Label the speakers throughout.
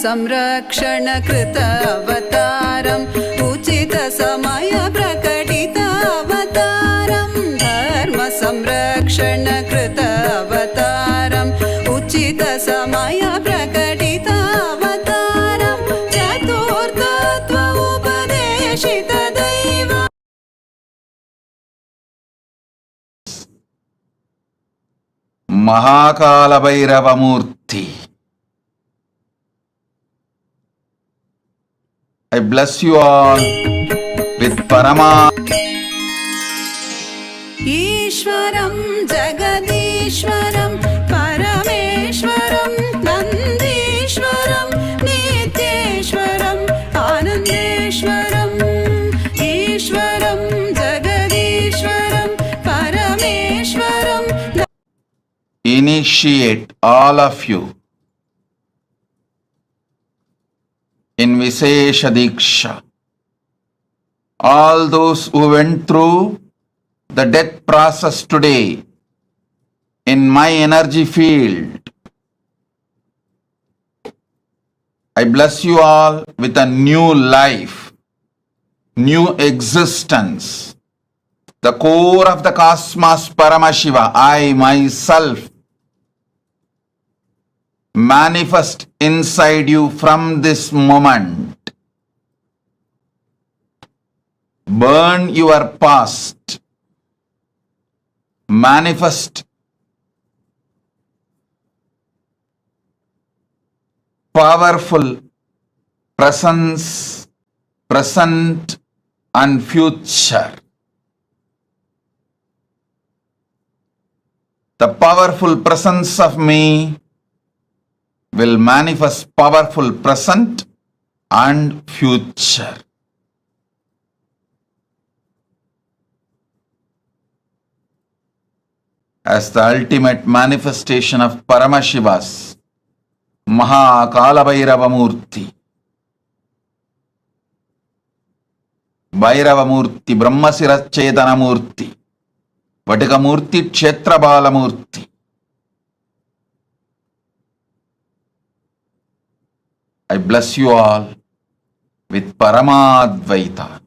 Speaker 1: संरक्षण कृत अवतारम् उचित समय प्रकटित अवतारम् धर्म संरक्षण कृत अवतारम् उचित समय प्रकटित अवतारम् चतुर्थत्व उपदेशित दैव
Speaker 2: Kalabhairava Murthy. I bless you all with Parama.
Speaker 1: ईश्वरं जगदीश्वरं परमेश्वरं नन्दीश्वरं नित्येश्वरम् आनन्देश्वरम् ईश्वरं जगदीश्वरं परमेश्वरं.
Speaker 2: Initiate all of you in Vishesha Diksha. All those who went through the death process today in my energy field, I bless you all with a new life, new existence. The core of the cosmos, Paramashiva, I myself manifest inside you from this moment. Burn your past. Manifest powerful presence, present and future. The powerful presence of me will manifest powerful present and future. As the ultimate manifestation of Paramashiva's Kalabhairava Murthy. Bhairava Murthy, Brahmasira Chetana Murthy, Vatika Murthy, Kshetra Bala Murthy. I bless you all with Paramadvaita.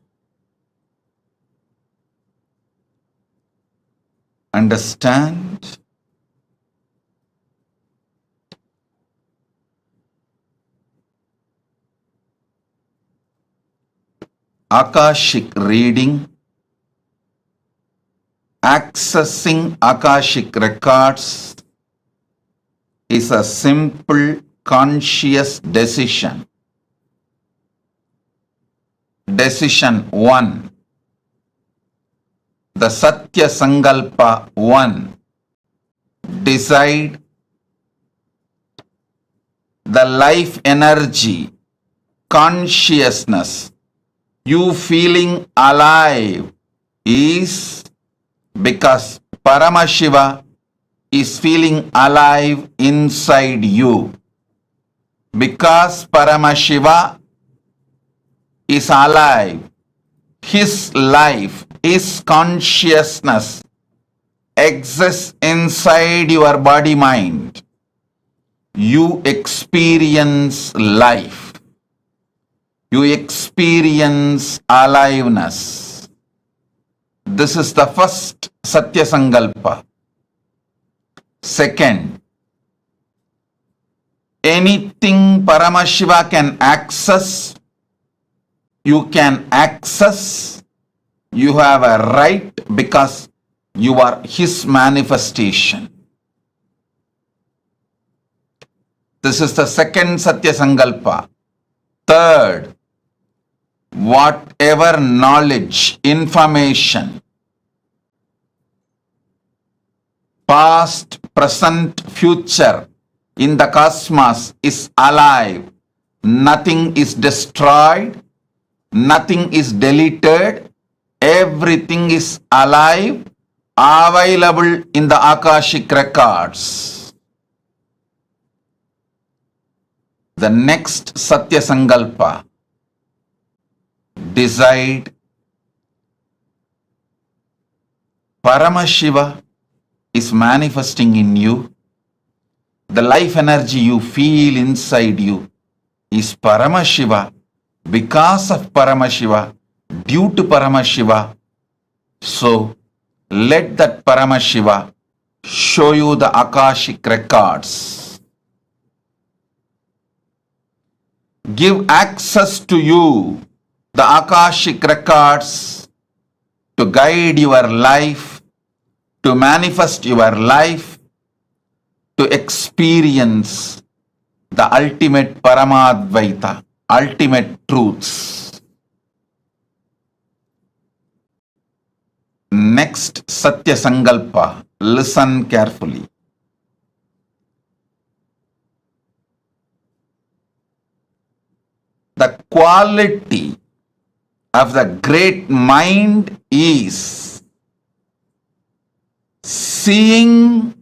Speaker 2: Understand? Akashic reading, accessing Akashic records is a simple conscious decision. Decision 1. The Satya Sankalpa 1. Decide the life energy, consciousness, you feeling alive is because Paramashiva is feeling alive inside you. Because Paramashiva is alive, his life, his consciousness exists inside your body mind. You experience life. You experience aliveness. This is the first Satya Sankalpa. Second, anything Paramashiva can access, you can access. You have a right because you are his manifestation. This is the second Satya Sankalpa. Third, whatever knowledge, information, past, present, future in the cosmos is alive. Nothing is destroyed. Nothing is deleted. Everything is alive, available in the Akashic records. The next Satya Sankalpa. Decide Paramashiva is manifesting in you. The life energy you feel inside you is Paramashiva, because of Paramashiva, due to Paramashiva. So let that Paramashiva show you the Akashic records. Give access to you the Akashic records to guide your life, to manifest your life, to experience the ultimate Paramadvaita, ultimate truths. Next Satya Sankalpa, listen carefully. The quality of the great mind is seeing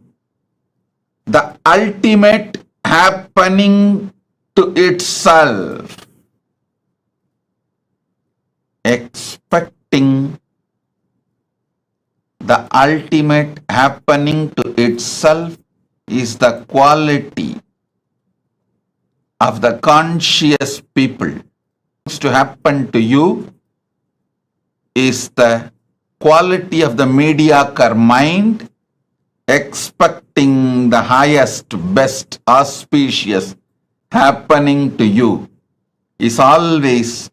Speaker 2: the ultimate happening to itself, expecting the ultimate happening to itself is the quality of the conscious people. To happen to you is the quality of the mediocre mind, expecting the highest, best, auspicious happening to you is always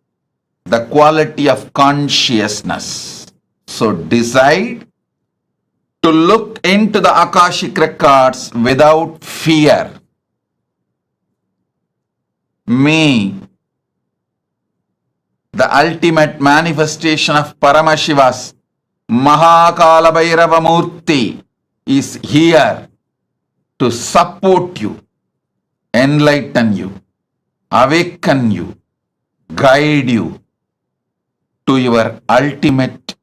Speaker 2: the quality of consciousness. So decide to look into the Akashic records without fear. May the ultimate manifestation of Paramashiva's Kalabhairava Murthy is here to support you, enlighten you, awaken you, guide you to your ultimate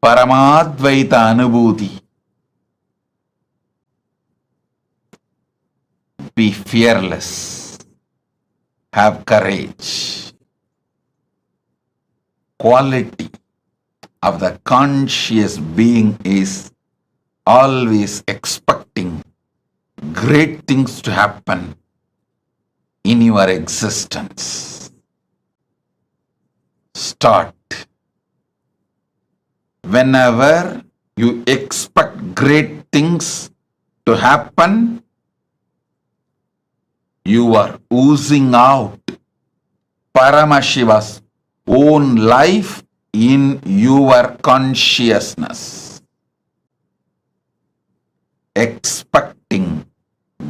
Speaker 2: Paramadvaita Anubhuti. Be fearless. Have courage. Quality of the conscious being is always expecting great things to happen in your existence. Start. Whenever you expect great things to happen, you are oozing out Paramashiva's own life in your consciousness. Expecting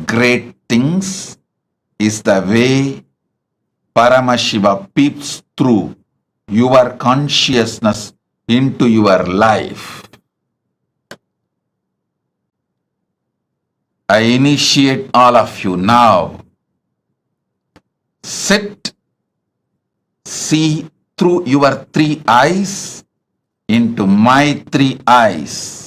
Speaker 2: great things is the way Paramashiva peeps through your consciousness into your life. I initiate all of you now. Sit, see through your three eyes into my three eyes.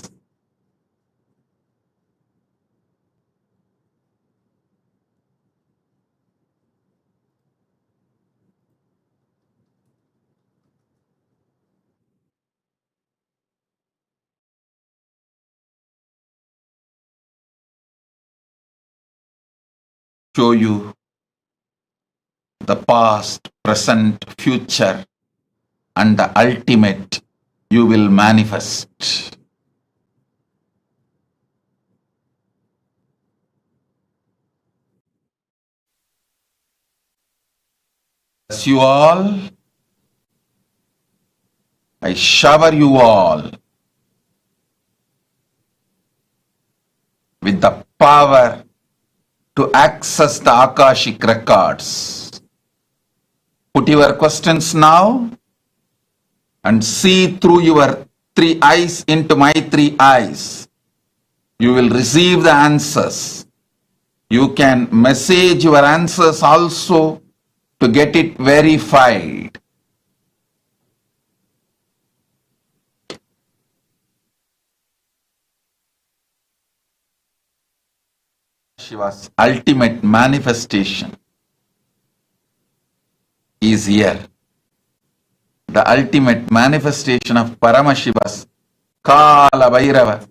Speaker 2: Show you the past, present, future, and the ultimate you will manifest. Bless you all. I shower you all with the power to access the Akashic records. Put your questions now and see through your three eyes into my three eyes. You will receive the answers. You can message your answers also to get it verified. Shiva's ultimate manifestation is here. The ultimate manifestation of Paramashiva's Kalabhairava,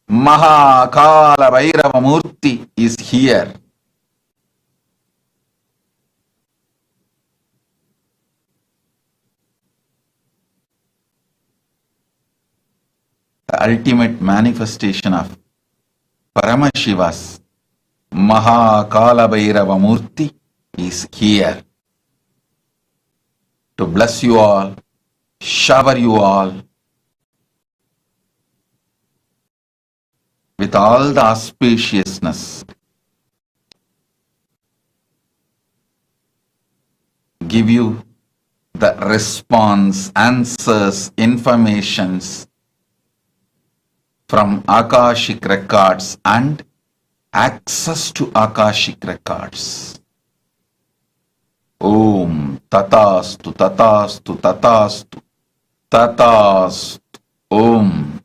Speaker 2: Kalabhairava Murthy is here. the ultimate manifestation of Paramashiva's Kalabhairava Murthy is here to bless you all, shower you all with all the auspiciousness, give you the response, answers, informations from Akashic records and access to Akashic records. Om Tatastu Tatastu Tatastu Tatastu Om.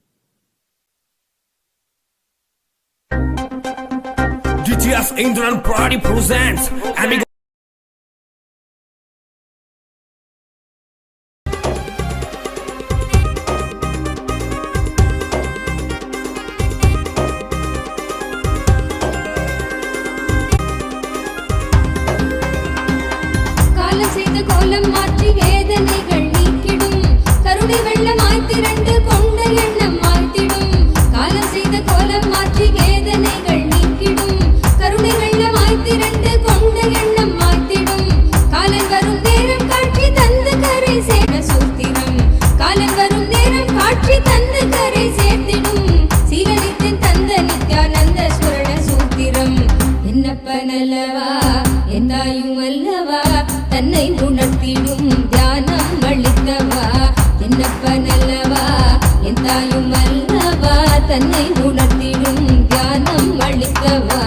Speaker 3: DTS Indran Pradi presents and
Speaker 4: கோலம் மாற்றி வேதனைகள் நீக்கிடும் கருணை வெள்ளமாய் திரண்டு கொண்ட எண்ணம் மாய்த்திடும் காலம் செய்த கோலம் மாற்றி வேதனைகள் நீக்கிடும் கருணை வெள்ளமாய் திரண்டு கொண்ட எண்ணம் மாய்த்திடும் காலன் வரும் நேரம் காட்சி தந்து கரை சேர சூத்திரம் காலன் வரும் நேரம் காட்சி தந்து கரை சேர்த்திடும் சீலனித்தின் தந்த நித்யானந்த சுரண சூத்திரம் என்னப்பனல்லவா எந்தாயும் அல்லவா தன்னை உணர்த்திடும் தியானம் அளித்தவா என்னப்பனல்லவா என் தாயும் அல்லவா தன்னை உணர்த்திடும் தியானம் அளித்தவா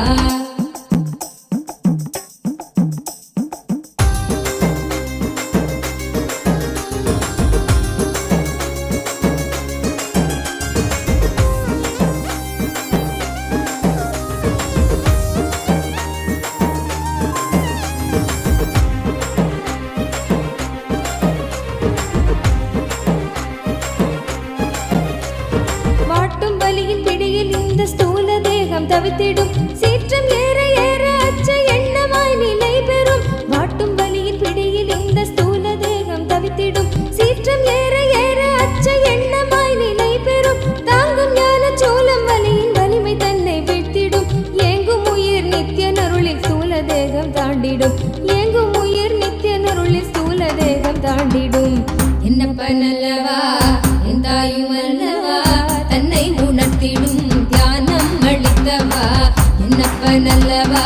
Speaker 4: தவித்திடும் சீற்றம் ஏற ஏற அச்ச எண்ணமாய் நிலை பெறும் வாட்டும் வலியின் பிடியில் இந்த ஸ்தூல தேகம் தவித்திடும் சீற்றம் ஏற ஏற அச்ச எண்ணமாய் நிலை பெறும் தாங்கும் ஞான சோளம் வலியின் வலிமை தன்னை வீழ்த்திடும் ஏங்கும் உயிர் நித்திய நருளில் ஸ்தூல தேகம் தாண்டிடும் ஏங்கும் உயிர் நித்திய நருளில் ஸ்தூல தேகம் தாண்டிடும் என்னப்பனல்லவா என் தாயும் அல்லவா தன்னை உணர்த்திடும் தியானம் அளித்தவா என்னப்பனல்லவா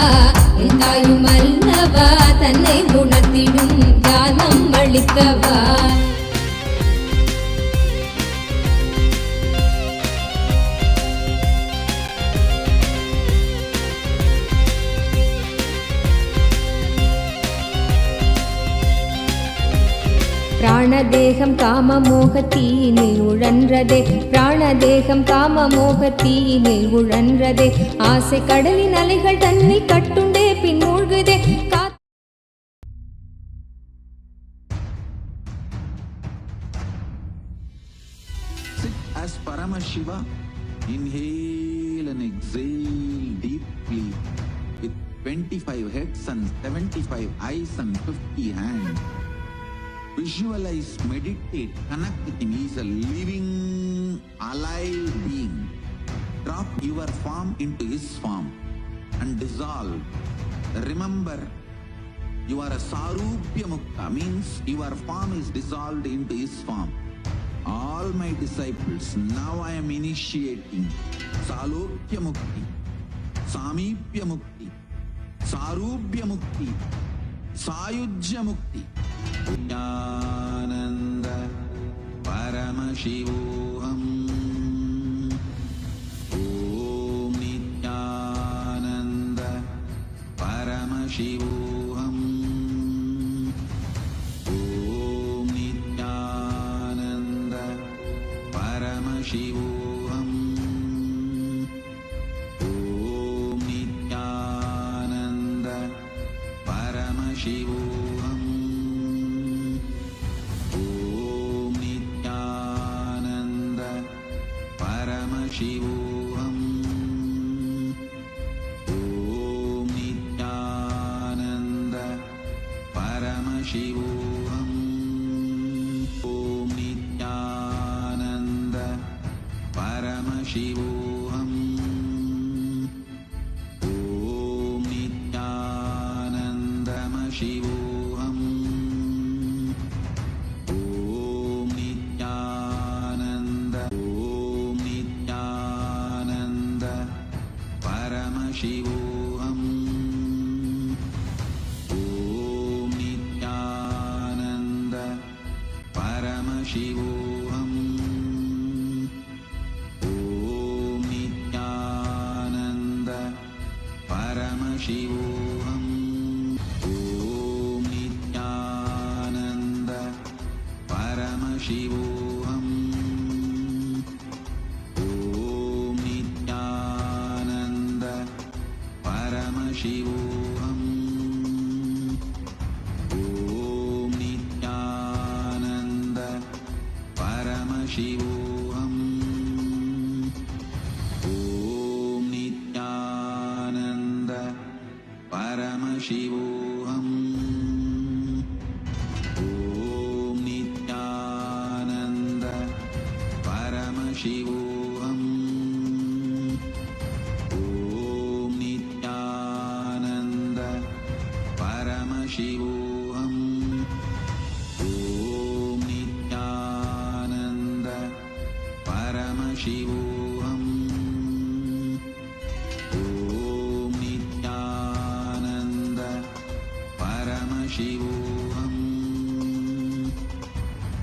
Speaker 4: என் தாயும் அல்லவா தன்னை உணர்த்திடும் தியானம் அளித்தவா பிராணதேகம் காம மோகத்தீனில் உழன்றதே பிராணதேகம் காம மோகத்தீனில் உழன்றதே ஆசை கடலின் அலைகள் தன்னை கட்டுண்டே பின் மூழ்குதே
Speaker 2: Sit as Paramashiva, inhale and exhale deeply with 25 heads and 75 eyes and 50 hands. Visualize, meditate, connect with him. He is a living, alive being. Drop your form into his form and dissolve. Remember, you are a Sarupya Mukta, means your form is dissolved into his form. All my disciples, now I am initiating Salokya Mukti, Samipya Mukti, Sarupya Mukti, Sayujya Mukti. Nityananda Paramashivoham. Om Nityananda Paramashivoham. Om Nityananda Paramashivoham. Om Nityananda Paramashivoham. Paramashivoham. Om Nityananda Paramashivoham. Om Nityananda Paramashivoham. Shivoham. Om Nityanandama Shivoham. Om Nityananda. Om Nityananda Parama Shivoham. Om Nityananda Parama Shivoham. Om Nityananda Parama Shivoham. Om Nityananda Parama Shivoham. Om Nityananda Parama Shivoham. Om Nityananda Parama Shivoham. Om Nityananda Parama Shivoham. Om Nityananda Parama Shivoham. Om Nityananda Parama Shivoham. Om Nityananda Parama Shivoham. Om Nityananda Parama Shivoham.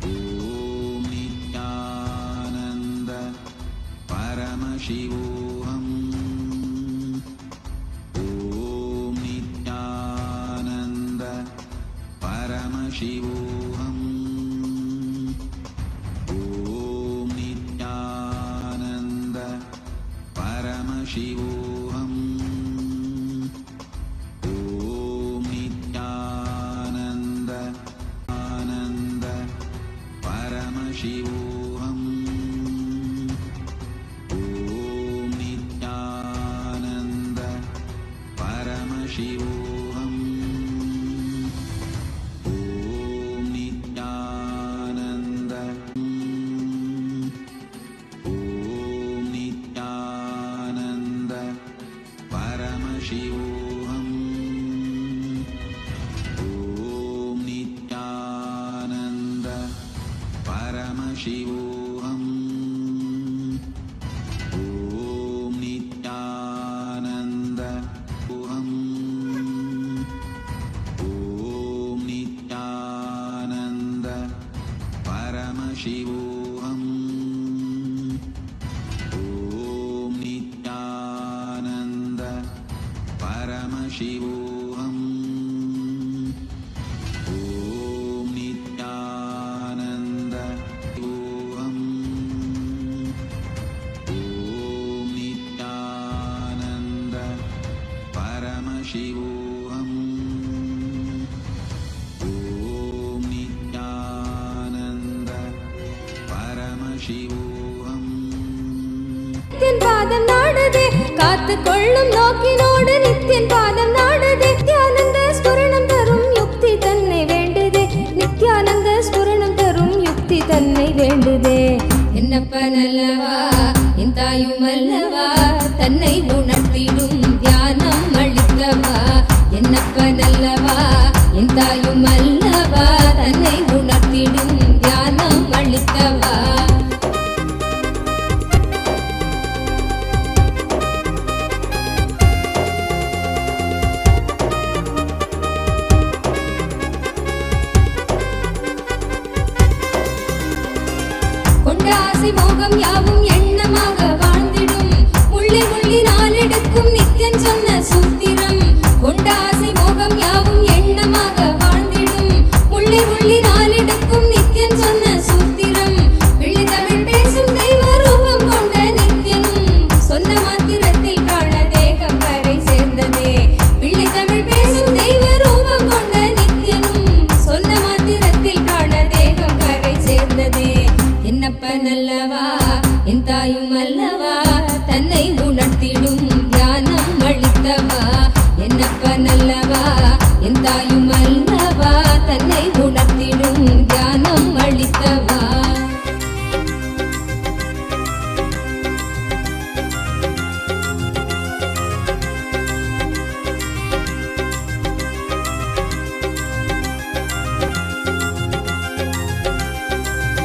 Speaker 2: Om Nityananda Parama Shivoham. Om Nityananda Parama Shivoham. Om Nityananda Parama Shivoham. Om Nityananda Ananda Parama Shivoham. Om Nityananda Parama Shivoham. Om Nityananda. Om Nityananda Parama Shivoham. Om Nityananda Parama Shivoham. Om Nityananda Om Nityananda Parama Shivoham. Om Nityananda Parama Shivoham. Om Nityananda Shivoham. Om Nityananda Parama Shivoham. Om Nityananda Parama Shivoham.
Speaker 4: Nithiyan பாதம் நாடுதே காத்து கொள்ளும் நோக்கினோடு நித்தியன் பாதம் நாடுதே நித்யானந்த ஸ்புரணம் தரும் யுக்தி தன்னை வேண்டுதே நித்யானந்த ஸ்புரணம் தரும் யுக்தி தன்னை வேண்டுதே என்னப்பன் அல்லவா என் தாயும் அல்லவா தன்னை உணர்த்திடும் தியானம் அளிக்கவா என்னப்பன் அல்லவா என் தாயும் அல்லவா தன்னை உணர்த்திடும் தியானம் அளிக்கவா ஆசை மோகம் யாவும் எண்ணமாக வாழ்ந்திடும் முள்ளி முள்ளி நாளெடுக்கும் நித்தியன் சொன்ன சூத்திரம் கொண்ட ஆசை மோகம் யாவும் எண்ணமாக வாழ்ந்திடும் முள்ளி முள்ளி நாளெடுக்கும் நித்தியன் சொன்ன சூத்திரம் பிள்ளை தமிழ் பேசும் தெய்வ ரூபம் கொண்ட நித்தியனும் சொன்ன மாத்திரத்தில் காண தேகம் கரை சேர்ந்ததே பிள்ளை தமிழ் பேசும் தெய்வ ரூபம் கொண்ட நித்தியனும் சொன்ன மாத்திரத்தில் காண தேகம் கரை சேர்ந்ததே என்னப்பன் அல்லவா என்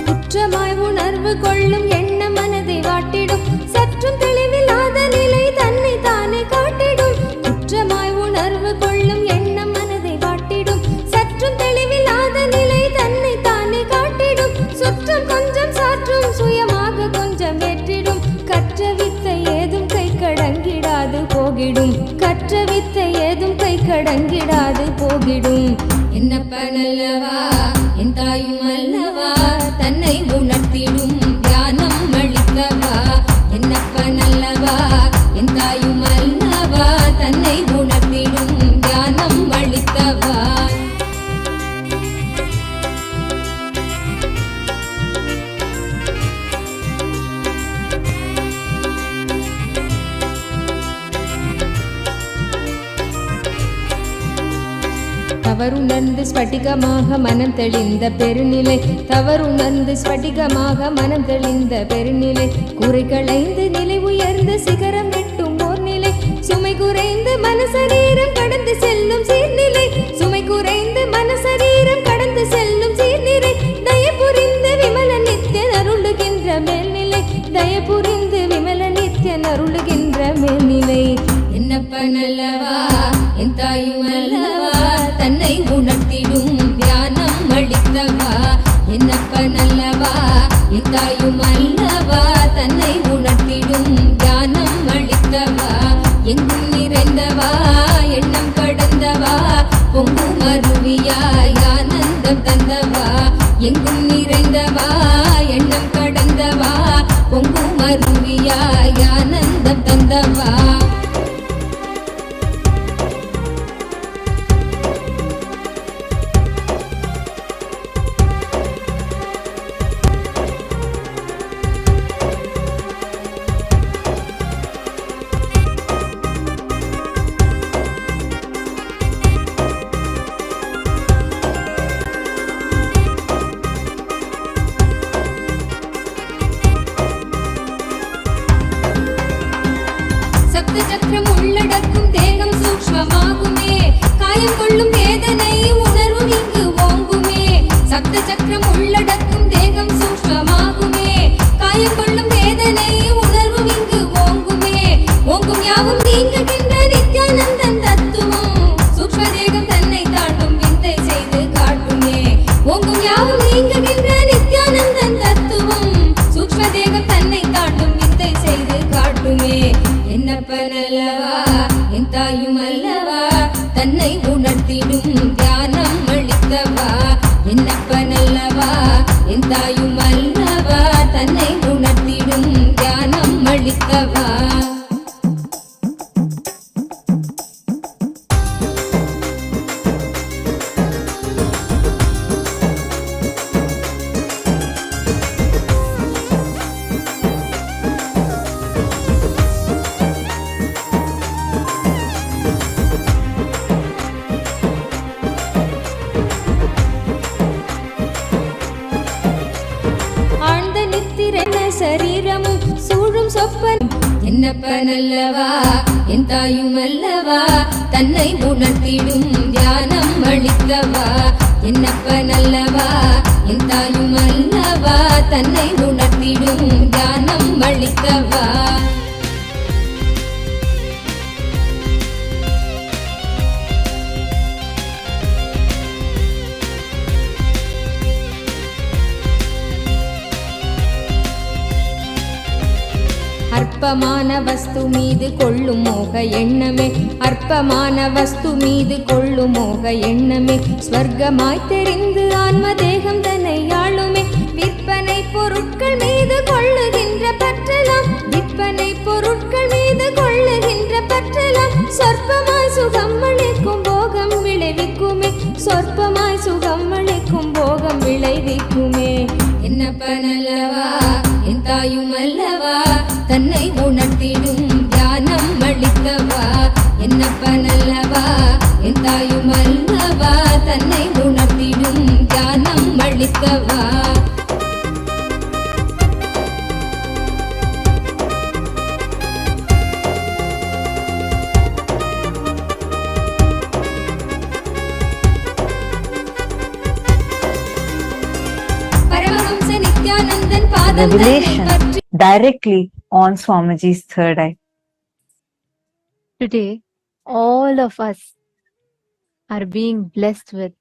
Speaker 4: குற்றமாய் உணர்வு கொள்ளும் எண்ண மனதை வாட்டிடும் சற்றும் தெளிவில்லாத நிலை தன்னை தானே காட்டிடும் குற்றமாய் உணர்வு கொள்ளும் எண்ண மனதை வாட்டிடும் சற்றும் தெளிவில்லாத நிலை தன்னை தானே காட்டிடும் சுற்றம் கொஞ்சம் சாற்றும் சுயமாக கொஞ்சம் வெற்றிடும் கற்ற வித்தை ஏதும் கை கடங்கிடாது போகிடும் கற்ற வித்தை ஏதும் கை கடங்கிடாது போகிடும் என்னப்ப நல்லவா என் தாயும் அல்லவா தன்னை உணர்த்திடும் தியானம் அளித்தவா என்னப்ப நல்லவா என் தாயும் அல்லவா தன்னை உணர்த்திடும் தியானம் அளித்தவா தவறுணர்ந்து ஸ்படிகமாக மனம் தெளிந்த பெருநிலை தவறுணர்ந்து ஸ்படிகமாக மனம் தெளிந்த பெருநிலை குறை களைந்து நிலை உயர்ந்து சிகரம் எட்டும் ஓர் நிலை சுமை குறைந்து மனசரீரம் கடந்து செல்லும் சீர்நிலை சுமை குறைந்து மனசரீரம் கடந்து செல்லும் சீர்நிலை தயபுரிந்து விமல நித்தியன் அருளுகின்ற மேல்நிலை தயபுரிந்து விமல நித்தியன் அருளுகின்ற மேல்நிலை என்னப்ப நல்லவா என் தாயும் அல்லவா தன்னை உணர்த்திடும் தியானம் அளித்தவா என்னப்ப நல்லவா என் தாயும் அல்லவா தன்னை உணர்த்திடும் தியானம் அளித்தவா எங்கும் நிறைந்தவா எண்ணம் கடந்தவா பொங்கும் அருவியாய் ஆனந்தம் தந்தவா எங்கும் நிறைந்தவா எண்ணம் கடந்தவா பொங்கும் அருவியாய் ஆனந்தம் தந்தவா சக்கரம் உள்ளடக்கும் தேகம் சூக்ஷ்மமாகுமே காயம் கொள்ளும் வேதனை உணர்வும் இங்கு ஓங்குமே சப்த சக்கரம் உள்ளடக்கும் தேகம் சூக்ஷ்மமாகுமே காயம் கொள்ளும் வேதனை உணர்வும் இங்கு ஓங்குமே ஓங்கும் யாவும் நீங்குகின்ற நித்யானந்தன் தத்துவம் சூக்ஷ்ம தேகம் தன்னை தாண்டும் விந்தை செய்து காட்டுமே ஓங்கும் யாவும் நீங்குகின்ற நித்யானந்தன் தத்துவம் சூக்ஷ்ம தேகம் தன்னை தாண்டும் விந்தை செய்து காட்டுமே என்னப்ப நல்லவா என் தாயும் அல்லவா தன்னை உணர்த்திடும் தியானம் அளித்தவா என்னப்ப நல்லவா என் தாயும் அல்லவா தன்னை உணர்த்திடும் தியானம் அளித்தவா சரீரமும் சூழும் சொப்பன் என்னப்ப நல்லவா என் தாயும் அல்லவா தன்னை உணர்த்திடும் தியானம் அளித்தவா என்னப்ப நல்லவா என் தாயும் அல்லவா தன்னை உணர்த்திடும் தியானம் அளித்தவா அற்பமான வஸ்து மீது கொள்ளும் மோக எண்ணமே அற்பமான வஸ்து மீது கொள்ளும் மோக எண்ணமே ஸ்வர்க்கமாய் தெரிந்து ஆன்ம தேகம் தன்னை ஆளுமே விற்பனை பொருட்கள் மீது கொள்ளுகின்ற பற்றலாம் விற்பனை பொருட்கள் மீது கொள்ளுகின்ற பற்றலாம் சொற்பமாய் சுகம் அளிக்கும் போகம் விளைவிக்குமே சொற்பமாய் சுகம் அளிக்கும் போகம் விளைவிக்குமே என்னப்ப நல்லவா என் தாயும் அல்லவா தன்னை உணர்த்திடும் தியானம் அளித்தவா என்னப்ப நல்லவா என் தாயும் அல்லவா தன்னை உணர்த்திடும் தியானம் அளித்தவா பரமஹம்ச நித்ய
Speaker 5: revelation directly on Swamiji's third eye.
Speaker 6: Today, all of us are being blessed with,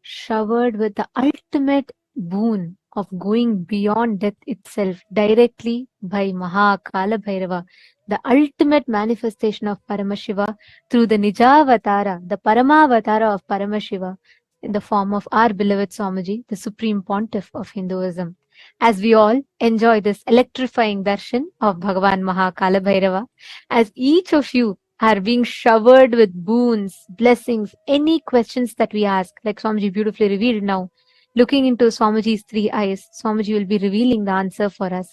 Speaker 6: showered with the ultimate boon of going beyond death itself directly by Kalabhairava, the ultimate manifestation of Paramashiva through the Nijavatara, the Paramavatara of Paramashiva, in the form of our beloved Swamiji, the Supreme Pontiff of Hinduism. As we all enjoy this electrifying darshan of Bhagavan Kalabhairava, as each of you are being showered with boons, blessings, any questions that we ask, like Swamiji beautifully revealed now, looking into Swamiji's three eyes, Swamiji will be revealing the answer for us.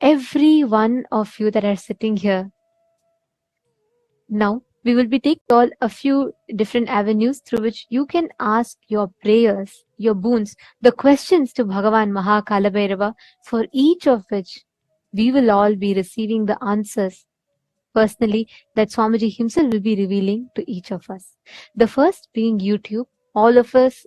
Speaker 6: Every one of you that are sitting here, now we will be taking all a few different avenues through which you can ask your prayers, your boons, the questions to Bhagavan Kalabhairava, for each of which we will all be receiving the answers personally that Swamiji himself will be revealing to each of us. The first being YouTube. All of us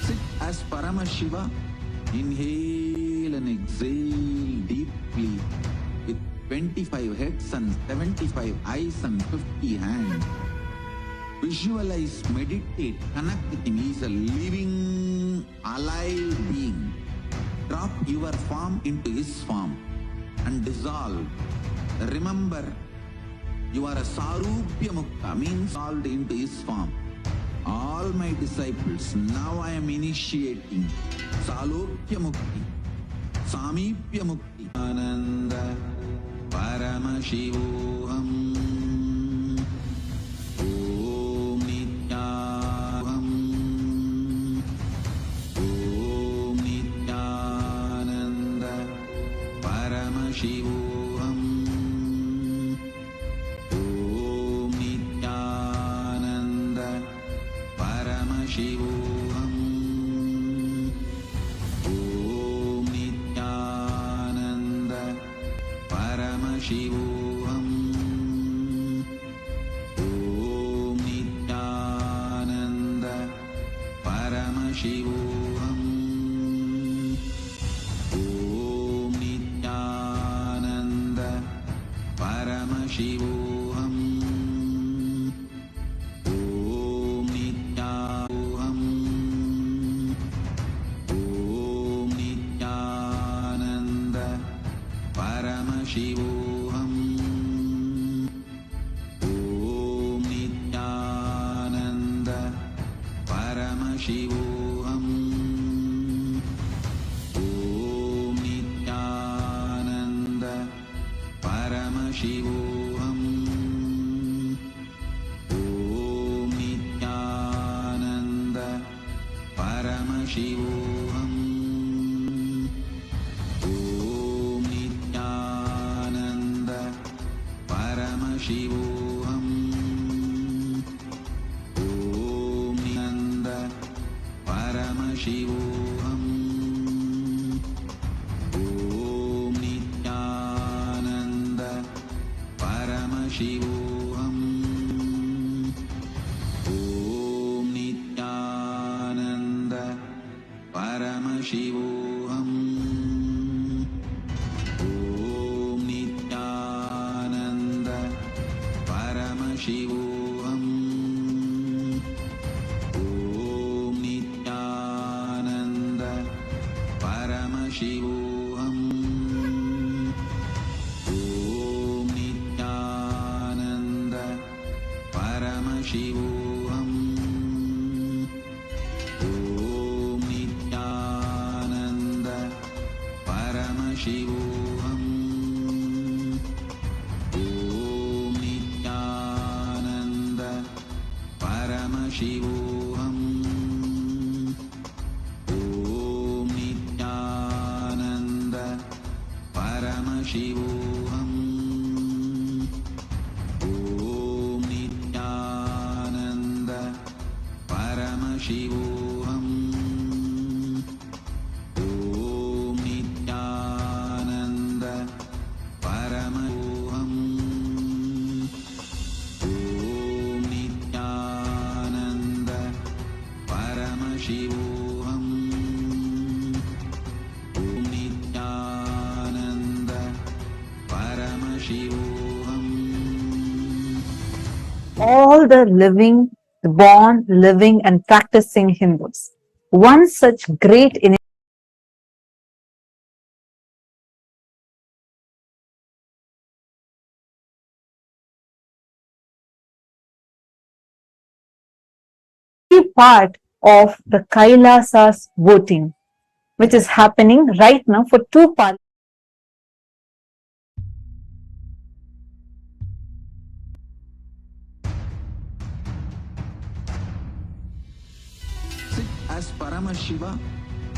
Speaker 2: Sit as Paramashiva. Inhale and exhale deeply with 25 heads and 75 eyes and 50 hands. Visualize, meditate, connect with him. He is a living, alive being. Drop your form into his form and dissolve. Remember, you are a Sarupya Mukta, means dissolved into his form. All my disciples, now I am initiating Salokya Mukti, Samipya Mukti. Ananda Paramashivoham Om Nityaham Om Nityananda Paramashivoham Om Nityananda Paramashivoham Om Nityananda Paramashivoham Om Nityananda Paramashivoham Om Nityananda Paramashivoham Om Nityananda Om Nityananda Paramashivoham Om Nityananda Paramashivoham Om Nityananda Paramashivoham Om Nityananda Paramashivoham Om Nityananda Paramashivoham Om Nityananda Paramashivoham Om Nityananda Paramashivoham Om Nityananda Paramashivoham Om Nityananda Paramashivoham Om Nityananda Paramashivoham Om Nityananda Shivoham. Om Nityananda Paramashivoham. Om Nityananda Paramashivoham. Om Nityananda Paramashivoham. Om Nityananda Paramashivoham. Om Nityananda Paramashivoham. Om Nityananda Paramashivoham. Om Nityananda Paramashivoham.
Speaker 5: All the living, the born, living and practicing Hindus. One such great part of the Kailasa's voting, which is happening right now for two parts.
Speaker 2: Sit as Paramashiva.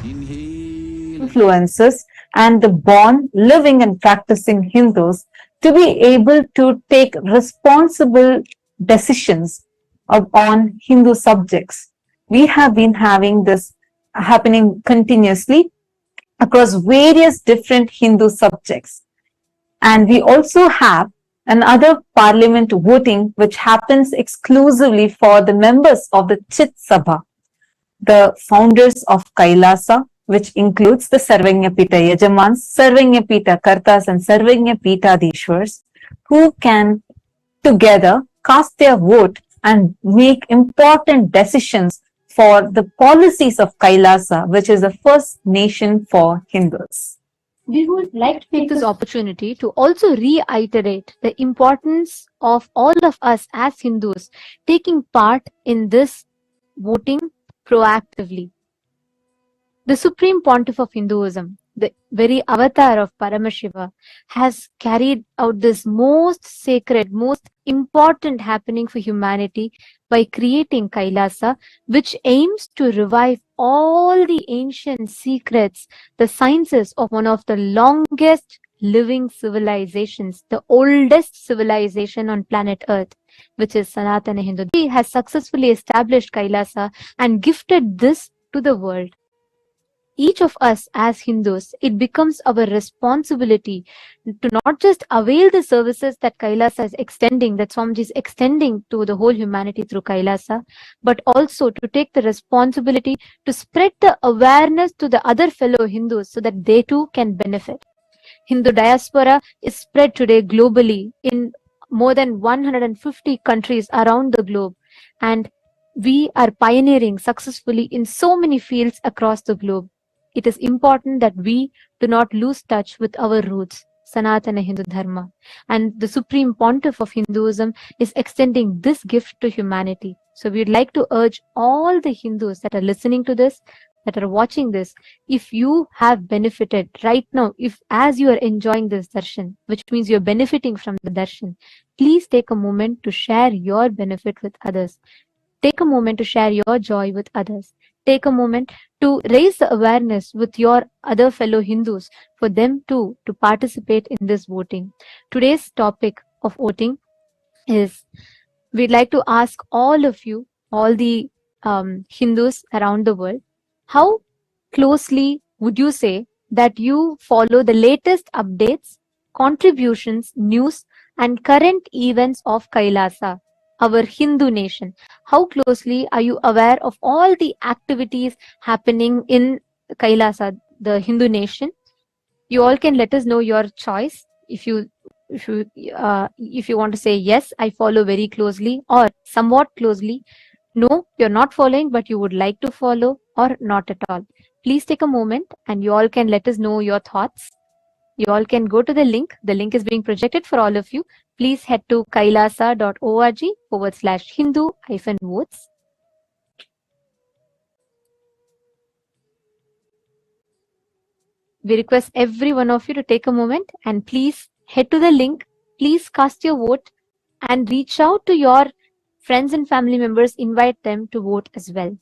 Speaker 2: Inhale.
Speaker 5: Influences and the born, living and practicing Hindus to be able to take responsible decisions on Hindu subjects. We have been having this happening continuously across various different Hindu subjects. And we also have another parliament voting which happens exclusively for the members of the Chit Sabha, the founders of Kailasa, which includes the Sarvanyapita Yajamans, Sarvanyapita Kartas and Sarvanyapita Dishwars, who can together cast their vote and make important decisions for the policies of Kailasa, which is the first nation for Hindus.
Speaker 6: We would like to take this opportunity to also reiterate the importance of all of us as Hindus taking part in this voting proactively. The Supreme Pontiff of Hinduism, the very avatar of Paramashiva, has carried out this most sacred, most important happening for humanity by creating Kailasa, which aims to revive all the ancient secrets, the sciences of one of the longest living civilizations, the oldest civilization on planet Earth, which is Sanatana Hindu. He has successfully established Kailasa and gifted this to the world. Each of us as Hindus, it becomes our responsibility to not just avail the services that Kailasa is extending, that Swamiji is extending to the whole humanity through Kailasa, but also to take the responsibility to spread the awareness to the other fellow Hindus so that they too can benefit. Hindu diaspora is spread today globally in more than 150 countries around the globe, and we are pioneering successfully in so many fields across the globe. It is important that we do not lose touch with our roots, Sanatana Hindu Dharma. And the Supreme Pontiff of Hinduism is extending this gift to humanity. So we would like to urge all the Hindus that are listening to this, that are watching this, if you have benefited right now, if as you are enjoying this darshan, which means you're benefiting from the darshan, please take a moment to share your benefit with others. Take a moment to share your joy with others. Take a moment to raise the awareness with your other fellow Hindus for them too to participate in this voting. Today's topic of voting is, we'd like to ask all of you, all the Hindus around the world, how closely would you say that you follow the latest updates, contributions, news and current events of Kailasa, our Hindu nation? How closely are you aware of all the activities happening in Kailasa, the Hindu nation? You all can let us know your choice. If you want to say yes, I follow very closely, or somewhat closely. No, you're not following, but you would like to follow, or not at all. Please take a moment and you all can let us know your thoughts. You all can go to the link. The link is being projected for all of you. please head to kailasa.org/Hindu-votes. We request every one of you to take a moment and please head to the link. Please cast your vote and reach out to your friends and family members. Invite them to vote as well.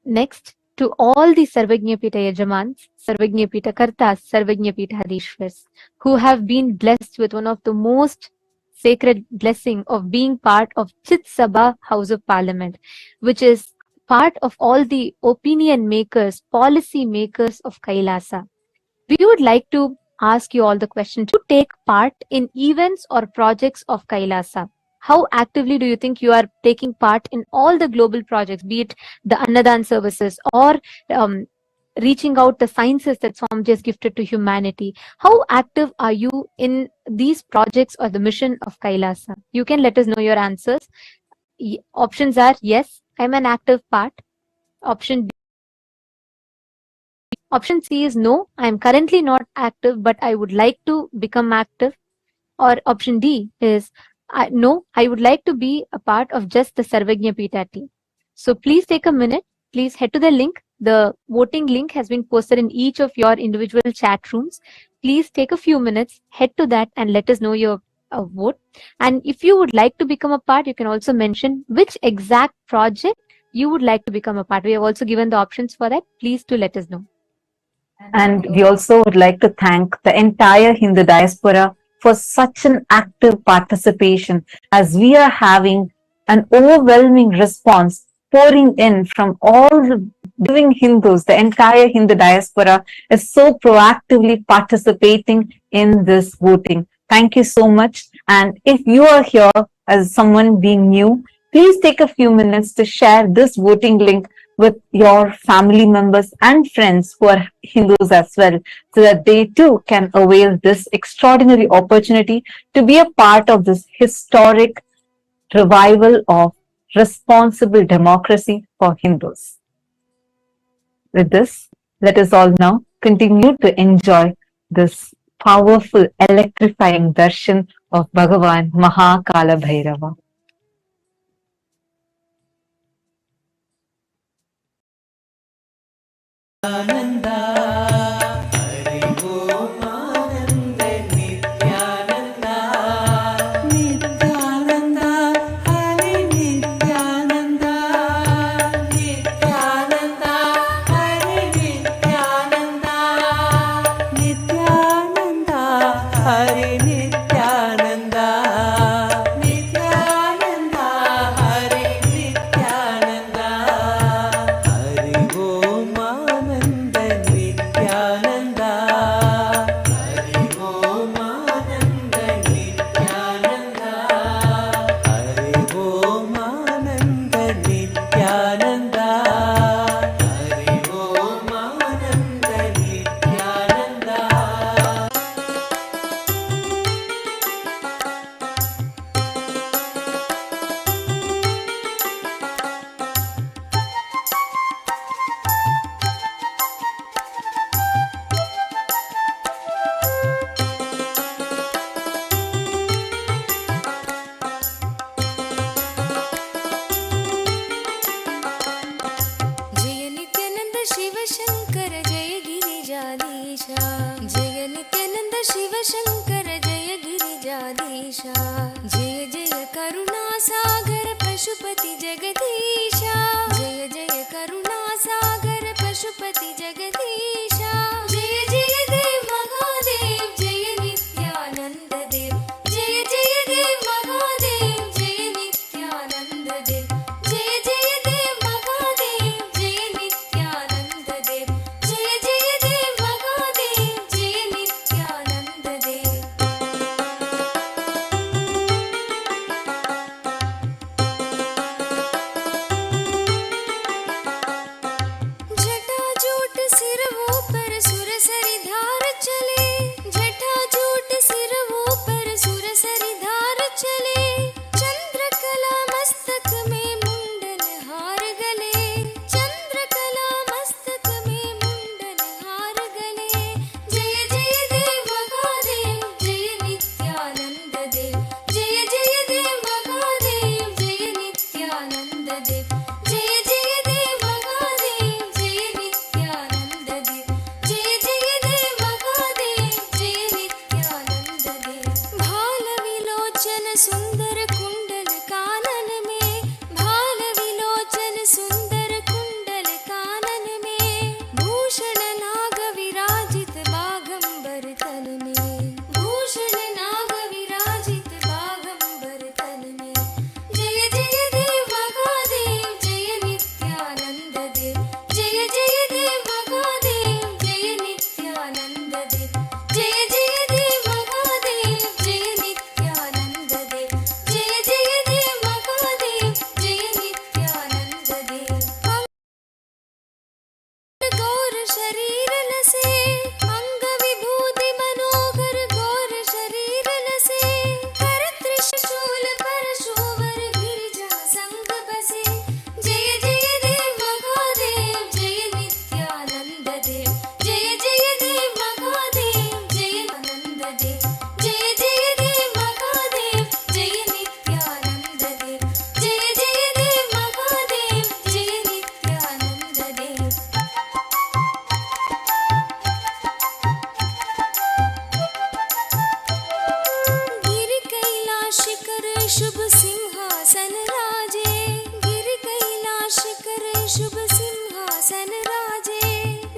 Speaker 6: Next, to all the Sarvajñapita Yajamans, Sarvajñapita Kartas, Sarvajñapita Hadishwars, who have been blessed with one of the most sacred blessing of being part of Chit Sabha House of Parliament, which is part of all the opinion makers, policy makers of Kailasa. We would like to ask you all the question to take part in events or projects of Kailasa. How actively do you think you are taking part in all the global projects, be it the Annadan services or reaching out the sciences that Swamiji has gifted to humanity? How active are you in these projects or the mission of Kailasa? You can let us know your answers. Options are yes, I'm an active part. Option B. Option C is no, I am currently not active, but I would like to become active. Or option D is no, I would like to be a part of just the Sarvajñapita team. So please take a minute. Please head to the link. The voting link has been posted in each of your individual chat rooms. Please take a few minutes, head to that and let us know your vote. And if you would like to become a part, you can also mention which exact project you would like to become a part. We have also given the options for that. Please do let us know.
Speaker 5: And we also would like to thank the entire Hindu diaspora for such an active participation, as we are having an overwhelming response pouring in from all the living Hindus. The entire Hindu diaspora is so proactively participating in this voting. Thank you so much. And if you are here as someone being new, please take a few minutes to share this voting link with your family members and friends who are Hindus as well, so that they too can avail this extraordinary opportunity to be a part of this historic revival of responsible democracy for Hindus. With this, let us all now continue to enjoy this powerful, electrifying darshan of Bhagavan Kalabhairava.
Speaker 4: सुंदर कुंडल कानन में, भाल विलोचन सुंदर कुंडल कानन में, भूषण नाग विराजित बाघंबर तन में, भूषण नाग विराजित बाघंबर तन में। जय जय देव महादेव जय नित्यानंद देव, जय जय देव महादेव जय नित्यानंद देव, जय जय देव महादेव जय नित्यानंद देव, जय जय देव महादेव जय नित्यानंद देव। गौर शरीर लसे अंग विभूति मनोहर, गौर शरीर लसे कर त्रिशूल परशुवर गिरिजा संग बसे। जय जय देव महादेव जय नित्यानंद देव, जय जय देव महादेव जय आनंद देव, जय जय देव महादेव जय नित्यानंद देव, जय जय देव महादेव जय नित्यानंद देव। गिरि कैलाश कर शुभ सिंहासन राजे, गिरि कैलाश कर शुभ सिंहासन राजे,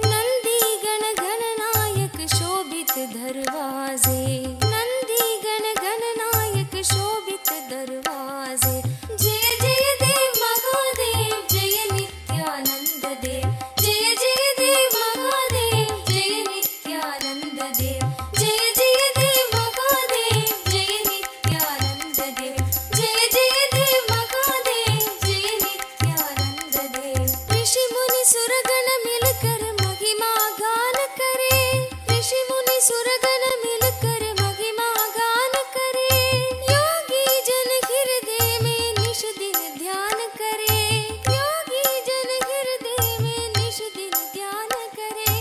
Speaker 4: नंदी गण गणनायक शोभित दरवाजे, नंदी गण गणनायक शोभित दरवाजे। जय जय देव महादेव जय नित्यानंद देव, जय जय देव महादेव जय नित्यानंद देव, जय जय देव महादेव जय नित्यानंद देव, जय जय देव महादेव जय नित्यानंद देव। ऋषि मुनि सुरगण मिलकर महिमा गान करे, ऋषि मुनि सुरगण मिलकर महिमा गान करे, योगी जन हृदय में निश दिन ध्यान करे, योगी जन हृदय में निश दिन ध्यान करे।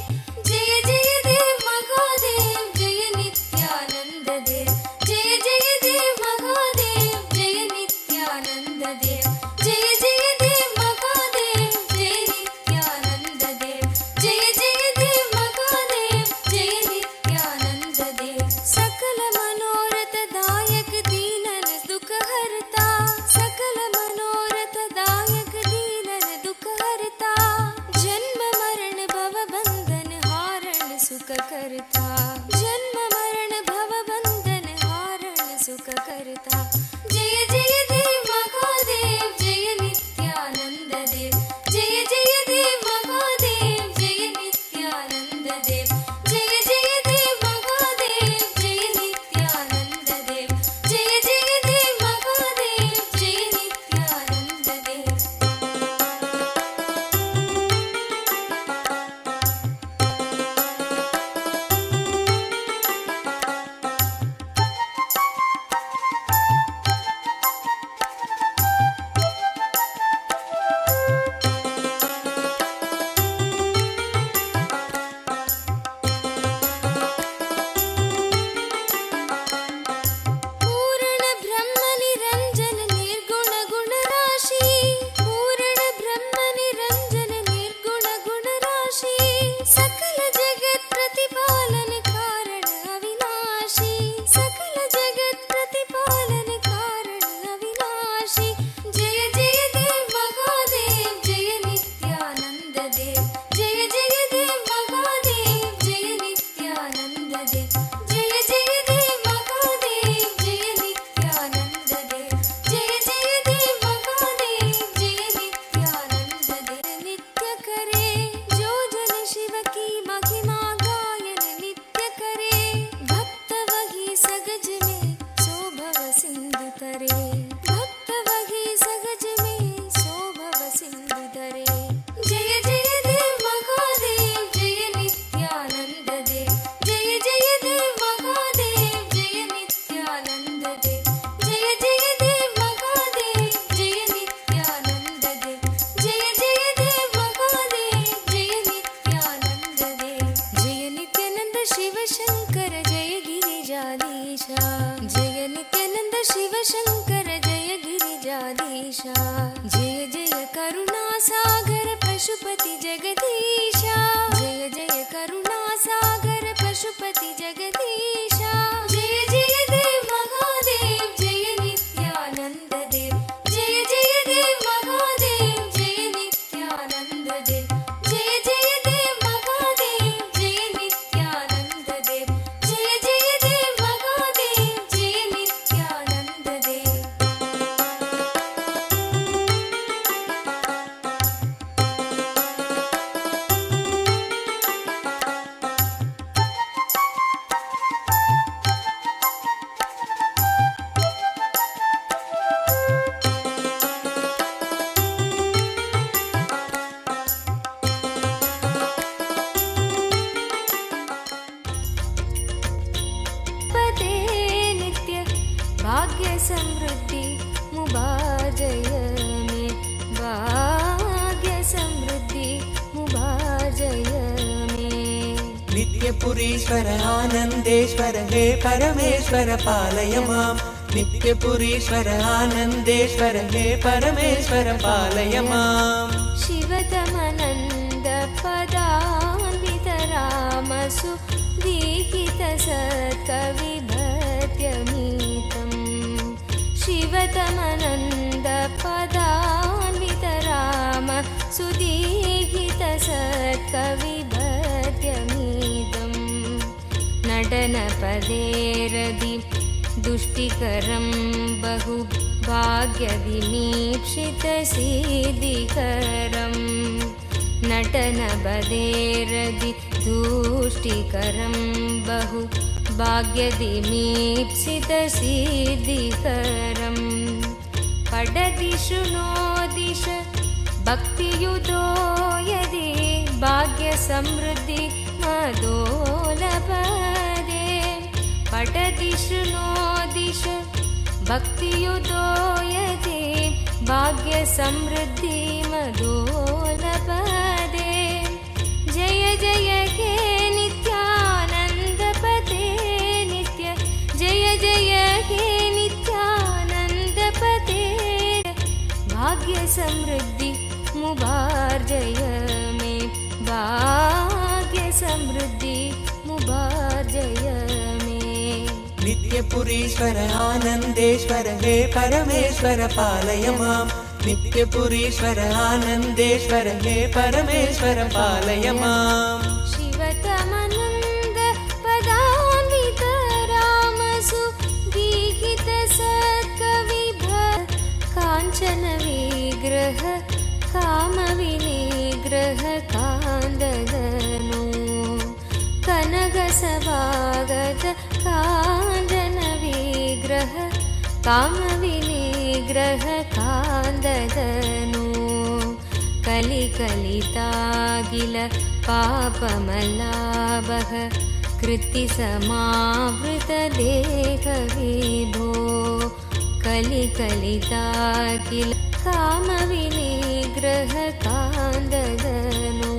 Speaker 4: जय जय देव महादेव जय नित्यानंद देव, जय जय देव महादेव जय नित्यानंद देव, जय जय देव महादेव जय नित्यानंद देव, जय जय देव महादेव जय नित्यानंद देव। सकल मनोरथ दायक दीनन दुख हरता, सकल मनोरथ दायक दीनन दुख हरता, जन्म मरण भव बंधन हारण सुख करता, जन्म मरण भव बंधन हारण सुख करता। जय जय देव महादेव जय नित्यानंद देव, जय जय देव महादेव जय नित्यानंद देव, जय जय देव महादेव जय नित्यानंद देव, जय जय देव महादेव जय नित्यानंद देव। पूर्ण ब्रह्म निरंजन निर्गुण गुण राशि, पूर्ण ब्रह्म निरंजन निर्गुण गुण राशि, सकल जगत प्रतिपालन कारण अविनाशी, सकल जगत प्रतिपालन कारण अविनाशी। जय जय देव महादेव जय नित्यानंद देव, जय जय देव महादेव जय नित्यानंद देव, जय जय देव महादेव जय नित्यानंद देव, जय जय देव महादेव जय नित्यानंद देव। नित्य करे जो जन शिव की महिमा गायन नित्य करे, भक्त वही सगज में सो भव सिंधु तरे, भक्त वही सगज में सो भव सिंधु तरे। जय जय देव महादेव जय नित्यानंद देव, जय जय देव महादेव जय नित्यानंद देव, जय जय देव महादेव जय नित्यानंद देव, जय जय देव महादेव जय नित्यानंद देव। जय नित्यानंद शिव शंकर जय गिरिजाधीशा, जय नित्यानंद शिव शंकर जय गिरिजाधीशा, जय जय करुणा सागर पशुपति जगदीशा, जय जय करुणा सागर पशुपति जगदीशा। जय जय देव महादेव जय समृद्धि मुभाजय मे भाग्य समृद्धि मुभाजय मे
Speaker 7: नित्यपुरीश्वर आनन्देश्वर हे परमेश्वर पालय माम् नित्यपुरीश्वर आनन्देश्वर हे परमेश्वर पालय माम्
Speaker 4: शिवतमनन्द पदान्वित रामसु दीहित सत्कविभत्यमीतम् शिवतमनन्द पदान्वित राम सुदीहित सत्कविभत्यमीतम् नटनपदेरदि दुष्टिकरं बहु भाग्यविमीक्षितसिद्धिकरं नटनबदेरदि दुष्टिकरं बहु भाग्यविमीक्षितसिद्धिकरं पडदिषु नो दिश भक्तियुतो यदि भाग्यसमृद्धि मदोलपदे पठदिषु नो दिश भक्तियुतो यदि भाग्यसमृद्धि मदोलपदे जय जय हे नित्यानन्दपते नित्य जय जय हे नित्यानन्दपते भाग्यसमृद्धि मुभार्जय मे भाग्यसमृद्धि मुभार्जय
Speaker 7: नित्यपुरीश्वर आनन्देश्वर हे परमेश्वर पालय माम् नित्यपुरीश्वर आनन्देश्वर हे परमेश्वर पालय माम्
Speaker 4: शिवतमनन्द पदान्वित रामसु दीहित सत्कविभ काञ्चन विग्रह कामविनिग्रह कान्ददनु कनकसभागत काञ्चन विग्रह कामविनिग्रह कान्ददनु कलिकलितागिल पापमलाभः कृत्तिसमावृत देहविभो कलिकलितागिल कामविनिग्रह कान्ददनु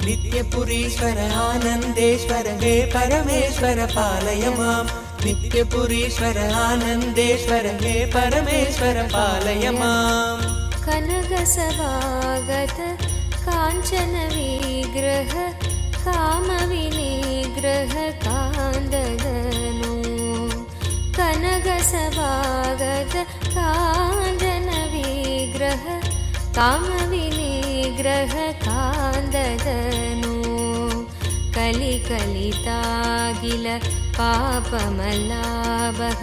Speaker 7: नित्यपुरीश्वर आनन्देश्वर हे परमेश्वर पालय माम् नित्यपुरीश्वर आनन्देश्वर हे परमेश्वर पालय माम्
Speaker 4: कनकसभागत काञ्चन विग्रह कामविनिग्रह कान्ददनु कनकसभागत काञ्चन विग्रह कामविनिग्रह कान्ददनु कलिकलितागिल पापमलाभः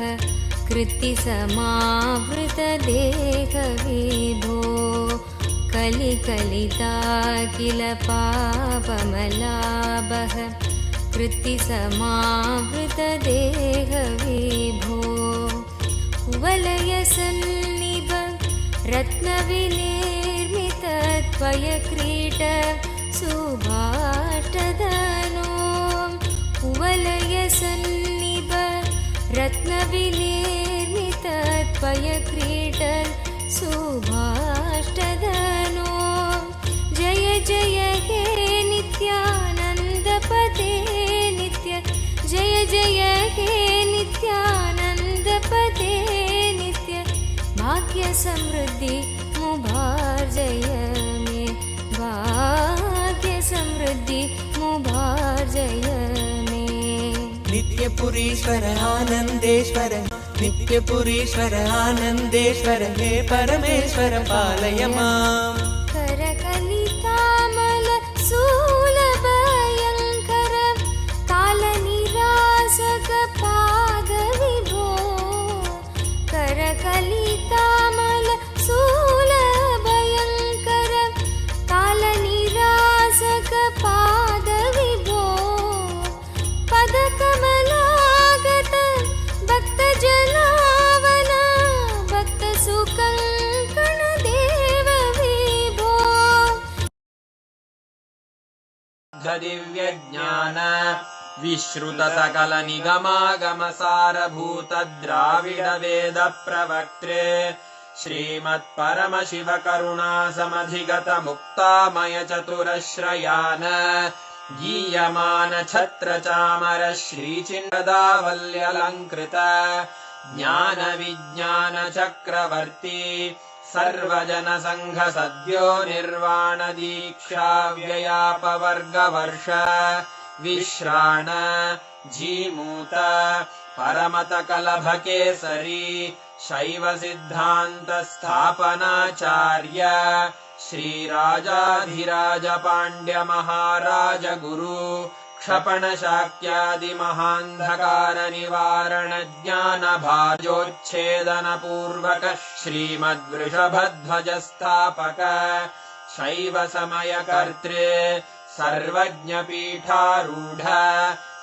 Speaker 4: कृत्तिसमावृत देहविभो कलिकलितागिल पापमलाभः कृत्तिसमावृत देहविभो कुवलयसन्निभ रत्नविनिर्मित त्वयक्रीट सुभाष्टधनो कुवलयसन्निभ रत्नविनिर्मित त्वयक्रीट सुभाष्टधनो जय जय हे नित्यानन्दपते नित्य जय जय हे नित्यानन्दपते नित्य भाग्यसमृद्धि मुभार्जय मे भाग्यसमृद्धि मुभार्जय मे
Speaker 7: नित्यपुरीश्वर आनन्देश्वर नित्यपुरीश्वर आनन्देश्वर हे परमेश्वर पालय माम्
Speaker 4: करकलितामल सूलभयङ्कर कालनिरासक पादविभो करकलितामल
Speaker 8: दिव्यज्ञान विश्रुत सकल निगमागम सारभूत द्राविड वेद प्रवक्त्रे श्रीमत्परम शिव करुणा समधिगत मुक्तामय चतुरश्रयान गीयमान छत्र चामर श्रीचिन्नदावल्यलङ्कृत ज्ञान विज्ञान चक्रवर्ती सर्वजन संघ सद्यो निर्वाण दीक्षा व्ययापवर्गवर्ष विश्राण जीमूत परमत कलभ केसरी शैव सिद्धान्त स्थापनाचार्य श्रीराजाधिराज पाण्ड्य महाराज गुरु क्षपण शाक्यादि महान्धकार निवारण ज्ञान भाजोच्छेदन पूर्वक श्रीमद्वृषभध्वज स्थापक शैव समय कर्त्रे सर्वज्ञ पीठारूढ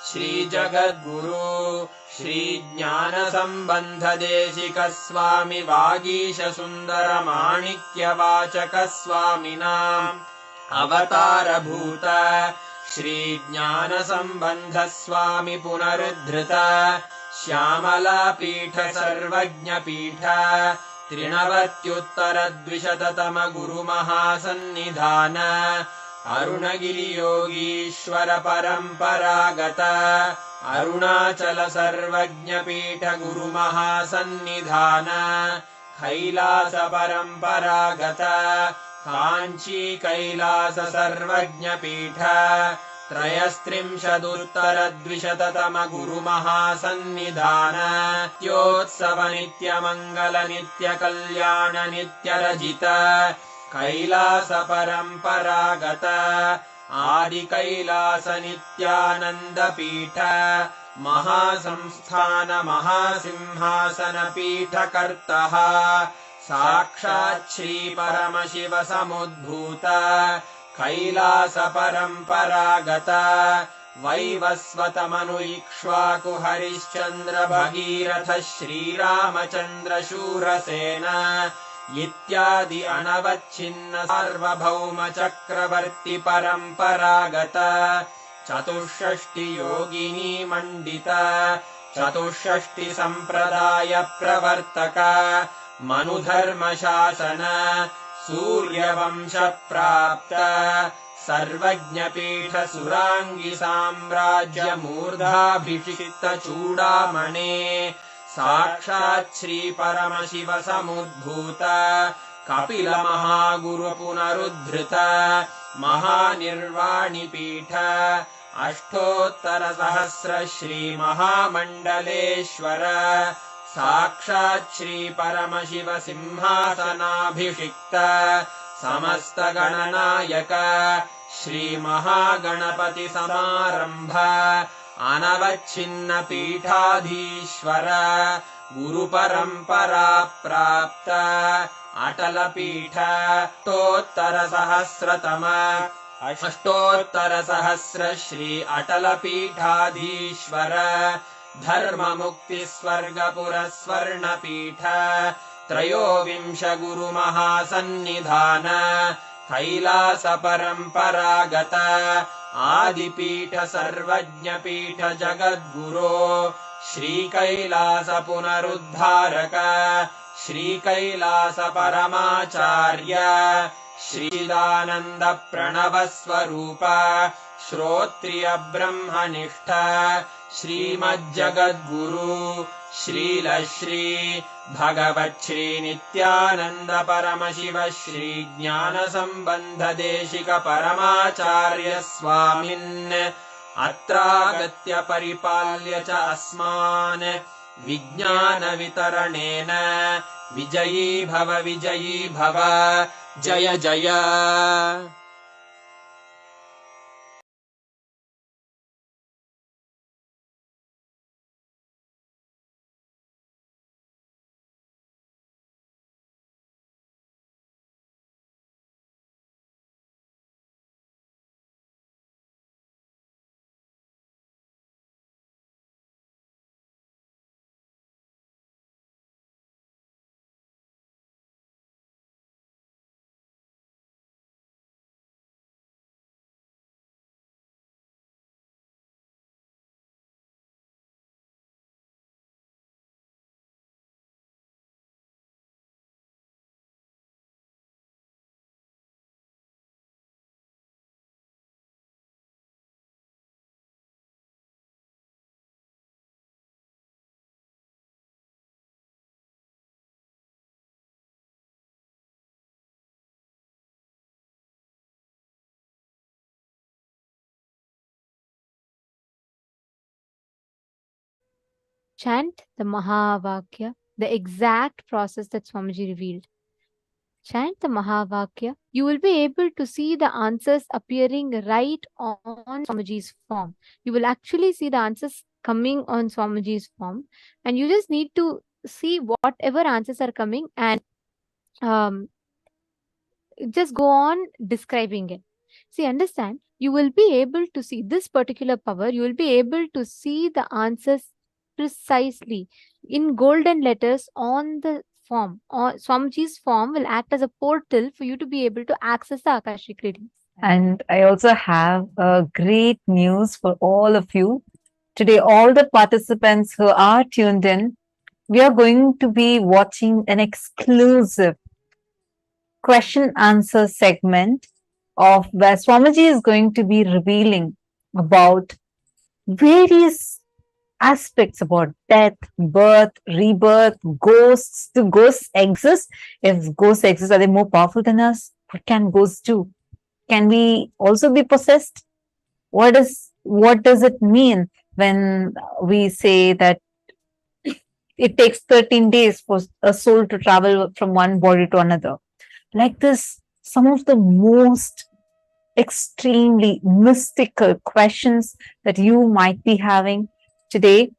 Speaker 8: श्री जगद्गुरु श्री ज्ञान संबंध देशिक स्वामी वागीश सुंदर माणिक्य वाचक स्वामिनाम् अवतार भूत श्री ज्ञान संबंध स्वामी पुनरुद्धृत श्यामला पीठ सर्वज्ञ पीठ त्रिनवत्युत्तर द्विशततम गुरु महासन्निधान अरुणगिरि योगीश्वर परम्परागत अरुणाचल सर्वज्ञ पीठ गुरु महासन्निधान कैलास परम्परागत काञ्ची कैलास सर्वज्ञ पीठ त्रयस्त्रिंशदुत्तर द्विशततम गुरु महासन्निधान योत्सव नित्य मंगल नित्य कल्याण नित्य रजित कैलास परम्परागत आदि कैलास नित्यानंद पीठ महासंस्थान महासिंहासन पीठ कर्तः साक्षात् श्री परमशिव समुद्भूत कैलास परम्परागत वैवस्वत मनु इक्ष्वाकु हरिश्चन्द्र भगीरथ श्रीरामचन्द्र शूरसेन इत्यादि अनवच्छिन्न सार्वभौम चक्रवर्ति परम्परागत चतुष्षष्टि योगिनी मंडित चतुष्षष्टि संप्रदाय प्रवर्तक मनुधर्म शासन सूर्यवंश प्राप्त सर्वज्ञ पीठ सुरांगी साम्राज्य मूर्धाभिषिक्त चूडामणे साक्षात् श्री परमशिव समुद्भूत कपिल महागुरु पुनरुद्धृत महानिर्वाणि पीठ अष्टोत्तर सहस्र श्री महामण्डलेश्वर साक्षात् श्री परमशिव सिंहासनाभिषिक्त समस्त गणनायक श्री महागणपति समारंभ अनवच्छिन्न पीठाधीश्वर गुरु परंपरा प्राप्त अटल पीठ अष्टोत्तर सहस्र श्री अटल पीठाधीश्वर धर्म मुक्ति स्वर्गपुर स्वर्ण पीठ त्रयोविंश गुरु महासन्निधान कैलास परम्परागत आदिपीठ सर्वज्ञ पीठ जगद्गुरो श्री कैलास पुनरुद्धारक श्री कैलास परमाचार्य श्रीदानंद प्रणव स्वरूप श्रोत्रिय ब्रह्मनिष्ठ श्रीमज्जगद्गुरु श्रीलश्री भगवत् श्री नित्यानंद परमशिव श्री ज्ञान संबंध देशिक परमाचार्य स्वामिन् अत्रागत्य परिपाल्य च अस्मान् विज्ञान वितरणेन विजयी भव जय जय।
Speaker 6: chant the Mahavakya, the exact process that Swamiji revealed. Chant the Mahavakya, you will be able to see the answers appearing right on Swamiji's form. You will actually see the answers coming on Swamiji's form, and you just need to see whatever answers are coming and um, just go on describing it. See, understand, you will be able to see this particular power, you will be able to see the answers precisely in golden letters on the form. Or Swamiji's form will act as a portal for you to be able to access the Akashic readings.
Speaker 5: And I also have a great news for all of you. Today, all the participants who are tuned in, we are going to be watching an exclusive question answer segment of where Swamiji is going to be revealing about various aspects about death, birth, rebirth, ghosts. Do ghosts exist? If ghosts exist, are they more powerful than us? What can ghosts do? Can we also be possessed? What does it mean when we say that it takes 13 days for a soul to travel from one body to another? Like this, some of the most extremely mystical questions that you might be having today.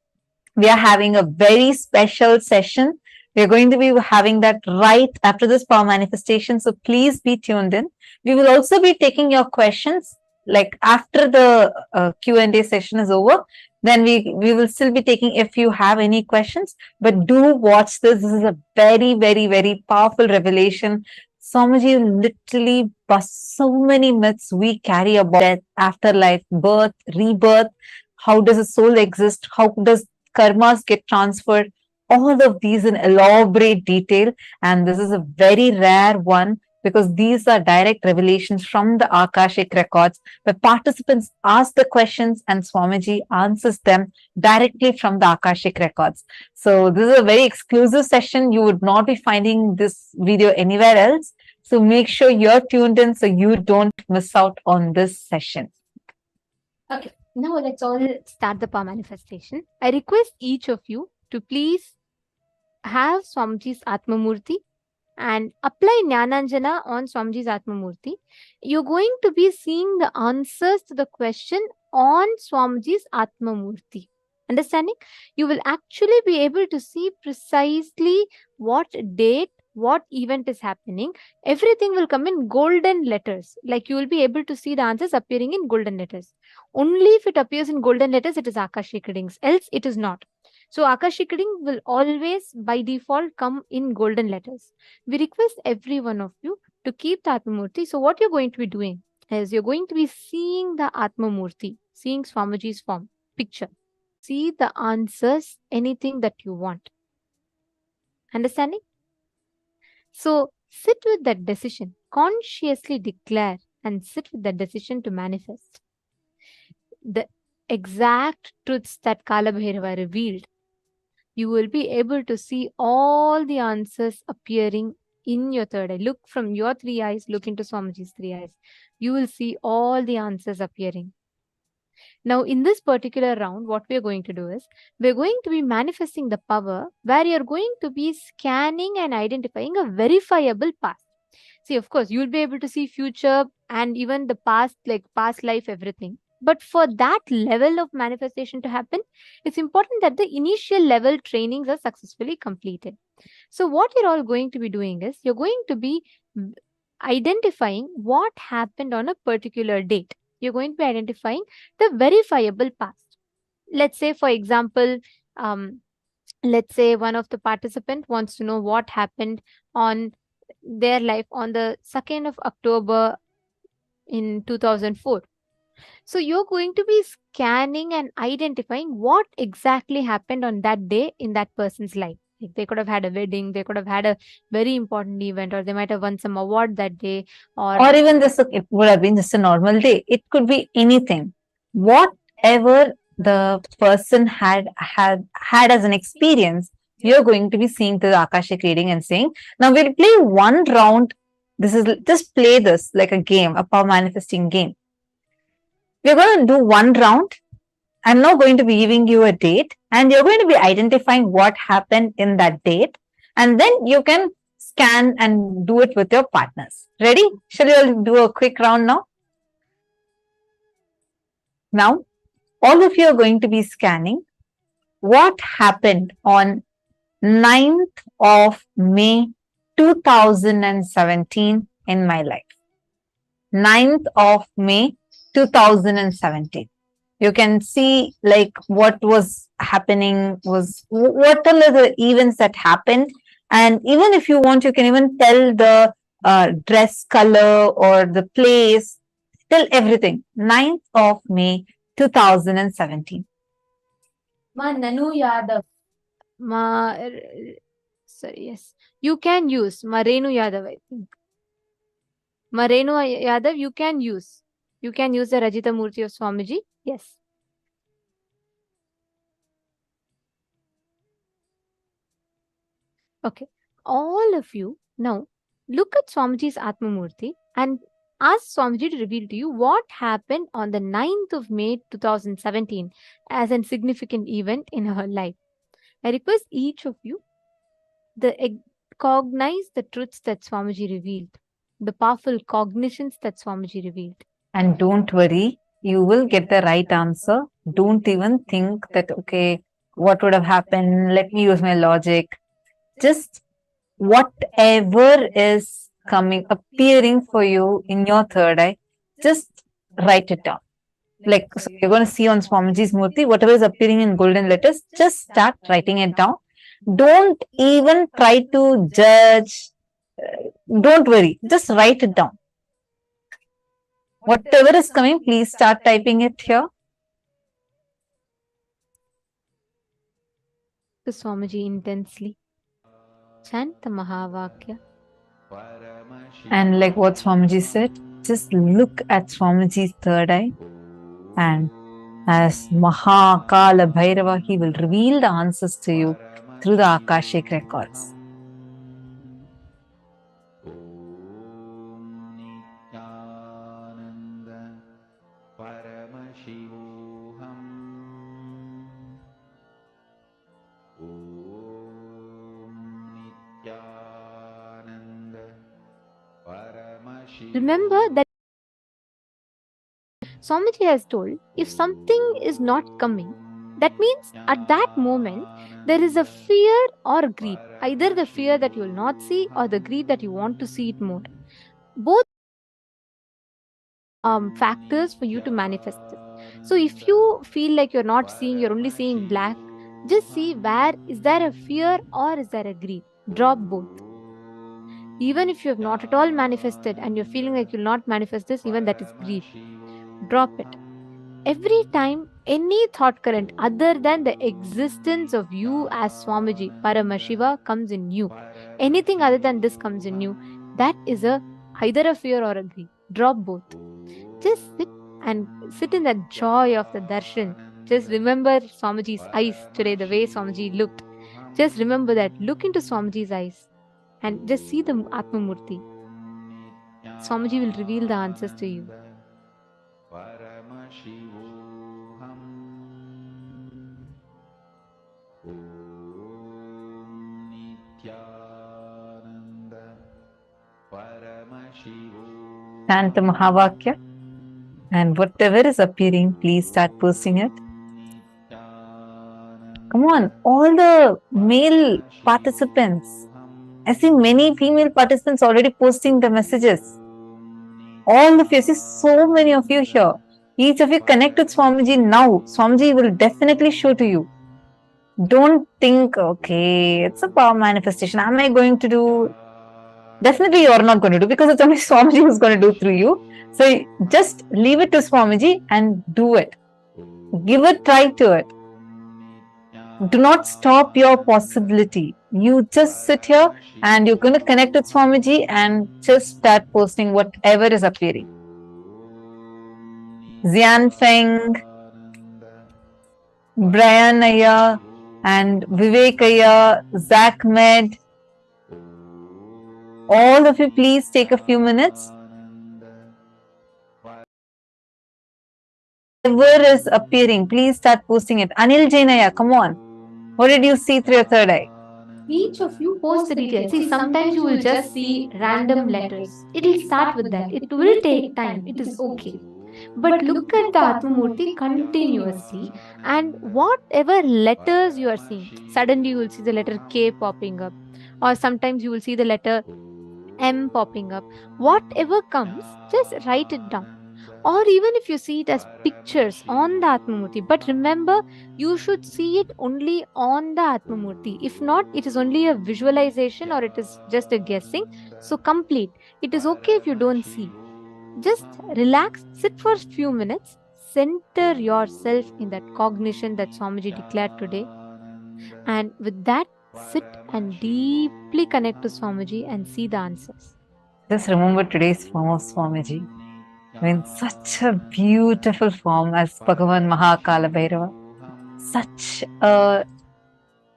Speaker 5: We are having a very special session. We're going to be having that right after this power manifestation. So please be tuned in. We will also be taking your questions like after the Q&A session is over. Then we will still be taking if you have any questions. But do watch this. This is a very, very, very powerful revelation. Swamiji literally busts so many myths we carry about death, afterlife, birth, rebirth. How does a soul exist? How does karmas get transferred? All of these in elaborate detail. And this is a very rare one because these are direct revelations from the Akashic records where participants ask the questions and Swamiji answers them directly from the Akashic records. So this is a very exclusive session. You would not be finding this video anywhere else. So make sure you're tuned in so you don't miss out on this session.
Speaker 6: Okay, now let's all start the power manifestation. I request each of you to please have Swamiji's Atma Murthy and apply Jnananjana on Swamiji's Atma Murthy. You're going to be seeing the answers to the question on Swamiji's Atma Murthy. Understanding? You will actually be able to see precisely what date, what event is happening. Everything will come in golden letters. Like you will be able to see the answers appearing in golden letters. Only if it appears in golden letters, it is Akashic readings. Else, it is not. So Akashic reading will always by default come in golden letters. We request every one of you to keep the Atma Murthy. So what you're going to be doing is you're going to be seeing the Atma Murthy, seeing Swamiji's form, picture. See the answers, anything that you want. Understanding? So sit with that decision, consciously declare and sit with that decision to manifest. The exact truths that Kalabhairava revealed, you will be able to see all the answers appearing in your third eye. Look from your three eyes, look into Swamiji's three eyes. You will see all the answers appearing. Now, in this particular round, what we're going to do is, we're going to be manifesting the power where you're going to be scanning and identifying a verifiable past. See, of course, you'll be able to see future and even the past, like past life, everything. But for that level of manifestation to happen, it's important that the initial level trainings are successfully completed. So what you're all going to be doing is, you're going to be identifying what happened on a particular date. You're going to be identifying the verifiable past. Let's say, for example, let's say one of the participant wants to know what happened on their life on the 2nd of October in 2004. So you're going to be scanning and identifying what exactly happened on that day in that person's life. Like they could have had a wedding, they could have had a very important event, or they might have won some award that day,
Speaker 5: or even this, it would have been just a normal day. It could be anything. Whatever the person had as an experience, you're going to be seeing through the Akashic reading and saying, now we'll play one round. This is just play this like a game, a power manifesting game. We're going to do one round I'm now going to be giving you a date and you're going to be identifying what happened in that date. And then you can scan and do it with your partners. Ready? Shall we all do a quick round now? Now, all of you are going to be scanning what happened on 9th of May 2017 in my life. 9th of May 2017. You can see like what was happening was what are the events that happened, and even if you want you can even tell the dress color or the place, tell everything. 9th of May 2017.
Speaker 4: Ma Nanu Yadav.
Speaker 6: Sorry, yes. You can use Marenu Yadav, I think. Marenu Yadav, you can use. You can use the Rajita Murthy of Swamiji. Yes. Okay. All of you now look at Swamiji's Atma Murthy and ask Swamiji to reveal to you what happened on the 9th of May 2017 as a significant event in her life. I request each of you to cognize the truths that Swamiji revealed, the powerful cognitions that Swamiji revealed.
Speaker 5: And don't worry, you will get the right answer. Don't even think that, okay, what would have happened? Let me use my logic. Just whatever is coming, appearing for you in your third eye, just write it down. Like, so you're going to see on Swamiji's Murthy, whatever is appearing in golden letters, just start writing it down. Don't even try to judge. Don't worry, just write it down. Whatever is coming, please start typing it here.
Speaker 6: To Swamiji intensely. Chant the Mahavakya.
Speaker 5: And like what Swamiji said, just look at Swamiji's third eye, and as Kalabhairava, he will reveal the answers to you through the Akashic records.
Speaker 6: Remember that Swamiji has told, if something is not coming, that means at that moment there is a fear or greed. Either the fear that you will not see or the greed that you want to see it more. Both factors for you to manifest it. So if you feel like you're not seeing, you're only seeing black, just see where is there a fear or is there a greed. Drop both. Even if you have not at all manifested and you're feeling like you'll not manifest this, even that is greed. Drop it. Every time any thought current other than the existence of you as Swamiji, Paramashiva, comes in you, anything other than this comes in you, that is either a fear or a greed. Drop both. Just sit in that joy of the darshan. Just remember Swamiji's eyes today, the way Swamiji looked. Just remember that. Look into Swamiji's eyes and just see the Atma Murthy. Swamiji will reveal the answers to you.
Speaker 5: Chant the Mahavakya, and whatever is appearing, please start posting it. Come on, all the male participants. I see many female participants already posting the messages. All of you, see so many of you here. Each of you connect with Swamiji now. Swamiji will definitely show to you. Don't think, okay, it's a power manifestation. Am I going to do? Definitely you are not going to do, because it's only Swamiji who's going to do through you. So just leave it to Swamiji and do it. Give a try to it. Do not stop your possibility. You just sit here and you're going to connect with Swamiji and just start posting whatever is appearing. Xian Feng, Brian Aya, and Vivek Aya, Zach Med. All of you, please take a few minutes Whatever is appearing, please start posting it. Anil Jainaya, come on. What did you see through your third eye?
Speaker 6: Each of you post the details. See, sometimes you will just see random letters. It'll start with that. It will take time. It is okay. But look at the Atmamurti continuously, and whatever letters you are seeing, suddenly you will see the letter K popping up, or sometimes you will see the letter M popping up. Whatever comes, just write it down. Or even if you see it as pictures on the Atmamurti, but remember, you should see it only on the Atmamurti. If not, it is only a visualization or it is just a guessing. So complete. It is okay if you don't see. Just relax, sit for a few minutes, center yourself in that cognition that Swamiji declared today. And with that, sit and deeply connect to Swamiji and see the answers.
Speaker 5: Just remember today's form of Swamiji. In such a beautiful form as Bhagavan Kalabhairava. Such a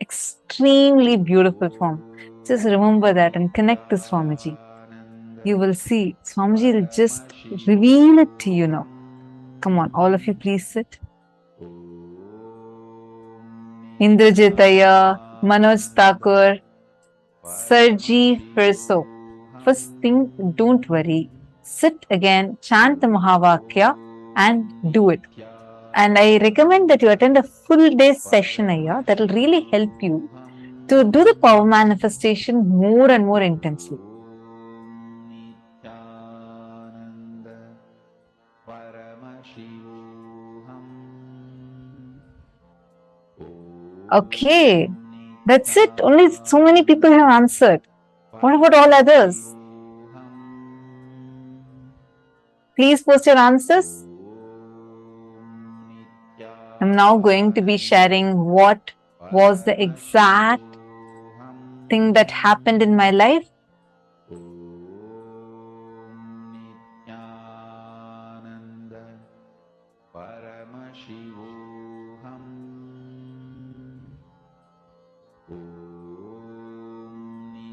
Speaker 5: extremely beautiful form. Just remember that and connect to Swamiji. You will see Swamiji will just reveal it to you now. Come on, all of you, please sit. Indrajitaya, Manoj Thakur, Sarji Firso. First thing, don't worry. Sit again, chant the Mahavakya and do it. And I recommend that you attend a full day session here. That will really help you to do the power manifestation more and more intensely. Okay, that's it. Only so many people have answered. What about all others? Please post your answers. I'm now going to be sharing what was the exact thing that happened in my life.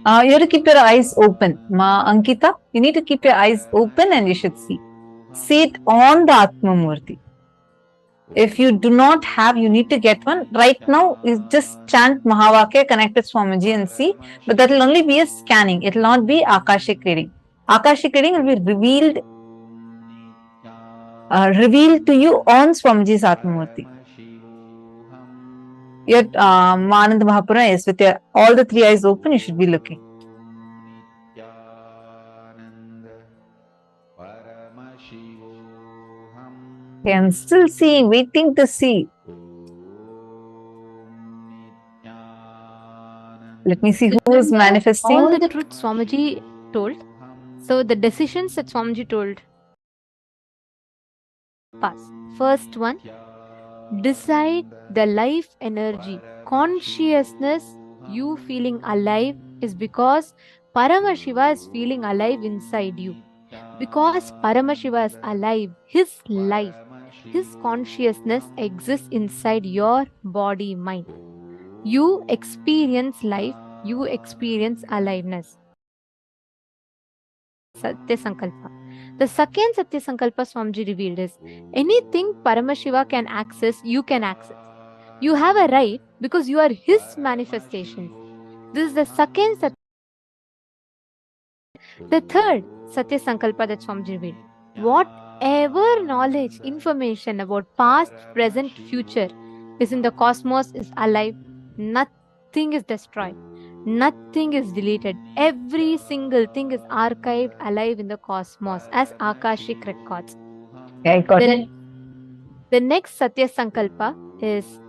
Speaker 5: You have to keep your eyes open. Ma Ankita, you need to keep your eyes open and you should see. See it on the Atmamurti. If you do not have, you need to get one. Right now, you just chant Mahavakya, connect with Swamiji and see. But that will only be a scanning. It will not be Akashic reading. Akashic reading will be revealed to you on Swamiji's Atmamurti. Your Manand Mahapura is with your, all the three eyes open, you should be looking. Okay, I'm still seeing, waiting to see. Let me see who is manifesting.
Speaker 6: All the truth Swamiji told. So the decisions that Swamiji told. Pass. First one, decide the life energy, consciousness, you feeling alive is because Paramashiva is feeling alive inside you. Because Paramashiva is alive, his life, his consciousness exists inside your body, mind. You experience life, you experience aliveness. Satya Sankalpa. The second Satya Sankalpa Swamiji revealed is anything Paramashiva can access, you can access. You have a right because you are his manifestation. This is the second Satya. The third Satya Sankalpa that Swamiji revealed. Whatever knowledge, information about past, present, future is in the cosmos is alive. Nothing is destroyed. Nothing is deleted. Every single thing is archived alive in the cosmos as Akashic records.
Speaker 5: Yeah, I got it.
Speaker 6: The next Satya Sankalpa is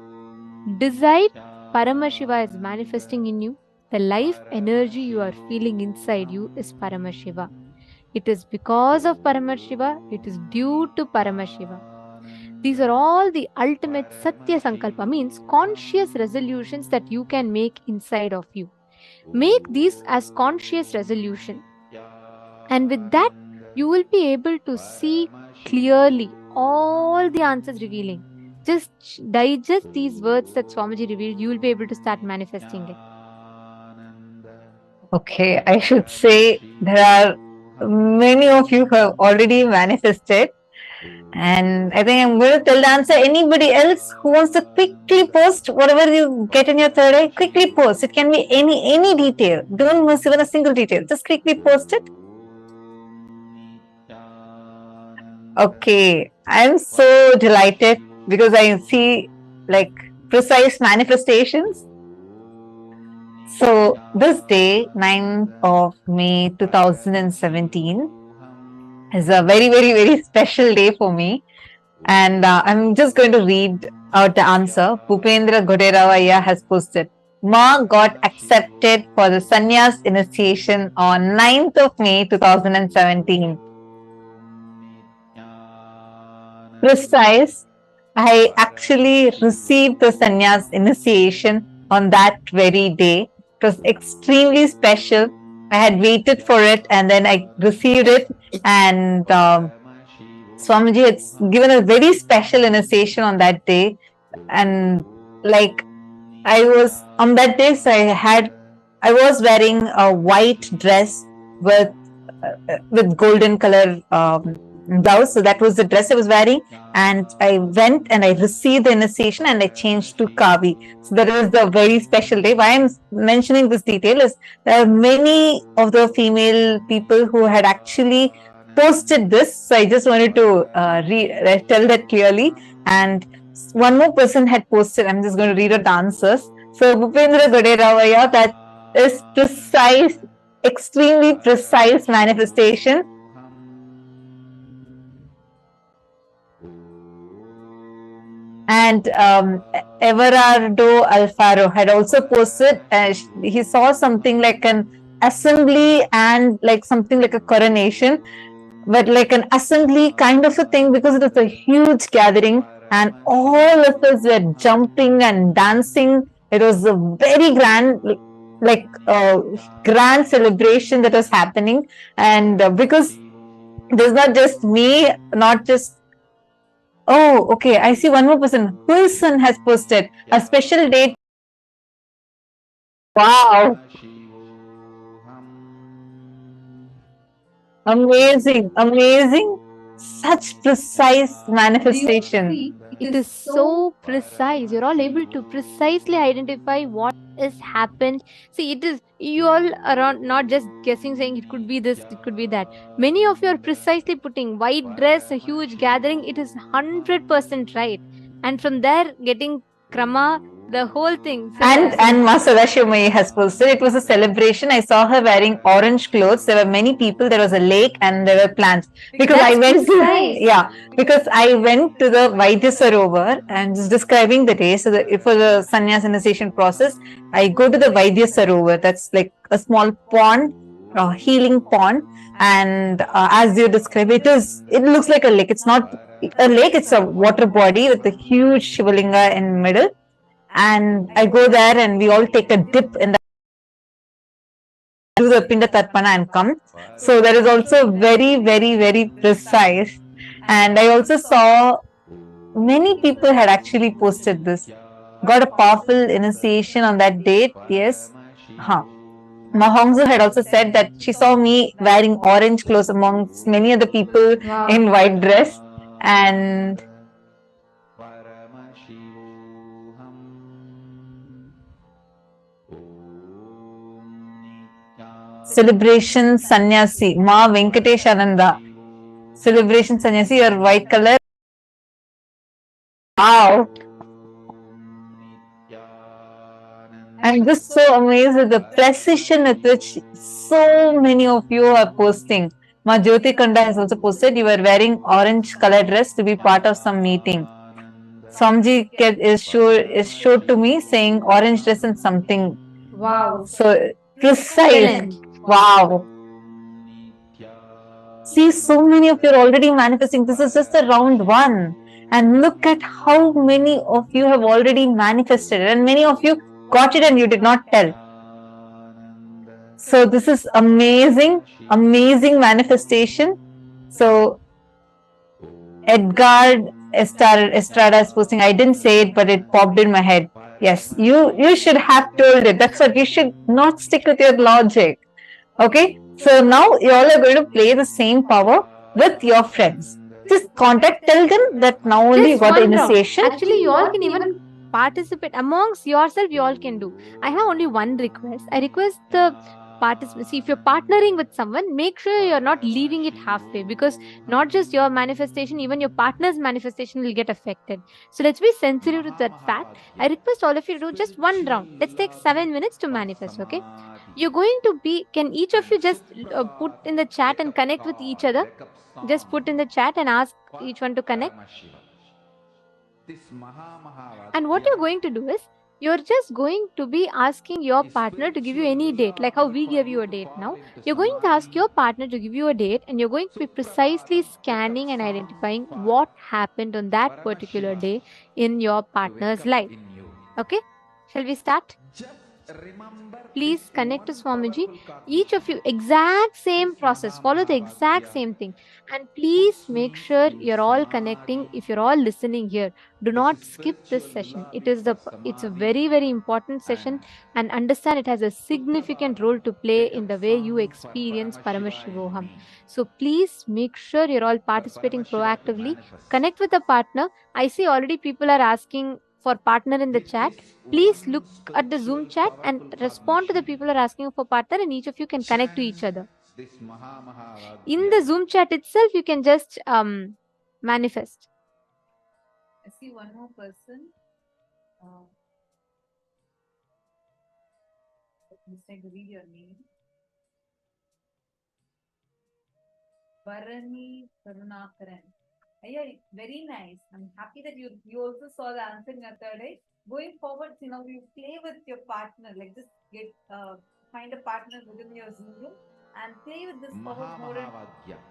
Speaker 6: decide Paramashiva is manifesting in you. The life energy you are feeling inside you is Paramashiva. It is because of Paramashiva. It is due to Paramashiva. These are all the ultimate Satya Sankalpa, means conscious resolutions that you can make inside of you. Make these as conscious resolution. And with that, you will be able to see clearly all the answers revealing. Just digest these words that Swamiji revealed, you will be able to start manifesting it.
Speaker 5: Okay, I should say there are many of you who have already manifested. And I think I'm going to tell the answer. Anybody else who wants to quickly post whatever you get in your third eye, quickly post. It can be any detail. Don't miss even a single detail. Just quickly post it. Okay, I'm so delighted because I see like precise manifestations. So this day, 9th of May 2017, is a very special day for me. And I'm just going to read out the answer. Bhupendra Goderavaya has posted. Ma got accepted for the sannyas initiation on 9th of May 2017. Precise. I actually received the sannyas initiation on that very day. It was extremely special. I had waited for it and then I received it, and Swamiji had given a very special initiation on that day. And like I was on that day, so I was wearing a white dress with golden color blouse. So that was the dress I was wearing, and I went and I received the initiation and I changed to Kavi. So that was the very special day. Why I'm mentioning this detail is there are many of the female people who had actually posted this. So I just wanted to tell that clearly. And one more person had posted. I'm just going to read out the answers. So Bhupendra Goderavaya, that is precise, extremely precise manifestation. And Everardo Alfaro had also posted, he saw something like an assembly and like something like a coronation, but like an assembly kind of a thing, because it was a huge gathering and all of us were jumping and dancing. It was a very grand, like grand celebration that was happening. And because there's not just me, not just oh, okay. I see one more person. Wilson has posted a special date. Wow. Amazing. Such precise manifestation.
Speaker 6: It is so precise. You're all able to precisely identify what has happened. See, it is, you all are not just guessing, saying it could be this, it could be that. Many of you are precisely putting white dress, a huge gathering. It is 100% right. And from there, getting krama, the whole thing. So
Speaker 5: And Ma Sadashivamai has posted, it was a celebration. I saw her wearing orange clothes. There were many people. There was a lake and there were plants. Because I went to the Vaidya Sarovar and just describing the day. So for the sannyas initiation process, I go to the Vaidya Sarovar. That's like a small pond, a healing pond. And as you describe, it looks like a lake. It's not a lake. It's a water body with a huge Shivalinga in the middle. And I go there and we all take a dip in the do the Pinda Tarpana and come. So that is also very precise. And I also saw many people had actually posted this. Got a powerful initiation on that date. Yes. Mahongzu had also said that she saw me wearing orange clothes amongst many other people in white dress. And celebration sannyasi, Ma Venkatesh Ananda. Celebration sannyasi, your white color. Wow. I'm just so amazed at the precision with which so many of you are posting. Ma Jyoti Kanda has also posted, you were wearing orange color dress to be part of some meeting. Swamiji is showed to me saying orange dress and something.
Speaker 6: Wow.
Speaker 5: So precise. Wow. See, so many of you are already manifesting. This is just the round one. And look at how many of you have already manifested. And many of you got it and you did not tell. So this is amazing manifestation. So Edgar Estrada is posting, I didn't say it, but it popped in my head. Yes, you should have told it. That's what you should not stick with your logic. Okay, so now you all are going to play the same power with your friends. Just contact, tell them that now only
Speaker 6: Just
Speaker 5: got the
Speaker 6: one round.
Speaker 5: initiation.
Speaker 6: Actually, you all can even participate amongst yourself. You all can do. I have only one request. I request the participants. See, if you're partnering with someone, make sure you're not leaving it halfway, because not just your manifestation, even your partner's manifestation will get affected. So let's be sensitive to that fact. I request all of you to do just one round. Let's take 7 minutes to manifest. Okay, you're going to be. Can each of you just put in the chat and connect with each other? Just put in the chat and ask each one to connect. And what you're going to do is, you're just going to be asking your partner to give you any date, like how we give you a date now. You're going to ask your partner to give you a date, and you're going to be precisely scanning and identifying what happened on that particular day in your partner's life. Okay, shall we start? Please connect to Swamiji. Each of you, exact same process, follow the exact same thing. And please make sure you're all connecting. If you're all listening here, do not skip this session. It's a very, very important session, and understand it has a significant role to play in the way you experience Paramashivoham. So please make sure you're all participating proactively. Connect with a partner. I see already people are asking for partner in the chat. Please look at the Zoom chat and respond to the people who are asking for partner, and each of you can connect to each other. In the Zoom chat itself, you can just manifest.
Speaker 5: I see one more person. Let me read your name. Varani Karunakaran. Yeah, very nice. I'm happy that you also saw the answer in your third eye. Going forward, you play with your partner. Like just get find a partner within your Zoom room and play with this power more.
Speaker 2: Mahamahavadyam,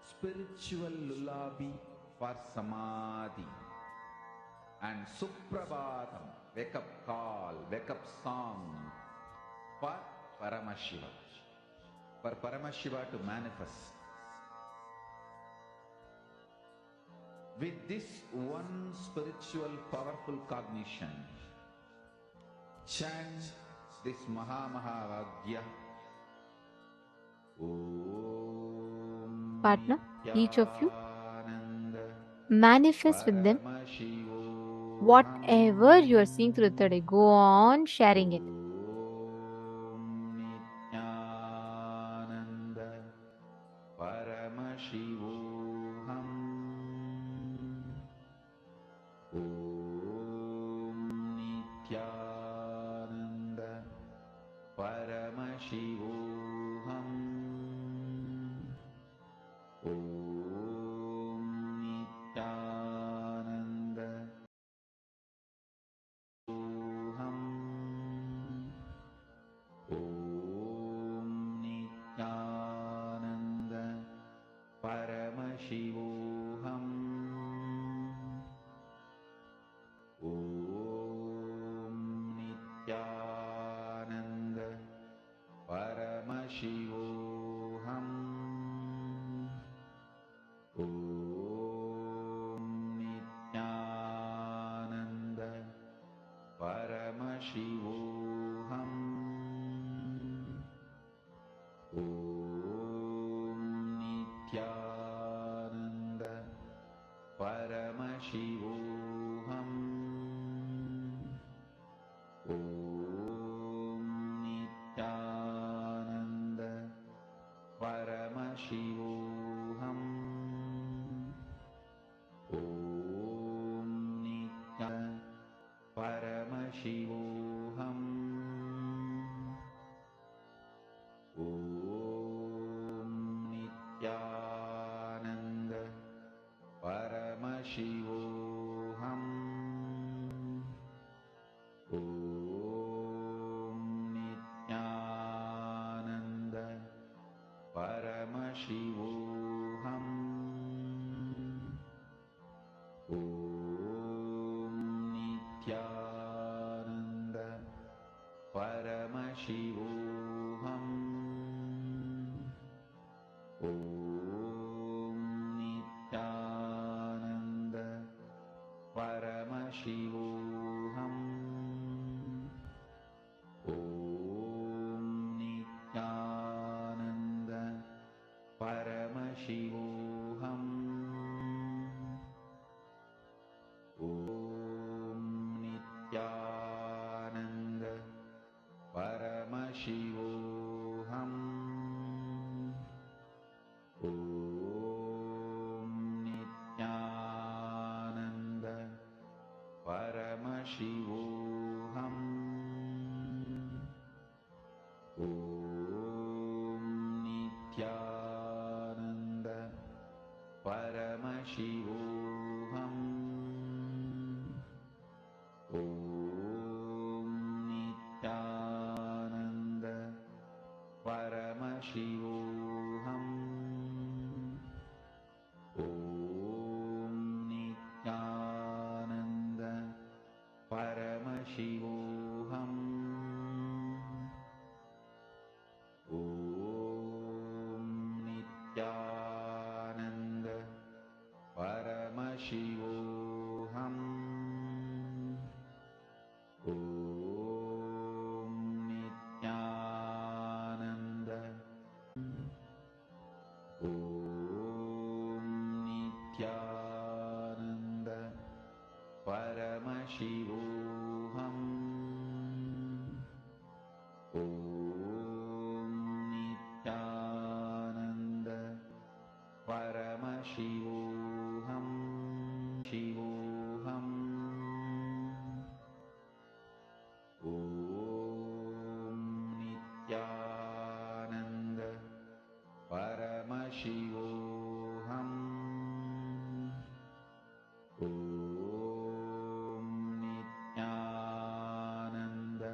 Speaker 2: spiritual lullaby for samadhi, and Suprabhatam, wake up call, wake up song for Paramashiva, for Paramashiva to manifest. With this one spiritual powerful cognition, chant this Mahamahavadyam.
Speaker 6: Partner, each of you manifest with them whatever you are seeing through the third eye. Go on sharing it.
Speaker 2: Shivoham. Om Nityananda Paramashivoham. Om Nityananda Paramashivoham. Om Nityananda Paramashivoham. Om Nityananda. Om Nityananda Paramashivoham. Om Nityananda Paramashivoham. Shivoham. Om Nityananda Paramashivoham. Om Nityananda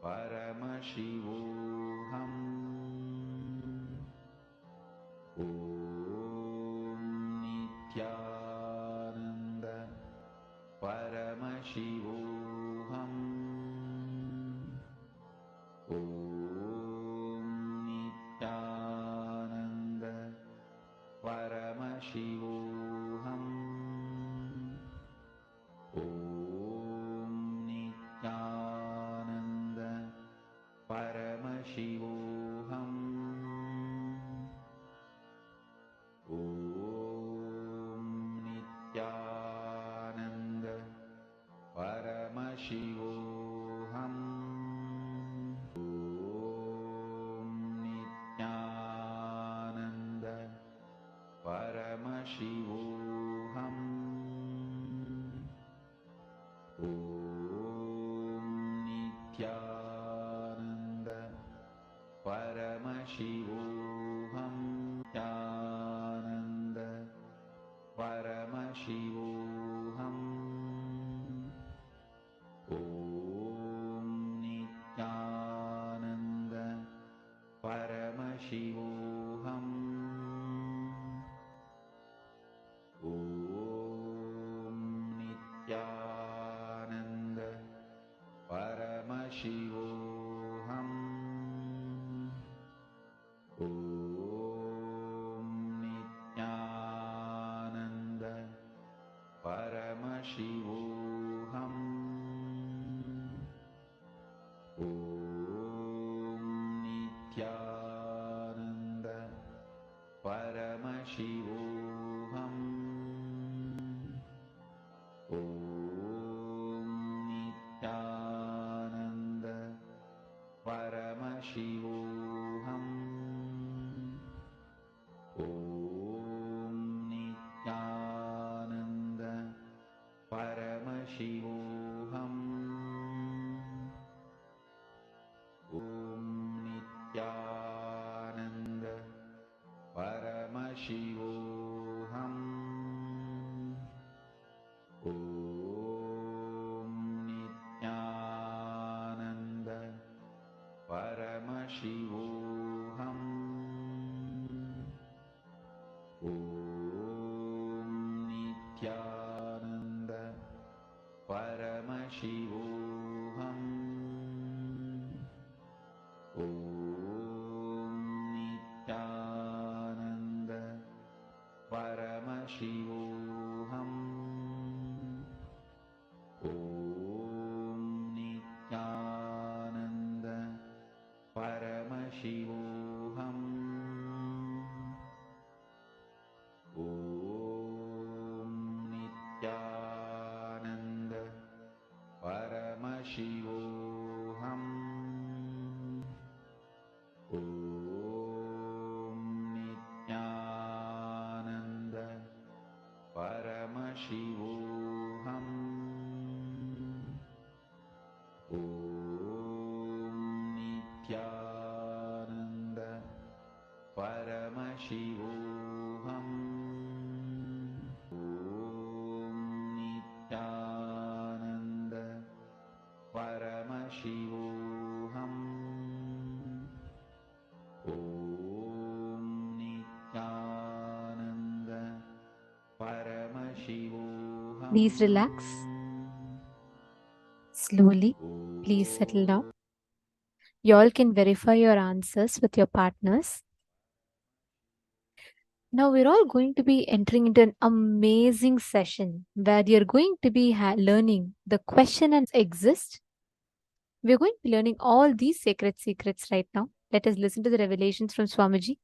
Speaker 2: Paramashivoham. Om Nityananda Paramashivoham. Om Nityananda Paramashivoham. Om Nityananda Paramashivoham. Om Nityananda Paramashivoham. Om Nityananda Paramashivoham. Om Nityananda Paramashivoham. Nityananda Paramashivoham. Om Nityananda Paramashivoham. Om Nityananda Paramashivoham. Om Nityananda Paramashivoham. Om Nityananda Paramashivoham. Om Nityananda Paramashivoham. Om Nityananda Paramashivoham. Om Nityananda Paramashivoham. Om Nityananda Paramashivoham. Om Nityananda Paramashivoham. Om Nityananda Paramashivoham. Om Nityananda Paramashivoham. Om Nityananda Paramashivoham. Om Nityananda Paramashivoham. Om Nityananda Paramashivoham.
Speaker 6: Please relax. Slowly, please settle down. You all can verify your answers with your partners. Now we're all going to be entering into an amazing session where you're going to be learning the question and exist. We're going to be learning all these sacred secrets right now. Let us listen to the revelations from Swamiji.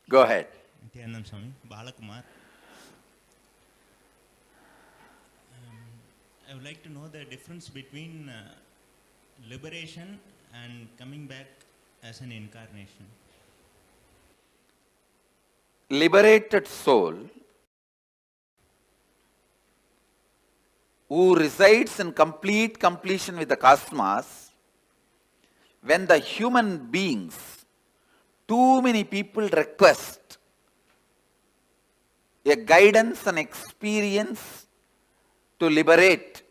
Speaker 2: Go ahead.
Speaker 9: Nityanand Swami, Balakumar. I would like to know the difference between liberation and coming back as an incarnation.
Speaker 2: Liberated soul who resides in complete completion with the cosmos, when the human beings, too many people request a guidance and experience to liberate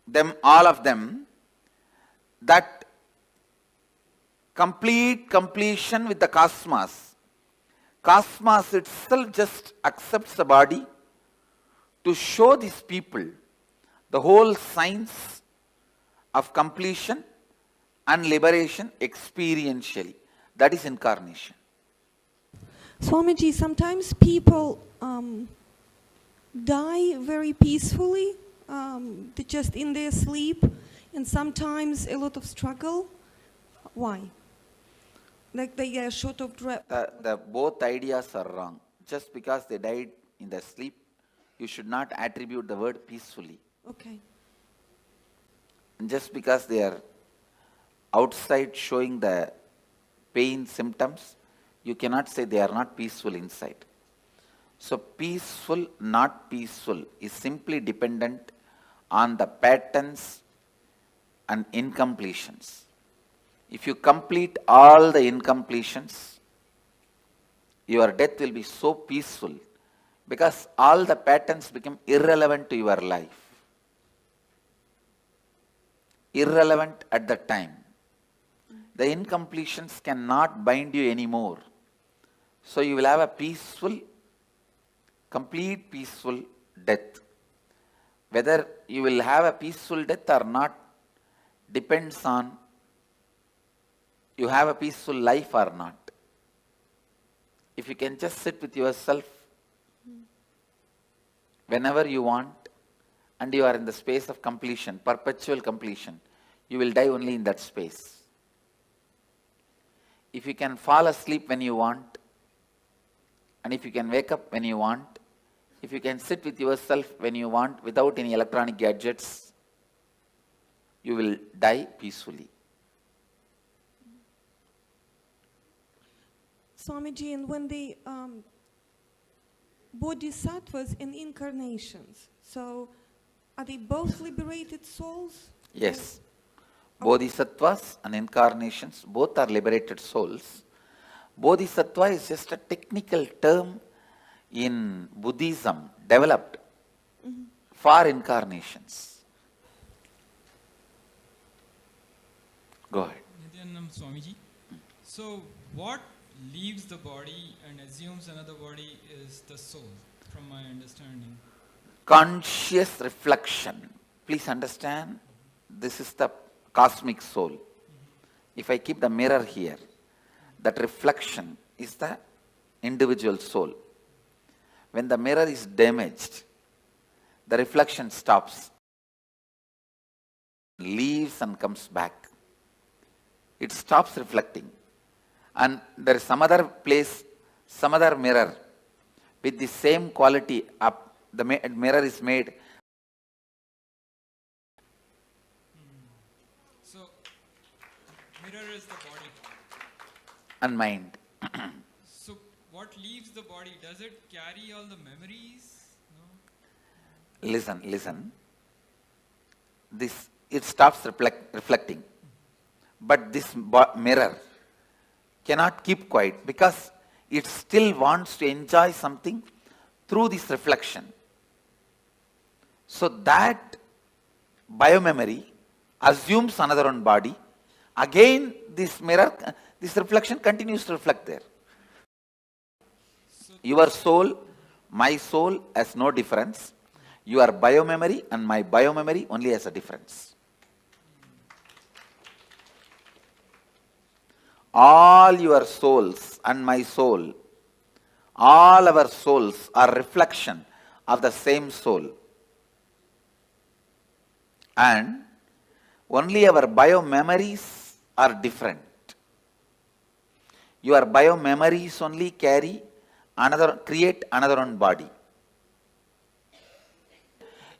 Speaker 2: them, all of them, that complete completion with the cosmos, cosmos itself just accepts the body to show these people the whole science of completion and liberation experientially. That is incarnation.
Speaker 10: Swamiji, sometimes people die very peacefully, just in their sleep, and sometimes a lot of struggle. Why? Like they are short of breath.
Speaker 2: The both ideas are wrong. Just because they died in their sleep, you should not attribute the word peacefully.
Speaker 10: Okay.
Speaker 2: And just because they are outside showing the pain symptoms, you cannot say they are not peaceful inside. So peaceful, not peaceful is simply dependent on the patterns and incompletions. If you complete all the incompletions, your death will be so peaceful because all the patterns become irrelevant to your life. Irrelevant at the time. The incompletions cannot bind you anymore. So you will have a peaceful, complete peaceful death. Whether you will have a peaceful death or not depends on you have a peaceful life or not. If you can just sit with yourself whenever you want and you are in the space of completion, perpetual completion, you will die only in that space. If you can fall asleep when you want, and if you can wake up when you want, if you can sit with yourself when you want without any electronic gadgets, you will die peacefully.
Speaker 10: Swamiji, and when the bodhisattvas and incarnations, so are they both liberated souls?
Speaker 2: Yes. Bodhisattvas and incarnations both are liberated souls. Bodhisattva is just a technical term in Buddhism developed for incarnations. Go ahead.
Speaker 11: Nityanand Swamiji. So what leaves the body and assumes another body is the soul, from my understanding.
Speaker 2: Conscious reflection. Please understand, this is the cosmic soul. If I keep the mirror here, that reflection is the individual soul. When the mirror is damaged, the reflection stops, leaves and comes back. It stops reflecting. And there is some other place, some other mirror with the same quality up. The mirror is made.
Speaker 11: So, mirror is the body.
Speaker 2: And mind.
Speaker 11: So, what leaves the body? Does it carry all the memories? No?
Speaker 2: Listen. It stops reflecting. But this mirror cannot keep quiet because it still wants to enjoy something through this reflection. So that biomemory assumes another one body. Again, this mirror, this reflection continues to reflect there. Your soul, my soul has no difference. Your biomemory and my biomemory only has a difference. All your souls and my soul, all our souls are reflection of the same soul. And only our biomemories are different. Your biomemories only carry create another one body.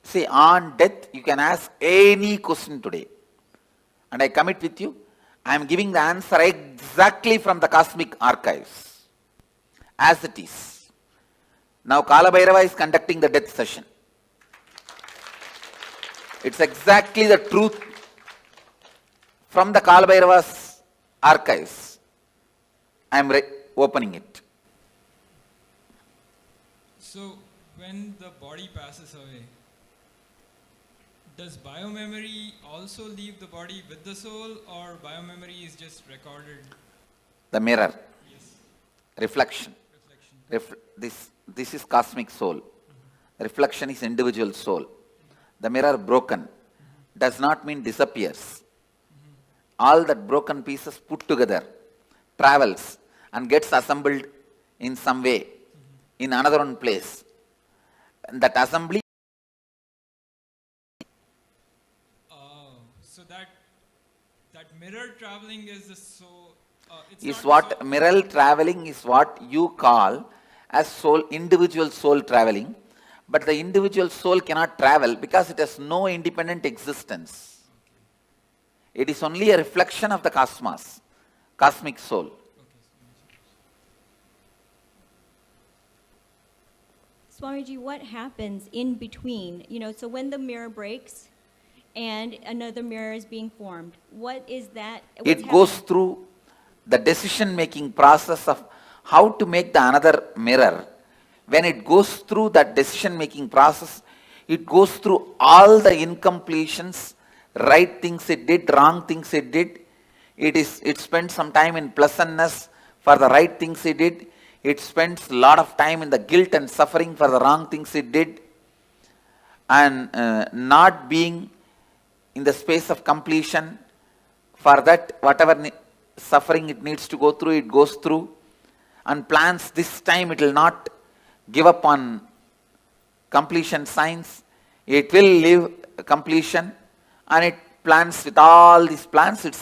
Speaker 2: See, on death, you can ask any question today. And I commit with you, I am giving the answer exactly from the cosmic archives, as it is. Now Kalabhairava is conducting the death session. It's exactly the truth from the Kalabhairava's archives. I am opening it.
Speaker 11: So, when the body passes away, does biomemory also leave the body with the soul, or biomemory is just recorded?
Speaker 2: The mirror.
Speaker 11: Yes.
Speaker 2: Reflection. This is cosmic soul. Reflection is individual soul. The mirror broken does not mean disappears. All that broken pieces put together travels and gets assembled in some way in another one place. And that assembly.
Speaker 11: So that mirror traveling is the soul.
Speaker 2: Mirror traveling is what you call as soul, individual soul traveling. But the individual soul cannot travel because it has no independent existence. It is only a reflection of the cosmos, cosmic soul.
Speaker 12: Swamiji, what happens in between? So when the mirror breaks and another mirror is being formed, what is that?
Speaker 2: It goes through the decision-making process of how to make the another mirror. When it goes through that decision-making process, it goes through all the incompletions, right things it did, wrong things it did. It spends some time in pleasantness for the right things it did. It spends a lot of time in the guilt and suffering for the wrong things it did. And not being in the space of completion, for that whatever suffering it needs to go through, it goes through. And plans this time it will not give up on completion signs. It will live completion, and it plans with all these plans, it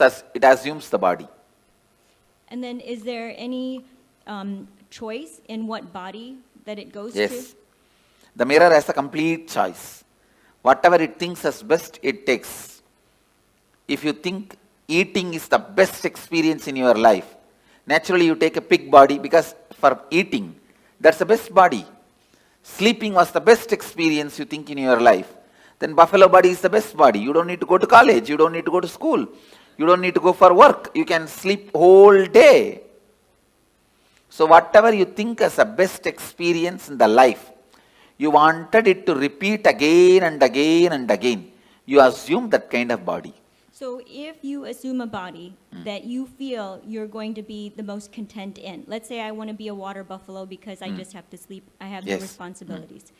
Speaker 2: assumes the body.
Speaker 12: And then is there any choice in what body that it goes to?
Speaker 2: Yes. The mirror has a complete choice. Whatever it thinks as best, it takes. If you think eating is the best experience in your life, naturally you take a pig body because for eating, that's the best body. Sleeping was the best experience you think in your life. Then buffalo body is the best body. You don't need to go to college. You don't need to go to school. You don't need to go for work. You can sleep whole day. So whatever you think as a best experience in the life, you wanted it to repeat again and again and again. You assume that kind of body.
Speaker 12: So if you assume a body that you feel you're going to be the most content in, let's say I want to be a water buffalo because I just have to sleep, I have no responsibilities.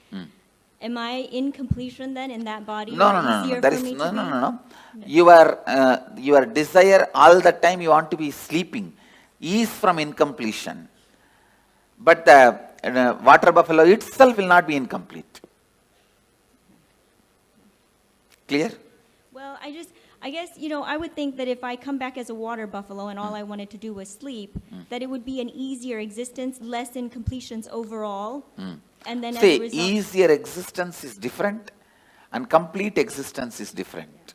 Speaker 12: Am I in completion then in that body?
Speaker 2: No. Your desire all the time you want to be sleeping is from incompletion. But the water buffalo itself will not be incomplete. Clear?
Speaker 12: Well, I guess, I would think that if I come back as a water buffalo and all I wanted to do was sleep, that it would be an easier existence, less incompletions overall. And then as a result,
Speaker 2: easier existence is different and complete existence is different.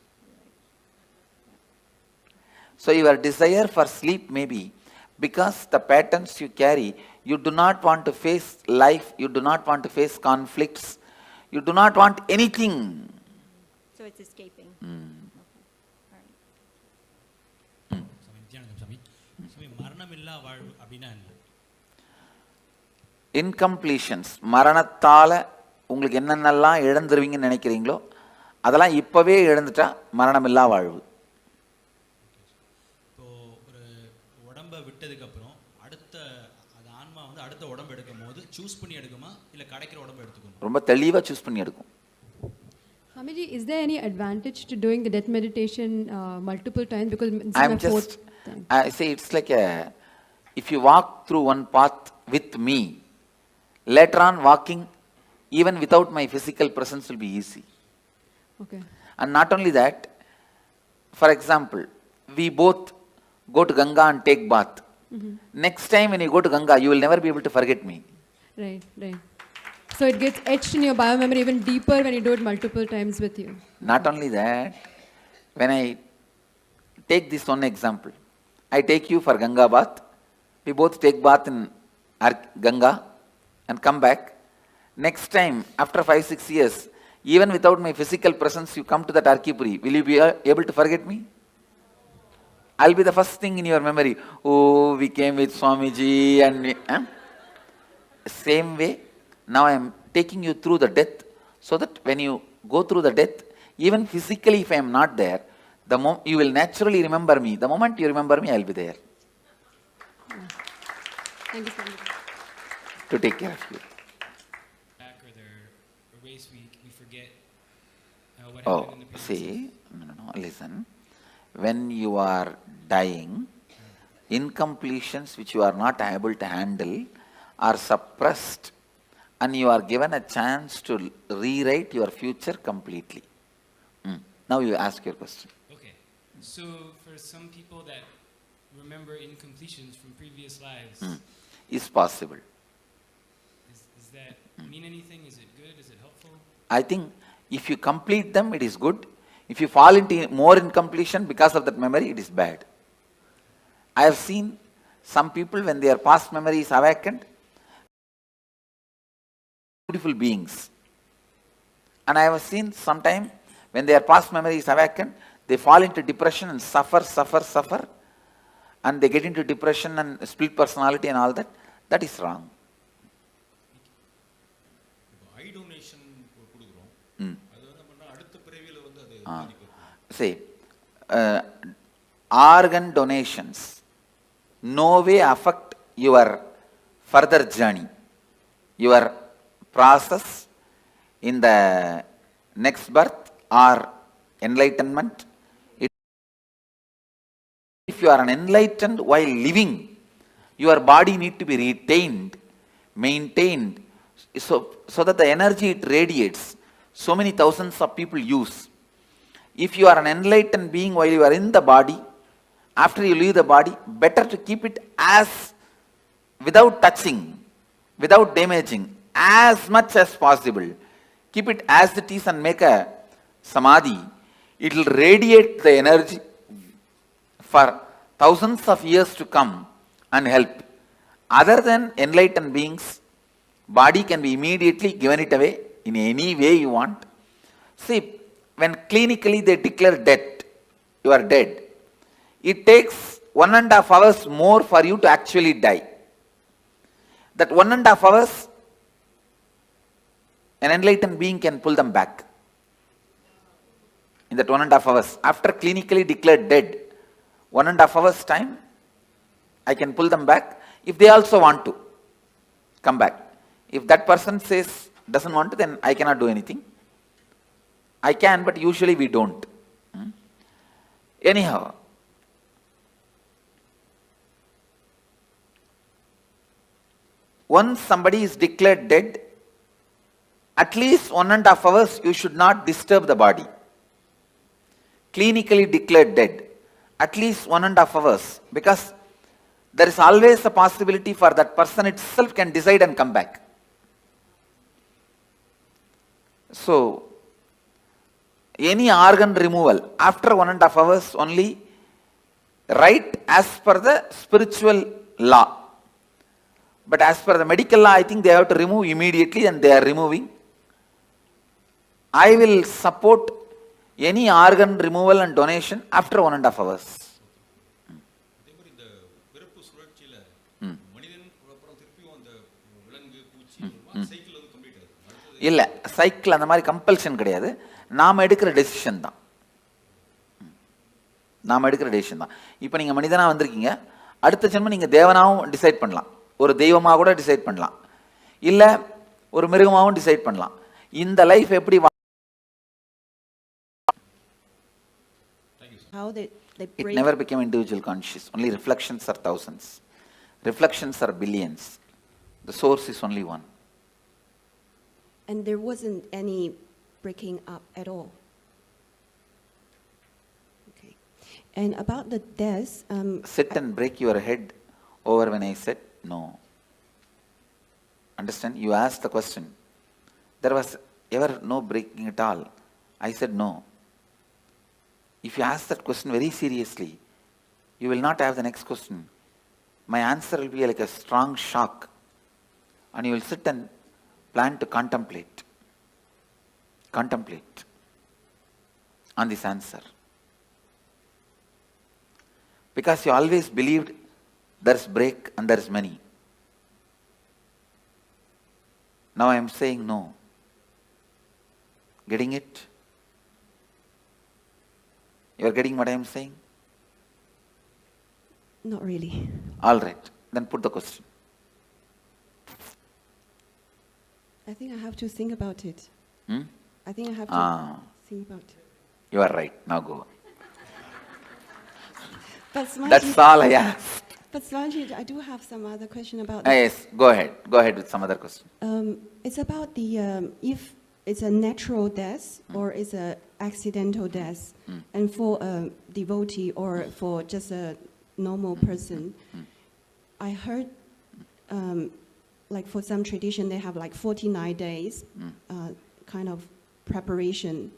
Speaker 2: So your desire for sleep may be because the patterns you carry, you do not want to face life, you do not want to face conflicts, you do not want anything.
Speaker 12: So it's escaping.
Speaker 2: Incompletions, மரணத்தால உங்களுக்கு என்னென்னலாம் இழந்துருவீங்கன்னு நினைக்கிறீங்களோ அதெல்லாம் இப்பவே இழந்துட்டா மரணமில்லா வாழ்வு.
Speaker 9: இப்போ ஒரு உடம்பை விட்டதுக்கு அப்புறம் அடுத்த அது ஆன்மா வந்து அடுத்த உடம்பு எடுக்கும்போது சூஸ் பண்ணி எடுக்குமா இல்ல கிடைக்கிற உடம்பை எடுத்துக்குமா?
Speaker 2: ரொம்ப தெளிவா சூஸ் பண்ணி எடுக்கும்.
Speaker 13: Swamiji, is there any advantage to doing the death meditation multiple times? Because
Speaker 2: I'm just, I say it's like if you walk through one path with me, later on walking even without my physical presence will be easy.
Speaker 13: Okay.
Speaker 2: And not only that, for example, we both go to Ganga and take bath. Next time when you go to Ganga, you will never be able to forget me.
Speaker 13: Right, right. So it gets etched in your biomemory even deeper when you do it multiple times with you.
Speaker 14: Not only that, when I take this one example, I take you for Ganga bath, we both take bath in Ganga and come back. Next time, after 5-6 years, even without my physical presence, you come to that Arkipuri, will you be able to forget me? I'll be the first thing in your memory. Oh, we came with Swamiji and same way, now I am taking you through the death, so that when you go through the death, even physically if I am not there, you will naturally remember me. The moment you remember me, I will be there.
Speaker 13: Thank you so much.
Speaker 14: To take care of you.
Speaker 11: Back or their race week, we forget what happened in the previous
Speaker 14: see, listen. When you are dying, incompletions which you are not able to handle are suppressed, and you are given a chance to rewrite your future completely. Now you ask your question.
Speaker 11: Okay. So for some people that remember incompletions from previous lives,
Speaker 14: is possible.
Speaker 11: Does that mean anything? Is it good? Is it helpful?
Speaker 14: I think if you complete them, it is good. If you fall into more incompletion because of that memory, it is bad. I have seen some people, when their past memory is awakened, beautiful beings. And I have seen sometime when their past memory is awakened, they fall into depression and suffer, and they get into depression and split personality and all that. That is wrong.
Speaker 9: eye donation
Speaker 14: See, organ donations no way affect your further journey, your process in the next birth or enlightenment. If you are an enlightened while living, your body need to be retained, maintained, so that the energy it radiates, so many thousands of people use. If you are an enlightened being while you are in the body, after you leave the body, better to keep it as, without touching, without damaging, as much as possible. Keep it as it is and make a samadhi. It will radiate the energy for thousands of years to come and help. Other than enlightened beings, body can be immediately given it away in any way you want. See, when clinically they declare death, you are dead. It takes 1.5 hours more for you to actually die. That 1.5 hours, an enlightened being can pull them back. In that 1.5 hours, after clinically declared dead, 1.5 hours time, I can pull them back if they also want to come back. If that person says, doesn't want to, then I cannot do anything. I can, but usually we don't. Anyhow, once somebody is declared dead, at least 1.5 hours you should not disturb the body. Clinically declared dead, at least 1.5 hours, because there is always a possibility for that person itself can decide and come back. So, any organ removal after 1.5 hours only, right as per the spiritual law. But as per the medical law, I think they have to remove immediately, and they are removing. I will support any organ removal and donation after 1.5 hours. இல்லை, cycle அந்த மாதிரி compulsion கிடையாது. நாம் எடுக்கிற decision தான். இப்போ நீங்கள் மனிதனாக வந்திருக்கீங்க, அடுத்த ஜென்மம் நீங்கள் தேவனாகவும் டிசைட் பண்ணலாம், ஒரு தெய்வமாக கூட டிசைட் பண்ணலாம், இல்லை ஒரு மிருகமாகவும் டிசைட் பண்ணலாம். இந்த லைஃப் எப்படி it never became individual conscious. Only reflections are thousands. Reflections are billions. The source is only one.
Speaker 10: And there wasn't any breaking up at all. Okay. And about the death,
Speaker 14: sit and break your head over when I said no. Understand? You asked the question. There was ever no breaking at all. I said no. If you ask that question very seriously, you will not have the next question. My answer will be like a strong shock. And you will sit and plan to contemplate. Contemplate on this answer. Because you always believed there is break and there is many. Now I am saying no. Getting it? You are getting what I am saying?
Speaker 10: Not really.
Speaker 14: All right. Then put the question.
Speaker 10: I think I have to think about it. I think I have to think about it.
Speaker 14: You are right. Now go.
Speaker 10: But Swamiji,
Speaker 14: That's all I asked.
Speaker 10: But Swamiji, I do have some other question about
Speaker 14: Yes, go ahead. Go ahead with some other question.
Speaker 10: It's about the if it's a natural death or it's a accidental death, and for a devotee or for just a normal person, I heard like for some tradition they have like 49 days kind of preparation,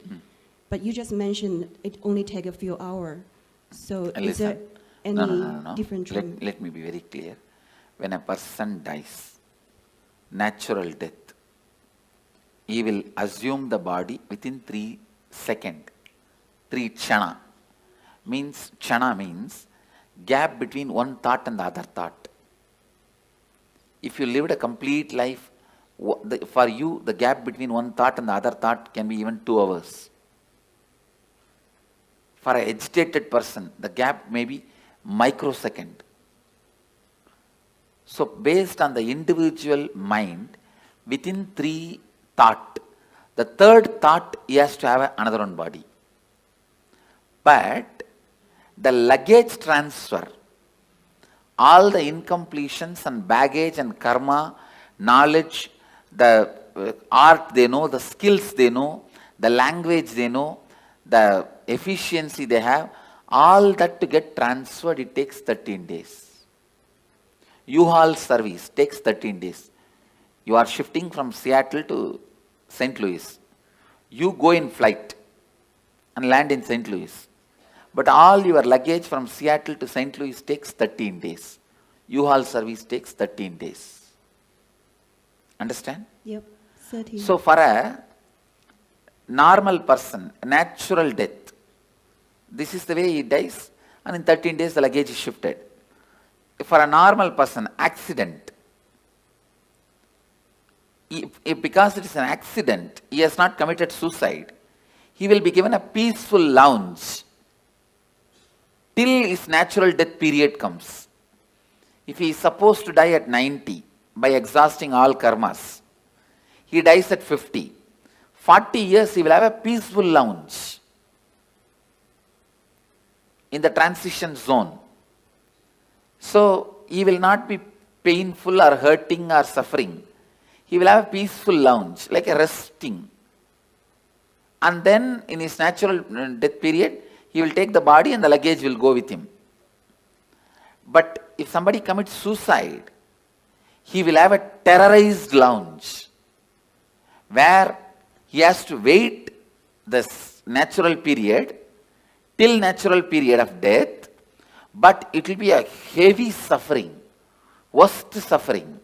Speaker 10: but you just mentioned it only take a few hours. So is there any
Speaker 14: No.
Speaker 10: different treatment?
Speaker 14: Let me be very clear. When a person dies, natural death, he will assume the body within 3 seconds. 3 chana. Chana means gap between one thought and the other thought. If you lived a complete life, for you the gap between one thought and the other thought can be even 2 hours. For an agitated person, the gap may be microsecond. So based on the individual mind, within 3 thought, the 3rd thought he has to have another one body. But the luggage transfer, all the incompletions and baggage and karma, knowledge, the art they know, the skills they know, the language they know, the efficiency they have, all that to get transferred, it takes 13 days. U-Haul service takes 13 days. You are shifting from Seattle to St. Louis. You go in flight and land in St. Louis. But all your luggage from Seattle to St. Louis takes 13 days. U-Haul service takes 13 days. Understand?
Speaker 10: Yep, 13.
Speaker 14: So for a normal person, natural death, this is the way he dies, and in 13 days the luggage is shifted. For a normal person, accident, because it is an accident, he has not committed suicide, he will be given a peaceful lounge till his natural death period comes. If he is supposed to die at 90 by exhausting all karmas, he dies at 50. 40 years he will have a peaceful lounge in the transition zone. So he will not be painful or hurting or suffering. He will have a peaceful lounge, like a resting. And then in his natural death period, he will take the body and the luggage will go with him. But if somebody commits suicide, he will have a terrorized lounge where he has to wait this natural period till natural period of death, but it will be a heavy suffering, worst suffering.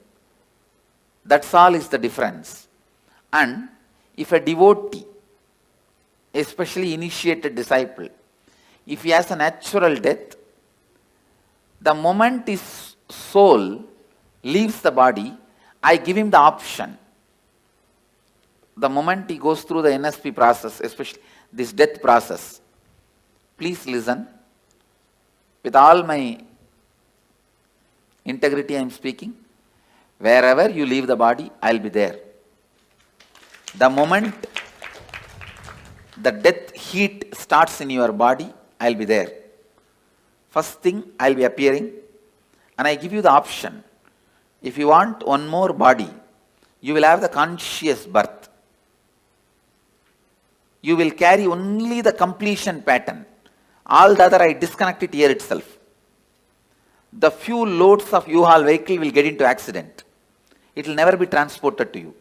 Speaker 14: That's all is the difference. And if a devotee, especially initiated disciple, if he has a natural death, the moment his soul leaves the body, I give him the option. The moment he goes through the NSP process, especially this death process, please listen. With all my integrity I am speaking. Wherever you leave the body, I will be there. The moment the death heat starts in your body, I will be there. First thing, I will be appearing, and I give you the option. If you want one more body, you will have the conscious birth. You will carry only the completion pattern. All the other I disconnect it here itself. The few loads of U-Haul vehicle will get into accident. it will never be transported to you.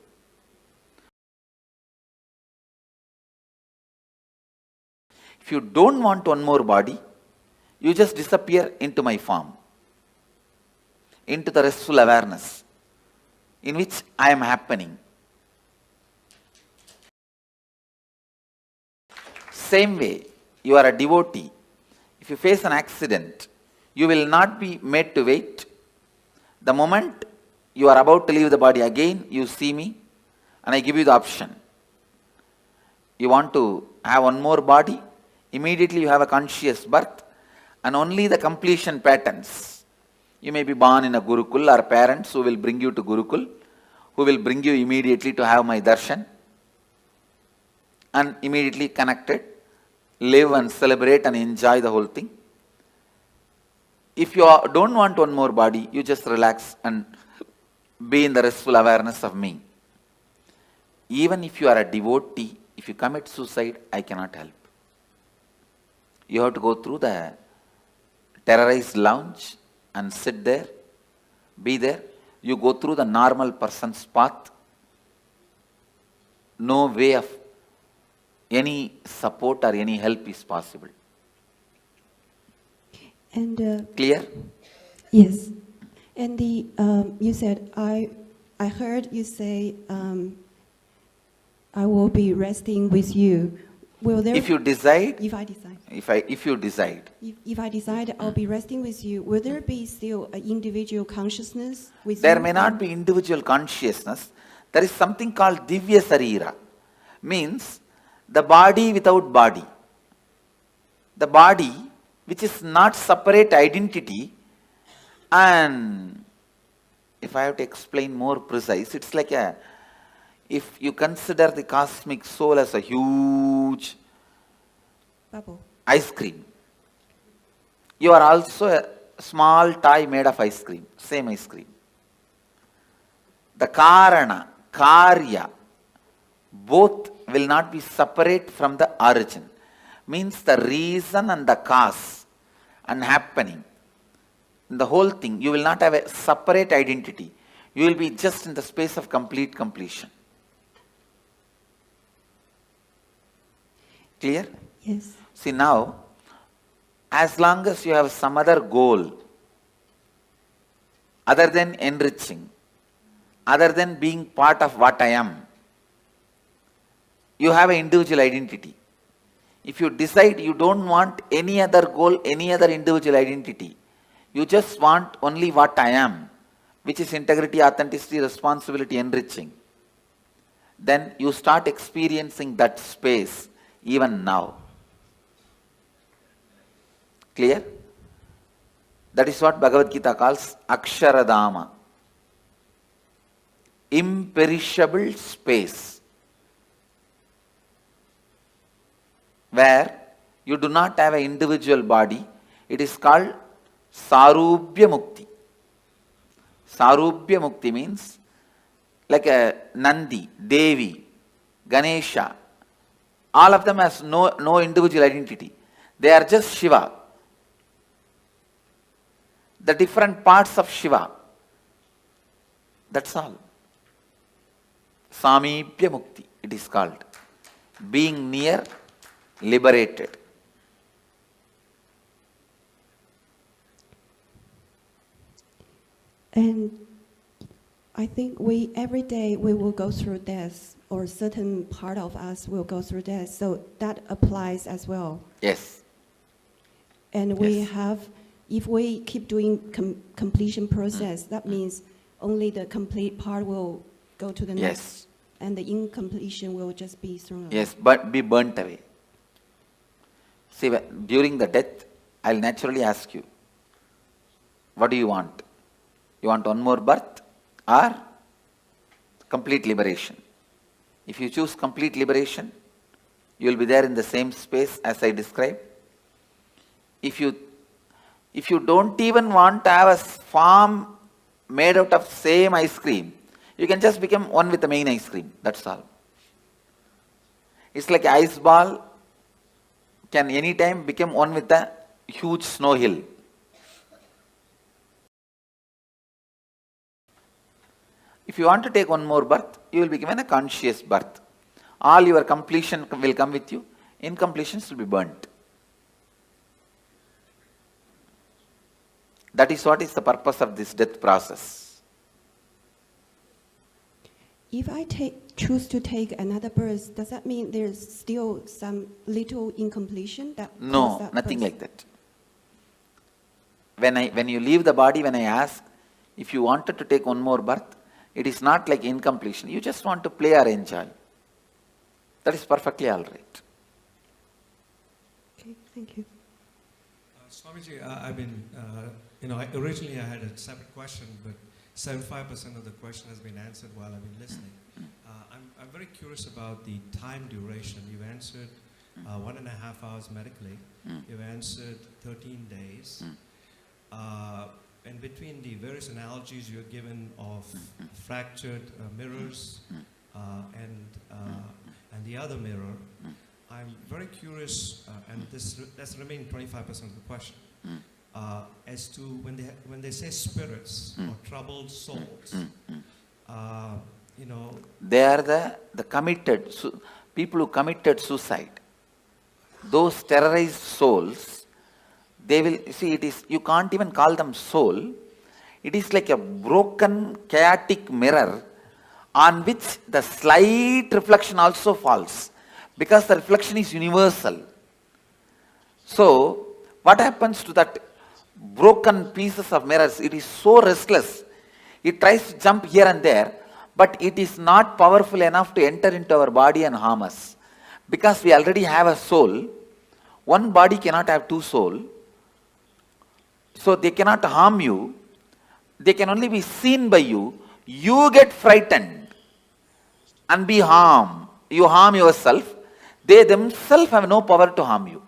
Speaker 14: If you don't want one more body, you just disappear into my form, into the restful awareness in which I am happening. Same way, you are a devotee. If you face an accident, you will not be made to wait. The moment you are about to leave the body again, you see me and I give you the option. You want to have one more body, immediately you have a conscious birth and only the completion patterns. You may be born in a Gurukul or parents who will bring you to Gurukul, who will bring you immediately to have my darshan and immediately connected, live and celebrate and enjoy the whole thing. If you don't want one more body, you just relax and be in the restful awareness of me. Even if you are a devotee, if you commit suicide, I cannot help. You have to go through the terrorized lounge and sit there, be there. You go through the normal person's path. No way of any support or any help is possible.
Speaker 10: And
Speaker 14: clear?
Speaker 10: Yes. And the you said I heard you say I will be resting with you. Will there?
Speaker 14: If you decide.
Speaker 10: If I decide.
Speaker 14: If you decide.
Speaker 10: If I decide I'll be resting with you, will there be still an individual consciousness with you?
Speaker 14: There may not be individual consciousness. There is something called Divya Sarira. Means the body without body. The body which is not separate identity, and if I have to explain more precise, it's like if you consider the cosmic soul as a huge
Speaker 10: bubble,
Speaker 14: ice cream, you are also a small toy made of ice cream, same ice cream. The Karana, Karya, both will not be separate from the origin. Means the reason and the cause and happening. In the whole thing, you will not have a separate identity. You will be just in the space of complete completion. Clear?
Speaker 10: Yes.
Speaker 14: See now, as long as you have some other goal, other than enriching, other than being part of what I am, you have an individual identity. If you decide you don't want any other goal, any other individual identity, you just want only what I am, which is integrity, authenticity, responsibility, enriching, then you start experiencing that space even now. Clear? That is what Bhagavad Gita calls Aksharadama. Imperishable space. Where you do not have an individual body. It is called Sarubhya Mukti. Sarubhya Mukti means like a Nandi, Devi, Ganesha. All of them has no individual identity. They are just Shiva. The different parts of Shiva. That's all. Samibhya Mukti, it is called. Being near, liberated.
Speaker 10: And I think every day we will go through death, or certain part of us will go through death. So that applies as well.
Speaker 14: Yes.
Speaker 10: And we have, if we keep doing completion process, that means only the complete part will go to the next, and the incompletion will just be thrown away.
Speaker 14: Yes, but be burnt away. See, during the death, I'll naturally ask you, what do you want? You want one more birth or complete liberation? If you choose complete liberation, you will be there in the same space as I described. If you don't even want to have a form made out of same ice cream, you can just become one with the main ice cream. That's all. It's like ice ball can anytime become one with the huge snow hill. If If you want to take one more birth, you will be given a conscious birth. All your completion will come with you. Incompletions will be burnt. That is what is the purpose of this death process.
Speaker 10: If I choose to take another birth, does that mean there's still some little incompletion?
Speaker 14: No, nothing like that. When you leave the body, when I ask, if you wanted to take one more birth, it is not like incompletion. You just want to play or enjoy. That is perfectly all right.
Speaker 10: Okay, thank you.
Speaker 15: Swamiji, I've been, originally I had a separate question, but 75% of the question has been answered while I've been listening. I'm very curious about the time duration. You've answered 1.5 hours medically. You've answered 13 days. And between the various analogies you're given of fractured mirrors and the other mirror, I'm very curious, and that's the remaining 25% of the question, as to when they say spirits or troubled souls,
Speaker 14: they are the committed, people who committed suicide. Those terrorized souls, they will, see, you can't even call them soul. It is like a broken, chaotic mirror on which the slight reflection also falls, because the reflection is universal. So, what happens to that broken pieces of mirrors? It is so restless. It tries to jump here and there, but it is not powerful enough to enter into our body and harm us. Because we already have a soul, one body cannot have two souls. So they cannot harm you. They can only be seen by you. You get frightened and be harmed. You harm yourself. They themselves have no power to harm you.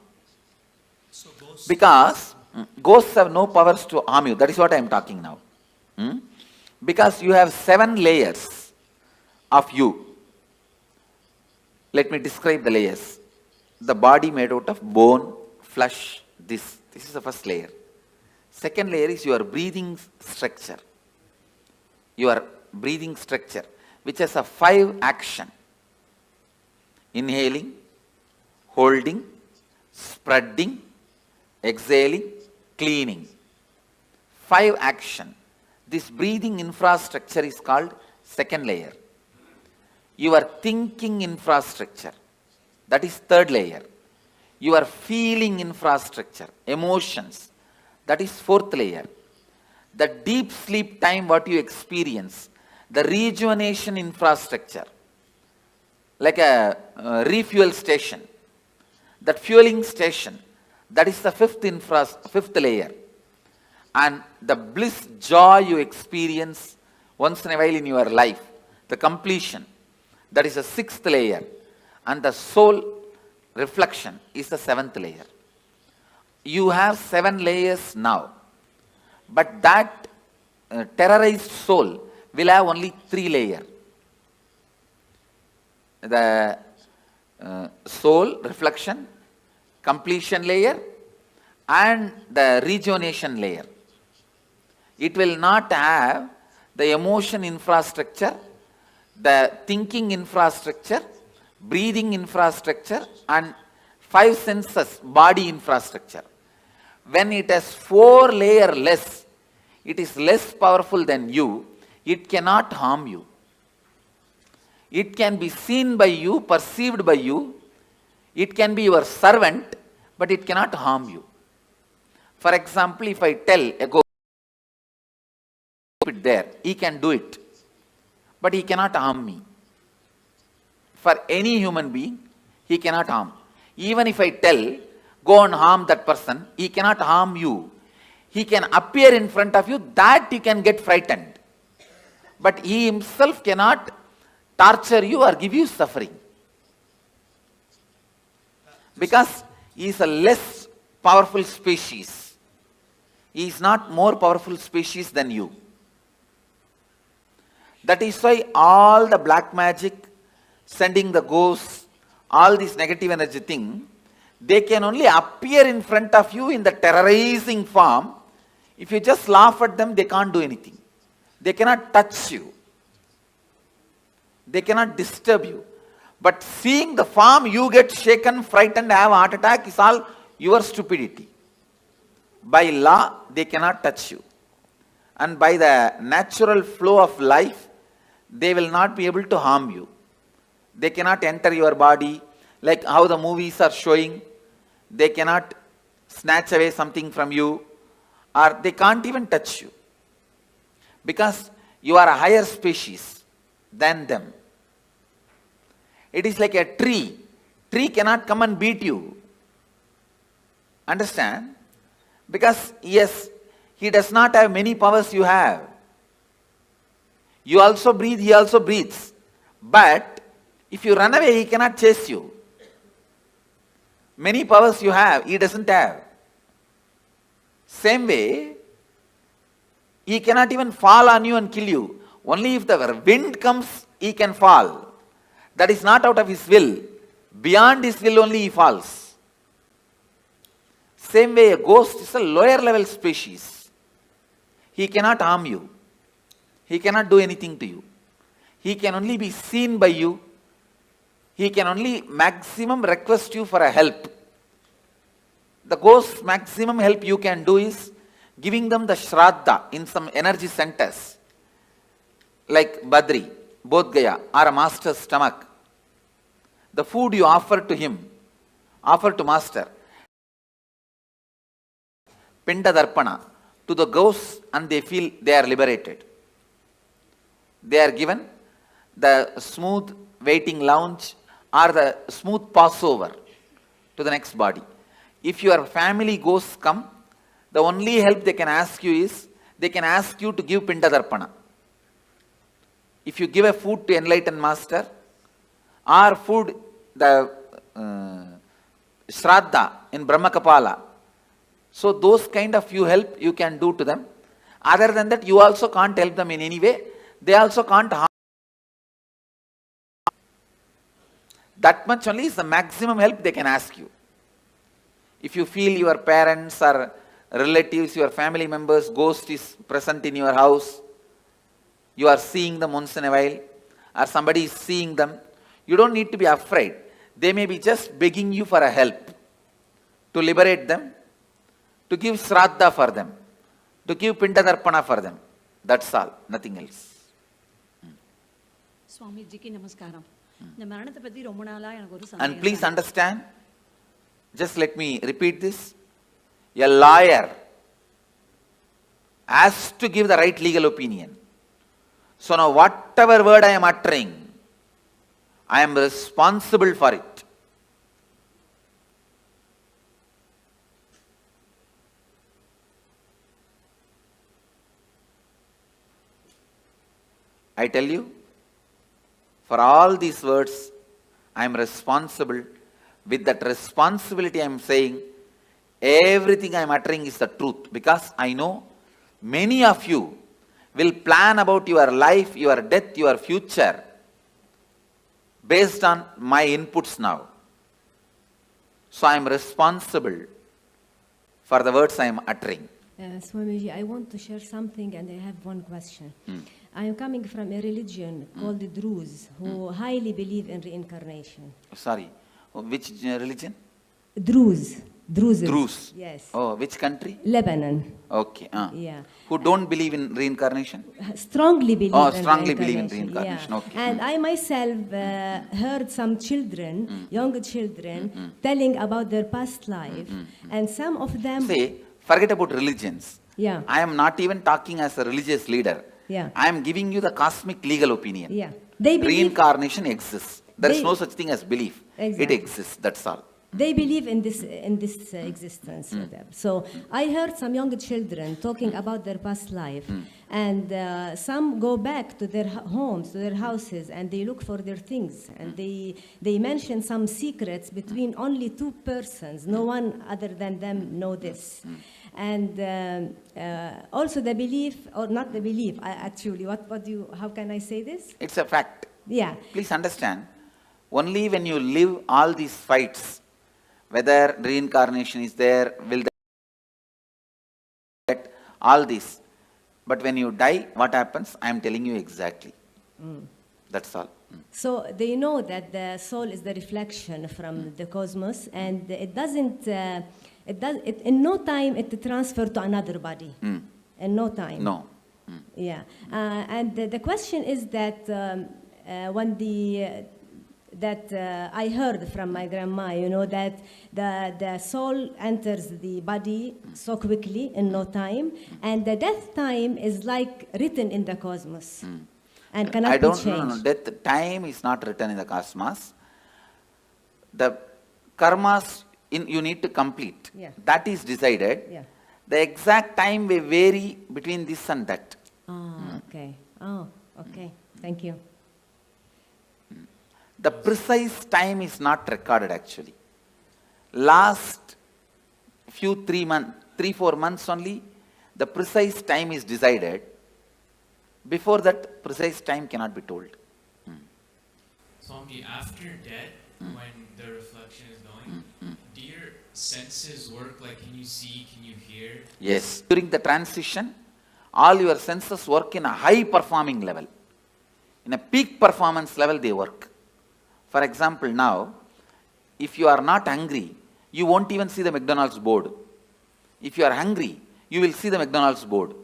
Speaker 14: Because ghosts have no powers to harm you. That is what I am talking now. Because you have 7 layers of you. Let me describe the layers. The body made out of bone, flesh, this is the first layer. Second layer is your breathing structure. Your breathing structure, which has a 5 action. Inhaling, holding, spreading, exhaling, cleaning. 5 action. This breathing infrastructure is called second layer. Your thinking infrastructure, that is third layer. Your feeling infrastructure, emotions, that is fourth layer. The deep sleep time what you experience, the rejuvenation infrastructure, like a refuel station, that fueling station, that is the fifth layer. And the bliss, joy you experience once in a while in your life, the completion, that is the 6th layer. And the soul reflection is the 7th layer. You have 7 layers now. But that terrorized soul will have only 3 layers. The soul reflection, completion layer, and the rejuvenation layer. It will not have the emotion infrastructure, the thinking infrastructure, breathing infrastructure, and 5 senses body infrastructure. When it has 4 layers less, it is less powerful than you, it cannot harm you. It can be seen by you, perceived by you, it can be your servant, but it cannot harm you. For example, if I tell a ghost, it there, he can do it, but he cannot harm me. For any human being, he cannot harm. Even if I tell, go and harm that person, he cannot harm you. He can appear in front of you, that you can get frightened. But he himself cannot torture you or give you suffering. Because he is a less powerful species. He is not more powerful species than you. That is why all the black magic, sending the ghosts, all this negative energy thing, they can only appear in front of you in the terrorizing form. If you just laugh at them, they can't do anything. They cannot touch you. They cannot disturb you. But seeing the form, you get shaken, frightened, have a heart attack is all your stupidity. By law, they cannot touch you. And by the natural flow of life, they will not be able to harm you. They cannot enter your body, like how the movies are showing. They cannot snatch away something from you, or they can't even touch you. Because you are a higher species than them. It is like a tree. Tree cannot come and beat you. Understand? Because yes, he does not have many powers you have. You also breathe, he also breathes. But if you run away, he cannot chase you. Many powers you have, he doesn't have. Same way, he cannot even fall on you and kill you. Only if the wind comes, he can fall. That is not out of his will. Beyond his will only he falls. Same way, a ghost is a lower level species. He cannot harm you. He cannot do anything to you. He can only be seen by you. He can only maximum request you for a help. The ghost's maximum help you can do is giving them the shraddha in some energy centers, like Badri, Bodh Gaya, or a master's stomach. The food you offer to him, offer to master, Pinda Darpana, to the ghosts, and they feel they are liberated. They are given the smooth waiting lounge or the smooth passover to the next body. If your family ghosts come, the only help they can ask you is, they can ask you to give Pinda Darpana. If you give a food to enlightened master, or food, the Shraddha in Brahma Kapala, so those kind of you help you can do to them. Other than that, you also can't help them in any way. They also can't harm. That much only is the maximum help they can ask you. If you feel your parents or relatives, your family members, ghost is present in your house, you are seeing them once in a while, or somebody is seeing them, you don't need to be afraid. They may be just begging you for a help, to liberate them, to give Shraddha for them, to give Pinda Darpana for them. That's all, nothing else.
Speaker 16: Swamiji namaskaram.
Speaker 14: And please understand, just let me repeat this. A lawyer has to give the right legal opinion. So now whatever word I am uttering, I am responsible for it. I tell you, for all these words, I am responsible. With that responsibility I am saying, everything I am uttering is the truth. Because I know many of you will plan about your life, your death, your future based on my inputs now. So I am responsible for the words I am uttering.
Speaker 16: Swamiji, I want to share something and I have one question. I am coming from a religion called the Druze, who highly believe in reincarnation.
Speaker 14: Sorry, which religion?
Speaker 16: Druze.
Speaker 14: Druze.
Speaker 16: Yes.
Speaker 14: Oh, which country?
Speaker 16: Lebanon.
Speaker 14: Okay.
Speaker 16: Yeah.
Speaker 14: Who don't believe in reincarnation?
Speaker 16: Strongly believe
Speaker 14: in
Speaker 16: reincarnation.
Speaker 14: Believe in reincarnation.
Speaker 16: Yeah.
Speaker 14: Okay.
Speaker 16: And I myself heard some children, young children, telling about their past life. And some of them...
Speaker 14: Say, forget about religions.
Speaker 16: Yeah.
Speaker 14: I am not even talking as a religious leader.
Speaker 16: Yeah.
Speaker 14: I am giving you the cosmic legal opinion.
Speaker 16: Yeah. They believe
Speaker 14: reincarnation exists. There is no such thing as belief.
Speaker 16: Exactly.
Speaker 14: It exists. That's all.
Speaker 16: They believe in this existence. So I heard some young children talking about their past life, and some go back to their homes, to their houses, and they look for their things, and they mention some secrets between only two persons. No one other than them know this. And also the belief, or not the belief, actually, how can I say this?
Speaker 14: It's a fact.
Speaker 16: Yeah.
Speaker 14: Please understand, only when you live all these fights, whether reincarnation is there, will that, all this. But when you die, what happens? I am telling you exactly. That's all.
Speaker 16: So they know that the soul is the reflection from the cosmos, and it doesn't, in no time it transfers to another body. In no time.
Speaker 14: No.
Speaker 16: Yeah. And the question is that when I heard from my grandma, you know, that the soul enters the body so quickly in no time, and the death time is like written in the cosmos. And cannot be changed.
Speaker 14: No. Death time is not written in the cosmos. The karmas you need to complete.
Speaker 16: Yeah.
Speaker 14: That is decided.
Speaker 16: Yeah.
Speaker 14: The exact time may vary between this and that.
Speaker 16: Okay. Oh, okay. Thank you.
Speaker 14: The precise time is not recorded actually. Last few 3-4 months only, the precise time is decided. Before that, precise time cannot be told.
Speaker 17: Swami, after death, when the reflection is going, do your senses work? Like, can you see, can you hear?
Speaker 14: Yes. During the transition, all your senses work in a high performing level. In a peak performance level, they work. For example, now, if you are not hungry, you won't even see the McDonald's board. If you are hungry, you will see the McDonald's board.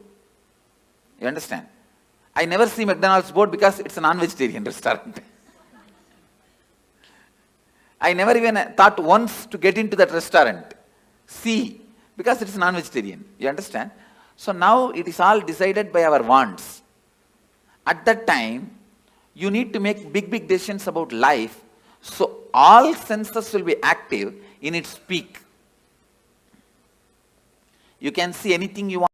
Speaker 14: You understand? I never see McDonald's board because it's a non-vegetarian restaurant. I never even thought once to get into that restaurant. See, because it's non-vegetarian. You understand? So now it is all decided by our wants. At that time, you need to make big decisions about life. So all senses will be active in its peak. You can see anything you want.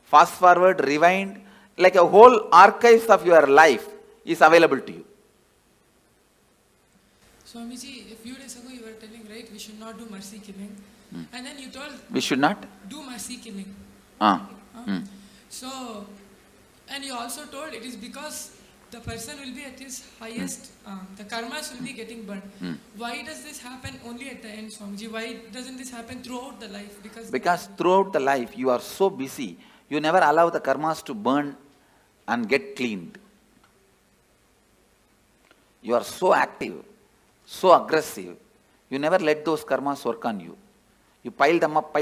Speaker 14: Fast forward, rewind, like a whole archives of your life is available to you.
Speaker 18: Swamiji, a few days ago you were telling, right, we should not do mercy killing. And then you told...
Speaker 14: We should not?
Speaker 18: Do mercy killing. So, and you also told it is because the person will be at his highest, the karmas will be getting burned. Why does this happen only at the end, Swamiji? Why doesn't this happen throughout the life?
Speaker 14: Because throughout the life you are so busy, you never allow the karmas to burn and get cleaned. You are so active, so aggressive, you never let those karmas work on you. You pile them up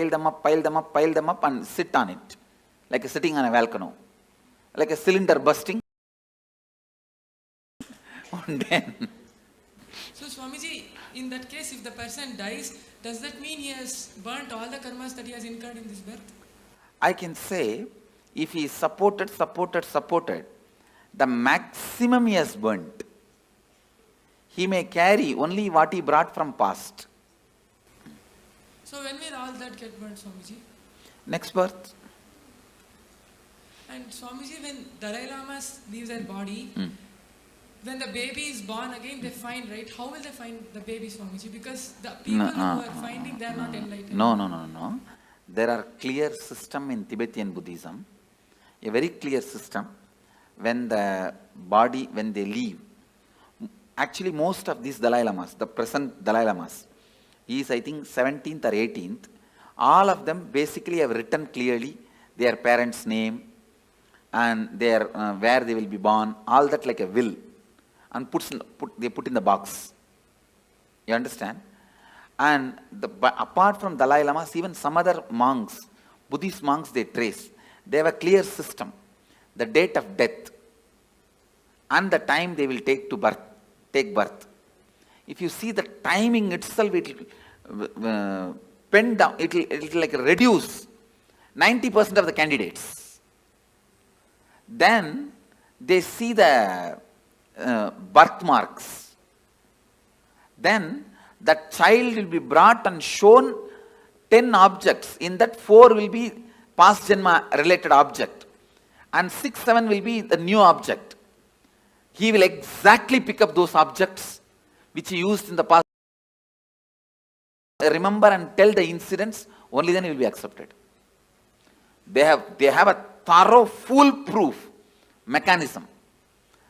Speaker 14: and sit on it, like sitting on a volcano, like a cylinder bursting.
Speaker 18: So Swamiji, in that case, if the person dies, does that mean he has burnt all the karmas that he has incurred in this birth?
Speaker 14: I can say, if he is supported, the maximum he has burnt. He may carry only what he brought from past.
Speaker 18: So when will all that get burnt, Swamiji?
Speaker 14: Next birth.
Speaker 18: And Swamiji, when Dalai Lama leaves their body, when the baby is born again, they find, right? How will they find the baby, Swamiji? Because the people who are finding, they are not enlightened.
Speaker 14: No. There are clear system in Tibetan Buddhism, a very clear system. When the body, when they leave, actually most of these Dalai Lamas, the present Dalai Lamas, he is I think 17th or 18th, all of them basically have written clearly their parents' name and their where they will be born, all that like a will, and they put in the box. You understand? And apart from Dalai Lamas, even some other monks, Buddhist monks, they trace. They have a clear system. The date of death and the time they will take birth. If you see the timing itself, it will pen down, it will like reduce 90% of the candidates. Then they see the birthmarks. Then the child will be brought and shown 10 objects. In that 4 will be past janma related object and 6, 7 will be the new object. He will exactly pick up those objects which he used in the past. Remember and tell the incidents, only then he will be accepted. They have a thorough, foolproof mechanism.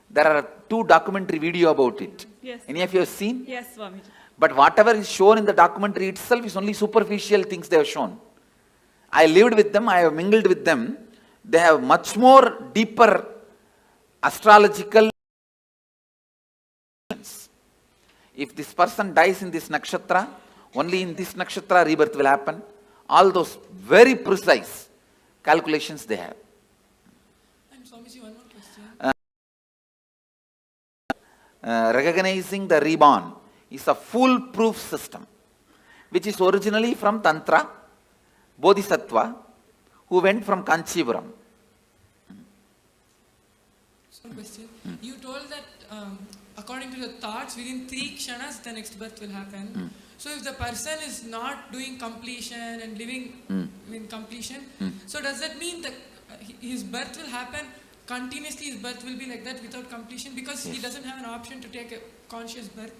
Speaker 14: There are 2 documentary video about it.
Speaker 1: Yes.
Speaker 14: Any of you have seen?
Speaker 1: Yes, Swamiji.
Speaker 14: But whatever is shown in the documentary itself is only superficial things they have shown. I lived with them, I have mingled with them. They have much more deeper astrological If this person dies in this nakshatra, only in this nakshatra rebirth will happen. All those very precise calculations they have.
Speaker 18: And Swamiji, one more question.
Speaker 14: Recognizing the reborn is a foolproof system, which is originally from Tantra, Bodhisattva, who went from Kanchipuram.
Speaker 18: One question. You told that according to the thoughts, within 3 kshanas, the next birth will happen. So if the person is not doing completion and living in completion, so does that mean that his birth will happen continuously? His birth will be like that without completion because he doesn't have an option to take a conscious birth?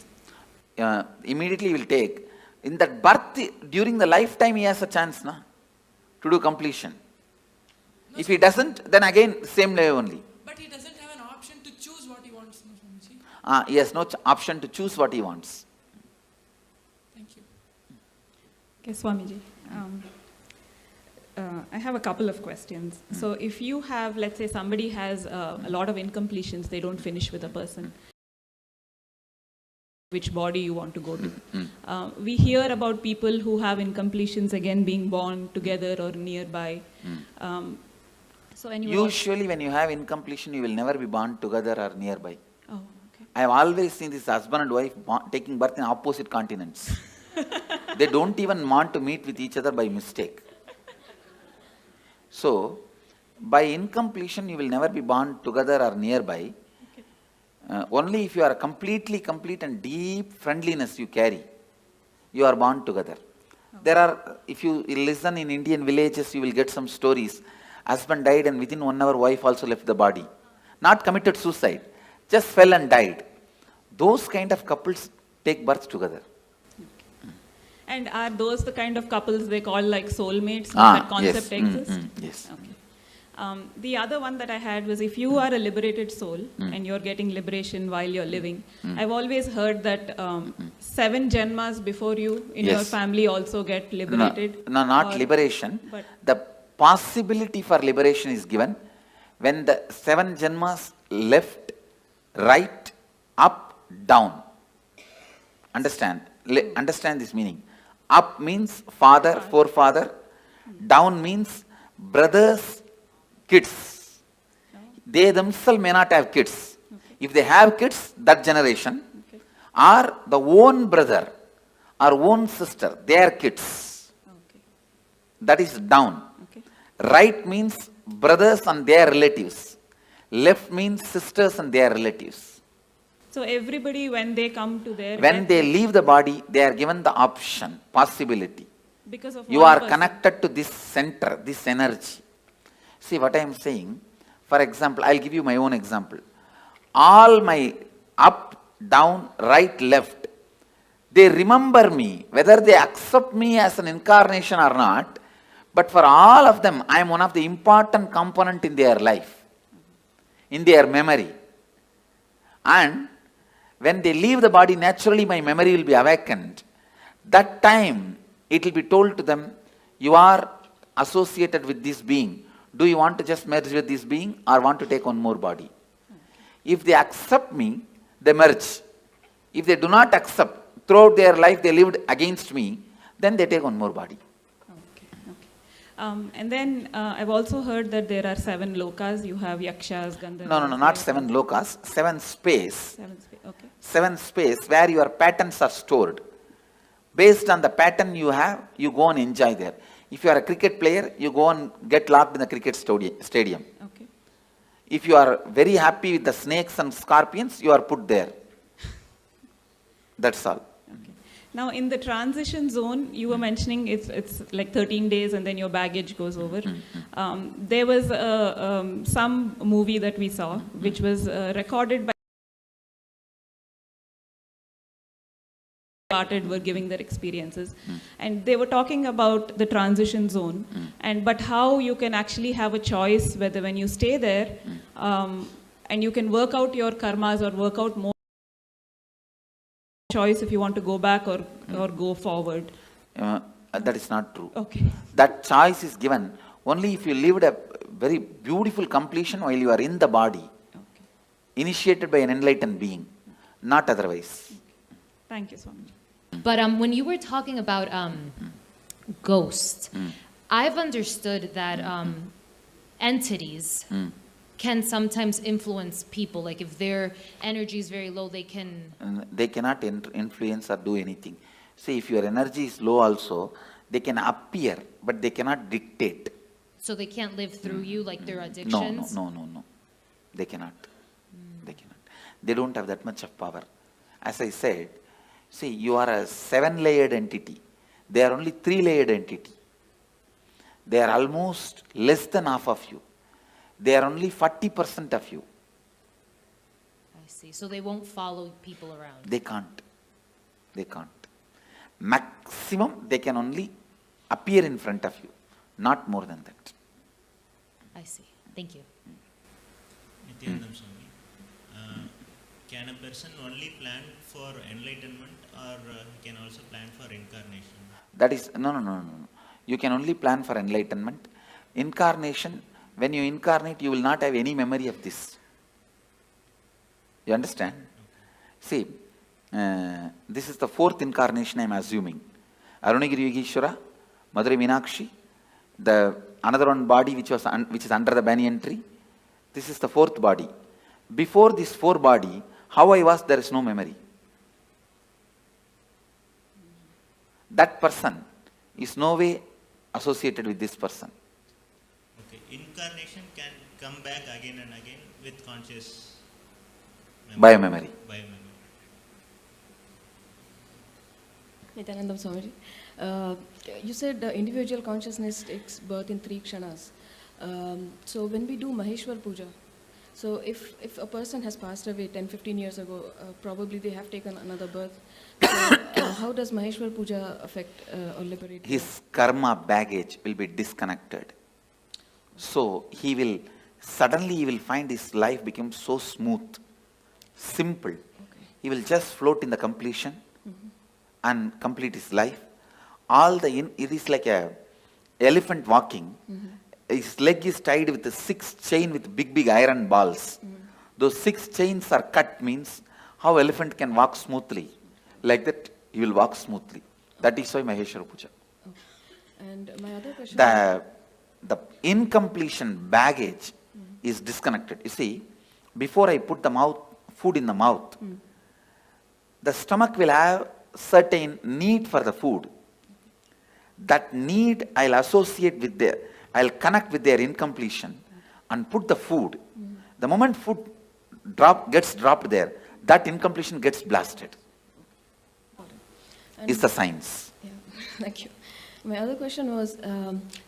Speaker 14: Immediately he will take. In that birth, during the lifetime, he has a chance to do completion. No, if he doesn't, then again, same way only.
Speaker 18: But he doesn't have an option to choose what he wants, no, Swamiji?
Speaker 14: He has no option to choose what he wants.
Speaker 18: Thank you.
Speaker 19: Okay, Swamiji. I have a couple of questions. So if you have, let's say somebody has a lot of incompletions, they don't finish with a person, which body you want to go to. We hear about people who have incompletions again being born together or nearby.
Speaker 14: Usually when you have incompletion, you will never be born together or nearby.
Speaker 19: Oh, okay.
Speaker 14: I have always seen this husband and wife taking birth in opposite continents. They don't even want to meet with each other by mistake. So, by incompletion, you will never be born together or nearby. Only if you are completely complete and deep friendliness you carry, you are born together. There are, if you listen in Indian villages, you will get some stories. Husband died and within 1 hour, wife also left the body. Not committed suicide, just fell and died. Those kind of couples take birth together.
Speaker 19: And are those the kind of couples they call like soulmates? That concept exists?
Speaker 14: Yes.
Speaker 19: Okay. The other one that I had was if you are a liberated soul and you're getting liberation while you're living, I've always heard that 7 janmas before you in your family also get liberated.
Speaker 14: No, not liberation. The possibility for liberation is given when the 7 janmas left, right, up, down. Understand? Understand this meaning. Up means father, forefather. Down means brothers, kids. They themselves may not have kids. If they have kids, that generation, or the own brother or own sister, their kids. That is down. Right means brothers and their relatives. Left means sisters and their relatives.
Speaker 19: So everybody, when they come to their
Speaker 14: when they leave the body, they are given the option, possibility.
Speaker 19: Because of
Speaker 14: you are connected to this center, this energy. See what I am saying? For example, I'll give you my own example. All my up, down, right, left, they remember me, whether they accept me as an incarnation or not, but for all of them, I am one of the important component in their life, in their memory. And when they leave the body, naturally my memory will be awakened. That time, it will be told to them, you are associated with this being. Do you want to just merge with this being or want to take one more body? If they accept me, they merge. If they do not accept, throughout their life they lived against me, then they take one more body.
Speaker 19: And then I've also heard that there are 7 lokas. You have yakshas, gandharvas.
Speaker 14: No, not 7 lokas. 7 space.
Speaker 19: 7 space, okay.
Speaker 14: 7 space where your patterns are stored. Based on the pattern you have, you go and enjoy there. If you are a cricket player, you go and get locked in the cricket stadium.
Speaker 19: Okay.
Speaker 14: If you are very happy with the snakes and scorpions, you are put there. That's all.
Speaker 19: Now, in the transition zone, you were mentioning it's like 13 days and then your baggage goes over. There was some movie that we saw, which was recorded by were giving their experiences. And they were talking about the transition zone, but how you can actually have a choice whether when you stay there, and you can work out your karmas or work out more choice if you want to go back or go forward.
Speaker 14: That is not true.
Speaker 19: Okay.
Speaker 14: That choice is given only if you lived a very beautiful completion while you are in the body, initiated by an enlightened being, not otherwise.
Speaker 19: Thank you, Swamiji.
Speaker 20: But when you were talking about ghosts, I've understood that entities can sometimes influence people. Like if their energy is very low, they can...
Speaker 14: They cannot influence or do anything. See, if your energy is low also, they can appear, but they cannot dictate.
Speaker 20: So they can't live through you like their addictions?
Speaker 14: No. They cannot. They cannot. They don't have that much of power. As I said, see, you are a 7-layered entity. They are only 3-layered entity. They are almost less than half of you. They are only 40% of you.
Speaker 20: I see. So they won't follow people around?
Speaker 14: They can't. They can't. Maximum, they can only appear in front of you. Not more than that.
Speaker 20: I see. Thank you.
Speaker 21: Nityanandam Swami, can a person only plan for enlightenment or he can also plan for incarnation?
Speaker 14: That is, no. You can only plan for enlightenment. Incarnation, when you incarnate, you will not have any memory of this. You understand? See, this is the 4th incarnation I am assuming. Arunagiri Yogeshwara, Madurai Meenakshi, the another one body which is under the banyan tree. This is the 4th body. Before this 4 body, how I was, there is no memory. That person is no way associated with this person.
Speaker 21: Okay, incarnation can come back again and again with conscious
Speaker 14: memory.
Speaker 21: Biomemory.
Speaker 22: Nityanandam Swamiji, you said individual consciousness takes birth in 3 kshanas. So when we do Maheshwar Puja, so if a person has passed away 10-15 years ago, probably they have taken another birth. So how does Maheshwar Puja affect or liberate?
Speaker 14: His karma baggage will be disconnected. So he will find his life become so smooth, simple. Okay. He will just float in the completion and complete his life. It is like a elephant walking. His leg is tied with a 6 chain with big iron balls. Those 6 chains are cut, means how elephant can walk smoothly. Like that, he will walk smoothly. That is why Maheshwara Puja.
Speaker 22: Okay. And my other question...
Speaker 14: The incompletion baggage is disconnected. You see, before I put the food in the mouth, the stomach will have certain need for the food. That need I'll associate with I'll connect with their incompletion and put the food. The moment food gets dropped there, that incompletion gets blasted. It's the science.
Speaker 22: Yeah, thank you. My other question was,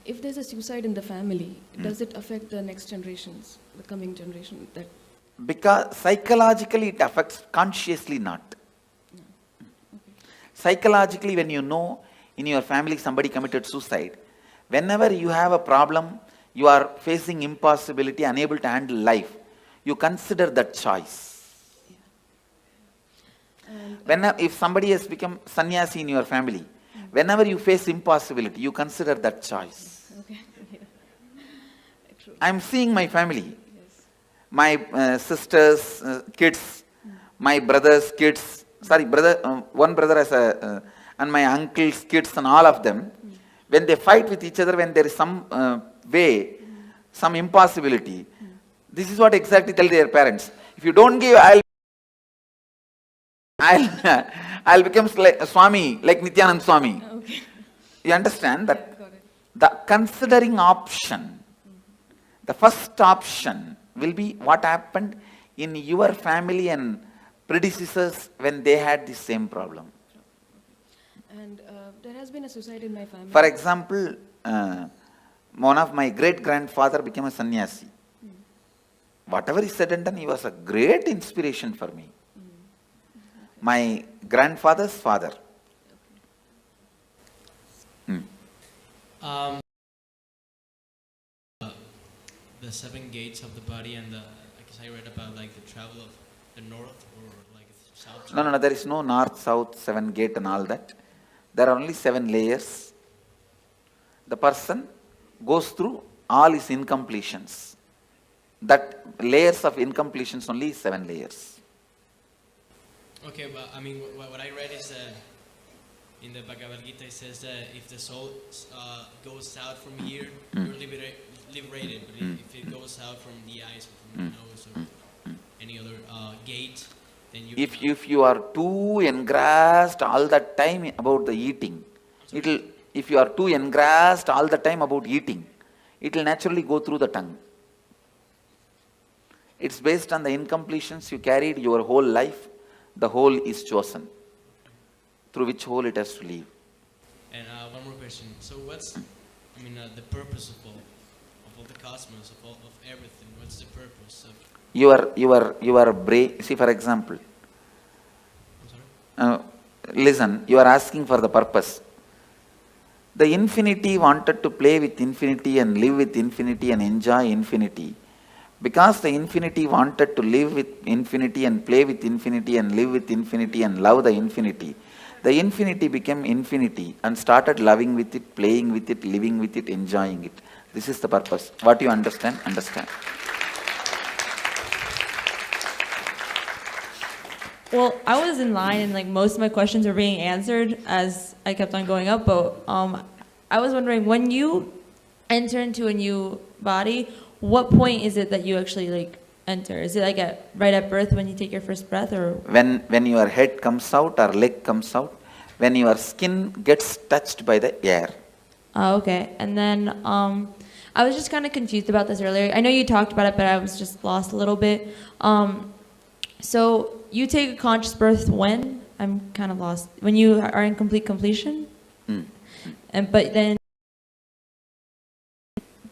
Speaker 22: if there's a suicide in the family, does it affect the next generations, the coming generation?
Speaker 14: Because psychologically it affects, consciously not. Psychologically, when you know in your family somebody committed suicide, whenever you have a problem, you are facing impossibility, unable to handle life, you consider that choice. If somebody has become sannyasi in your family, whenever you face impossibility, you consider that choice.
Speaker 22: Okay.
Speaker 14: I am seeing my family, my sisters' kids, my brother's kids, one brother has and my uncle's kids and all of them, when they fight with each other, when there is some some impossibility, this is what exactly tell their parents. If you don't give, I'll become Swami, like Nityanand Swami. Okay. You understand that? The considering option, the first option will be what happened in your family and predecessors when they had the same problem.
Speaker 22: And there has been a suicide in my family.
Speaker 14: For example, one of my great-grandfather became a sannyasi. Whatever he said and done, he was a great inspiration for me. My grandfather's father.
Speaker 17: The 7 gates of the body and I guess I read about like the travel of the north or like south.
Speaker 14: No, there is no north, south, 7 gate and all that. There are only 7 layers. The person goes through all his incompletions. That layers of incompletions only is 7 layers.
Speaker 17: Okay, but I mean, what I read is in the Bhagavad Gita, it says that if the soul goes out from here, you're liberated. But if it goes out from the eyes, or from the nose, or any other gate, then you.
Speaker 14: If you are too engrossed all the time about the eating, if you are too engrossed all the time about eating, it will naturally go through the tongue. It's based on the incompletions you carried your whole life. The whole is chosen, through which whole it has to leave.
Speaker 17: And one more question. So what's, I mean, the purpose of all the cosmos, of everything? What's the purpose of?
Speaker 14: Your brain. See, for example, listen. You are asking for the purpose. The infinity wanted to play with infinity and live with infinity and enjoy infinity. Because the infinity wanted to live with infinity and play with infinity and live with infinity and love the infinity became infinity and started loving with it, playing with it, living with it, enjoying it. This is the purpose. What you understand, understand.
Speaker 3: Well, I was in line and like most of my questions were being answered as I kept on going up, but I was wondering, when you enter into a new body, what point is it that you actually like enter? Is it like right at birth when you take your first breath, or?
Speaker 14: When your head comes out or leg comes out, when your skin gets touched by the air.
Speaker 3: Oh, okay. And then I was just kind of confused about this earlier. I know you talked about it, but I was just lost a little bit. So you take a conscious birth when? I'm kind of lost. When you are in complete completion?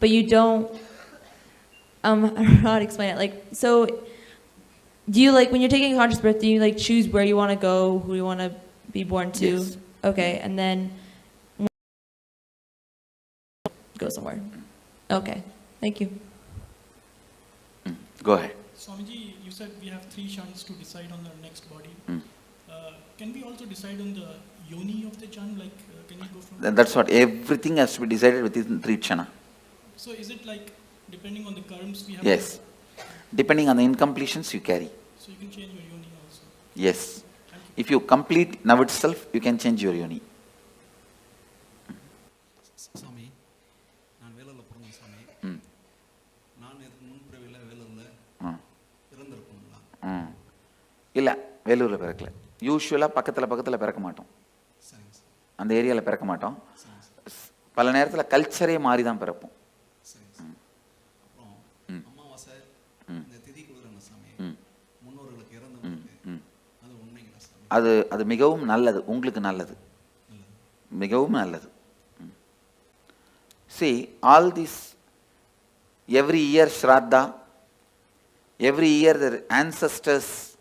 Speaker 3: But you don't. I don't know how to explain it. Like, so, do you like when you're taking a conscious birth? Do you like choose where you want to go, who you want to be born to?
Speaker 14: Yes.
Speaker 3: Okay, and then go somewhere. Okay, thank you.
Speaker 14: Go ahead.
Speaker 7: Swamiji, you said we have 3 kshanas to decide on our next body. Can we also decide on the yoni of the kshan? Like, can you go from?
Speaker 14: That's what everything has to be decided within 3 kshana.
Speaker 7: So is it like depending on the karms we have?
Speaker 14: Yes. Depending on the incompletions you carry.
Speaker 7: So you can change your yoni also?
Speaker 14: Yes. If you complete now itself, you can change your yoni.
Speaker 23: Swami, நான் வேலூர்ல பிறந்தேன் Swami. நான் இதுக்கு முன்பிறவில வேலூர்ல இருந்திருப்போம்ல.
Speaker 14: இல்ல, வேலூர்ல பிறக்கல. யூசுவலா பக்கத்துல பிறக்க மாட்டோம். அந்த ஏரியால பிறக்க மாட்டோம். பல நேரத்துல கல்ச்சரே மாறி தான் பிறப்போம். அது மிகவும் நல்லது, உங்களுக்கு நல்லது, மிகவும் நல்லது. See, all this, every year Shraddha, every year the ancestors'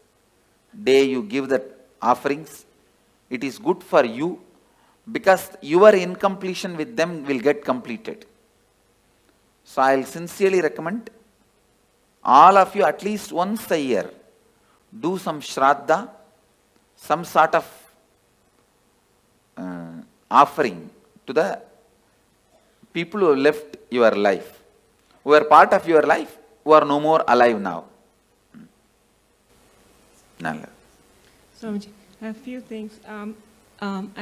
Speaker 14: day you give that offerings, it is good for you because your incompletion with them will get completed. So I will sincerely recommend all of you at least once a year do some Shraddha, some sort of offering to the people who have left your life, who are part of your life, who are no more alive now.
Speaker 19: Swamiji, I have a few things.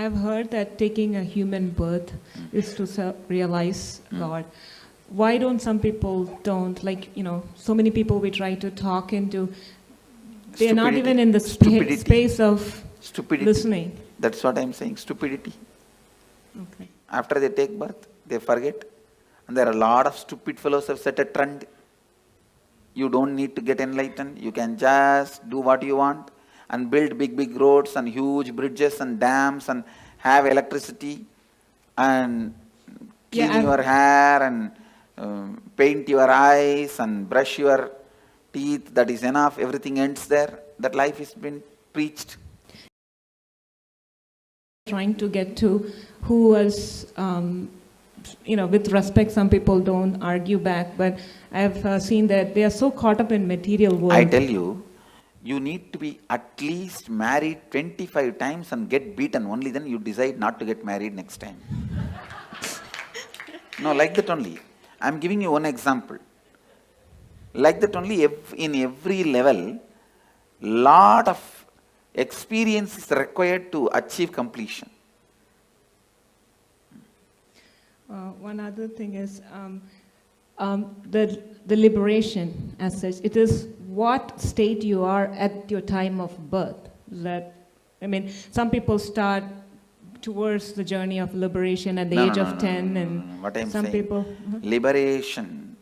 Speaker 19: I've heard that taking a human birth is to realize God. Why don't some people don't? Like, so many people we try to talk into, they're not even in the space of listening.
Speaker 14: That's what I'm saying, stupidity.
Speaker 19: Okay.
Speaker 14: After they take birth, they forget. And there are a lot of stupid fellows who have set a trend. You don't need to get enlightened. You can just do what you want and build big roads and huge bridges and dams and have electricity and clean your hair and paint your eyes and brush your teeth. That is enough. Everything ends there. That life has been preached.
Speaker 19: Trying to get to who was, with respect, some people don't argue back, but I've seen that they are so caught up in material world.
Speaker 14: I tell you, you need to be at least married 25 times and get beaten. Only then you decide not to get married next time. No, like that only. I'm giving you one example. Like that only, in every level, lot of Experience is required to achieve completion.
Speaker 4: One other thing is the liberation as such. It is what state you are at your time of birth. That, I mean, some people start towards the journey of liberation at the age of 10, and
Speaker 14: what I'm
Speaker 4: some
Speaker 14: saying,
Speaker 4: people.
Speaker 14: Liberation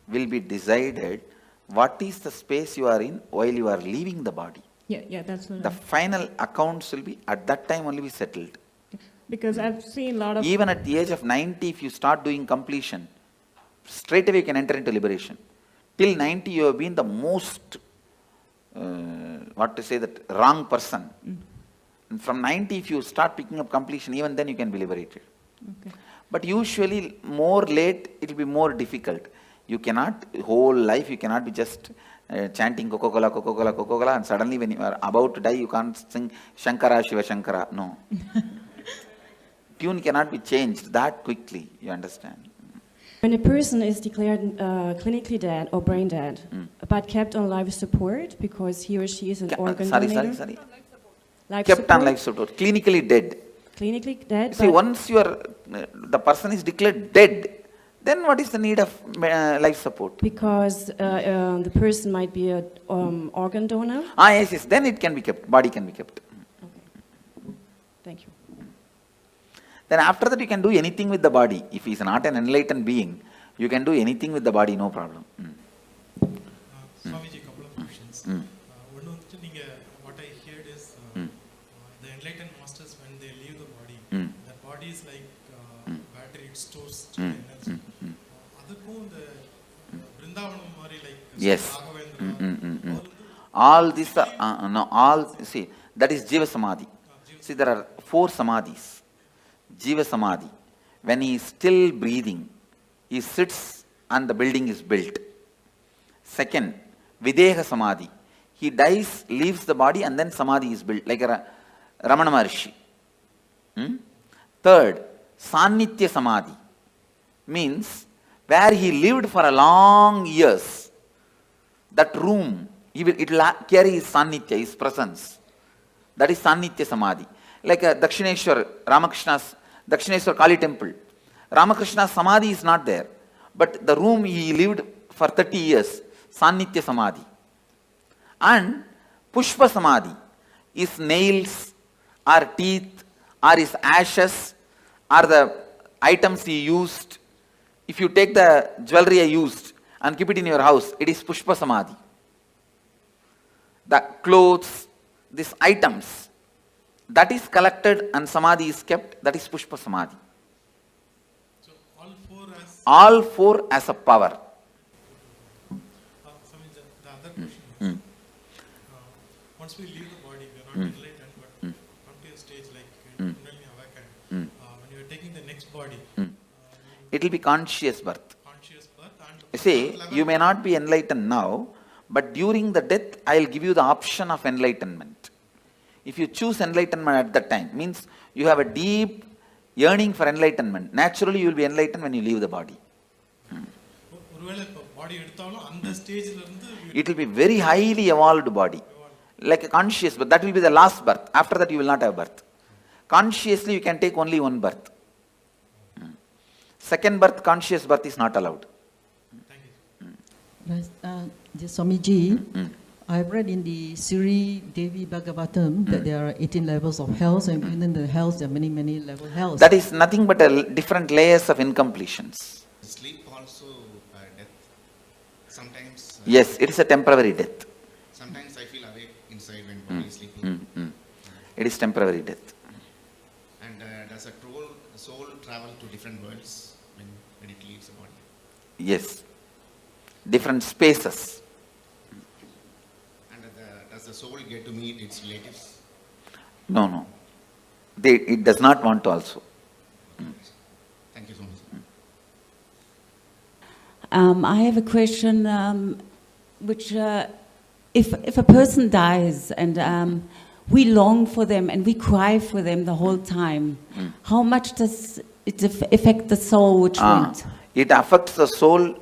Speaker 14: will be decided what is the space you are in while you are leaving the body.
Speaker 4: Yeah, that's what
Speaker 14: The final accounts will be at that time only be settled.
Speaker 4: because I've seen a lot of.
Speaker 14: Even at the age of 90, if you start doing completion, straight away you can enter into liberation. Till 90, you have been the most, wrong person. And from 90, if you start picking up completion, even then you can be liberated.
Speaker 4: Okay.
Speaker 14: But usually, more late, it will be more difficult. You cannot, whole life, you cannot be just chanting Coca-Cola, Coca-Cola, Coca-Cola, and suddenly when you are about to die, you can't sing Shankara, Shiva Shankara. No. Tune cannot be changed that quickly, you understand?
Speaker 5: When a person is declared clinically dead or brain dead, but kept on life support because he or she is an organ donator.
Speaker 14: Sorry.
Speaker 5: Life
Speaker 14: Kept
Speaker 5: support?
Speaker 14: on life support. Clinically dead.
Speaker 5: Clinically dead.
Speaker 14: See, once you are, the person is declared dead, then what is the need of life support?
Speaker 5: Because the person might be an organ donor.
Speaker 14: Yes. Then it can be kept. Body can be kept.
Speaker 5: Thank you.
Speaker 14: Then after that you can do anything with the body. If he is not an enlightened being, you can do anything with the body, no problem.
Speaker 7: Swamiji, couple of questions. What I heard is the enlightened masters, when they leave the body, the body is like battery, it stores energy.
Speaker 14: Yes. All this, see, that is Jiva Samadhi. See, there are 4 Samadhis. Jiva Samadhi. When he is still breathing, he sits and the building is built. Second, Videha Samadhi. He dies, leaves the body, and then Samadhi is built, like a Ramana Maharshi. Third, Sannitya Samadhi. Means, where he lived for a long years, that room, it will carry his Sannitya, his presence. That is Sannitya Samadhi. Like a Dakshineshwar, Ramakrishna's Dakshineshwar Kali temple. Ramakrishna's Samadhi is not there. But the room he lived for 30 years, Sannitya Samadhi. And Pushpa Samadhi, his nails, or teeth, or his ashes, or the items he used. If you take the jewelry I used and keep it in your house, it is Pushpa Samadhi. The clothes, these items, that is collected and Samadhi is kept, that is Pushpa Samadhi.
Speaker 7: So
Speaker 14: all four as a power.
Speaker 7: The other question is, once we leave the body, we are not enlightened, but come to a stage like Kundalini awakened. When you are taking the next body,
Speaker 14: it will be conscious birth.
Speaker 7: And
Speaker 14: See, you may not be enlightened now, but during the death, I will give you the option of enlightenment. If you choose enlightenment at that time, means you have a deep yearning for enlightenment. Naturally, you will be enlightened when you leave the body. It will be very highly evolved body, like a conscious birth. That will be the last birth. After that, you will not have birth. Consciously, you can take only one birth. Second birth, conscious birth is not allowed.
Speaker 8: Swamiji, I've read in the Sri Devi Bhagavatam that there are 18 levels of hells, and within the hells there are many, many level hells.
Speaker 14: That is nothing but different layers of incompletions.
Speaker 24: Sleep also death. Sometimes.
Speaker 14: Yes, it is a temporary death.
Speaker 24: Sometimes I feel awake inside when body is sleeping.
Speaker 14: It is temporary death.
Speaker 24: And does a soul travel to different worlds when it leaves the body?
Speaker 14: Yes. Different spaces.
Speaker 24: And does the soul get to meet its relatives?
Speaker 14: No. It does not want to also.
Speaker 24: Thank you so much.
Speaker 25: I have a question, which if a person dies and we long for them and we cry for them the whole time, how much does it affect the soul which went?
Speaker 14: It affects the soul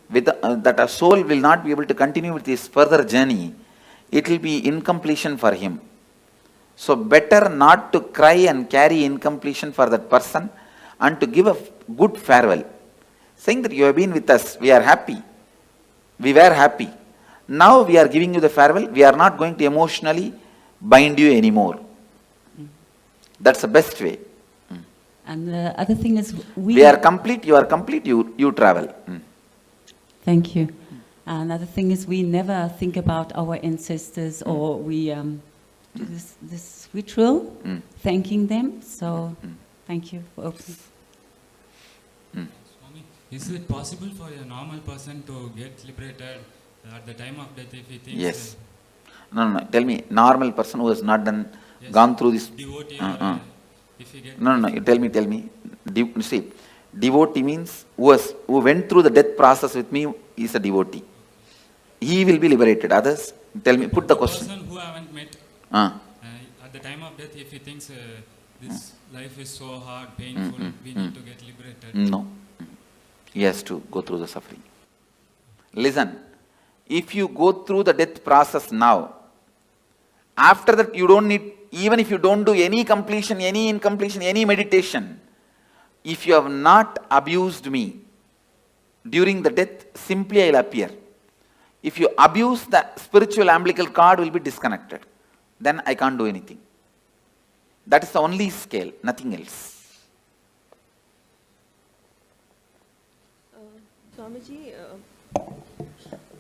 Speaker 14: that a soul will not be able to continue with his further journey. It will be incompletion for him. So better not to cry and carry incompletion for that person and to give a good farewell. Saying that you have been with us, we are happy. We were happy. Now we are giving you the farewell. We are not going to emotionally bind you anymore. That's the best way.
Speaker 25: And the other thing is
Speaker 14: we are complete, you are complete, you travel.
Speaker 25: Thank you. Another thing is we never think about our ancestors or we do this ritual, thanking them. So thank you for opening.
Speaker 2: Swami, is it possible for a normal person to get liberated at the time of death if he thinks?
Speaker 14: Yes. No. Tell me, normal person who has not gone through this.
Speaker 2: Devotee if he gets.
Speaker 14: No. You tell me. See, devotee means who went through the death process with me is a devotee. He will be liberated. Others, tell me, put the question.
Speaker 2: Person who I haven't met, at the time of death, if he thinks this life is so hard, painful, we need to get liberated.
Speaker 14: No. He has to go through the suffering. Listen, if you go through the death process now, after that you don't need, even if you don't do any completion, any incompletion, any meditation, if you have not abused me during the death, simply I will appear. If you abuse, the spiritual umbilical cord will be disconnected. Then I can't do anything. That is the only scale, nothing else.
Speaker 6: Swamiji,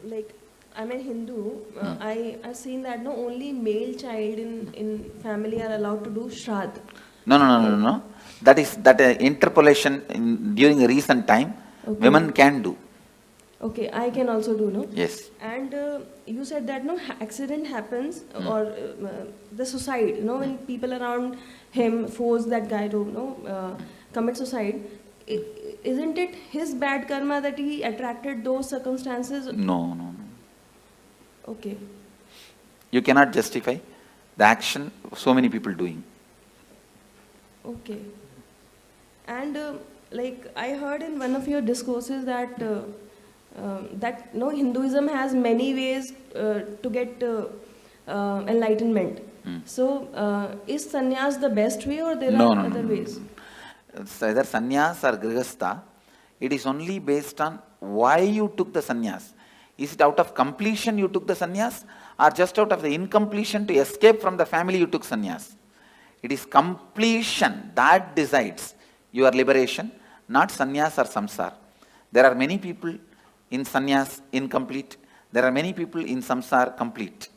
Speaker 6: like I'm a Hindu, I've seen that no only male child in family are allowed to do Shraddh.
Speaker 14: No. That is interpolation during a recent time, women can do.
Speaker 6: Okay, I can also do, no?
Speaker 14: Yes.
Speaker 6: And you said that no accident happens or the suicide, when people around him force that guy to commit suicide, isn't it his bad karma that he attracted those circumstances?
Speaker 14: No.
Speaker 6: Okay.
Speaker 14: You cannot justify the action so many people doing.
Speaker 6: Okay. And like I heard in one of your discourses that Hinduism has many ways to get enlightenment. So is sannyas the best way or there are other ways?
Speaker 14: It's either sannyas or grihastha. It is only based on why you took the sannyas. Is it out of completion you took the sannyas or just out of the incompletion to escape from the family you took sannyas? It is completion that decides your liberation, not sannyas or samsara. There are many people in sannyas incomplete. There are many people in samsara complete.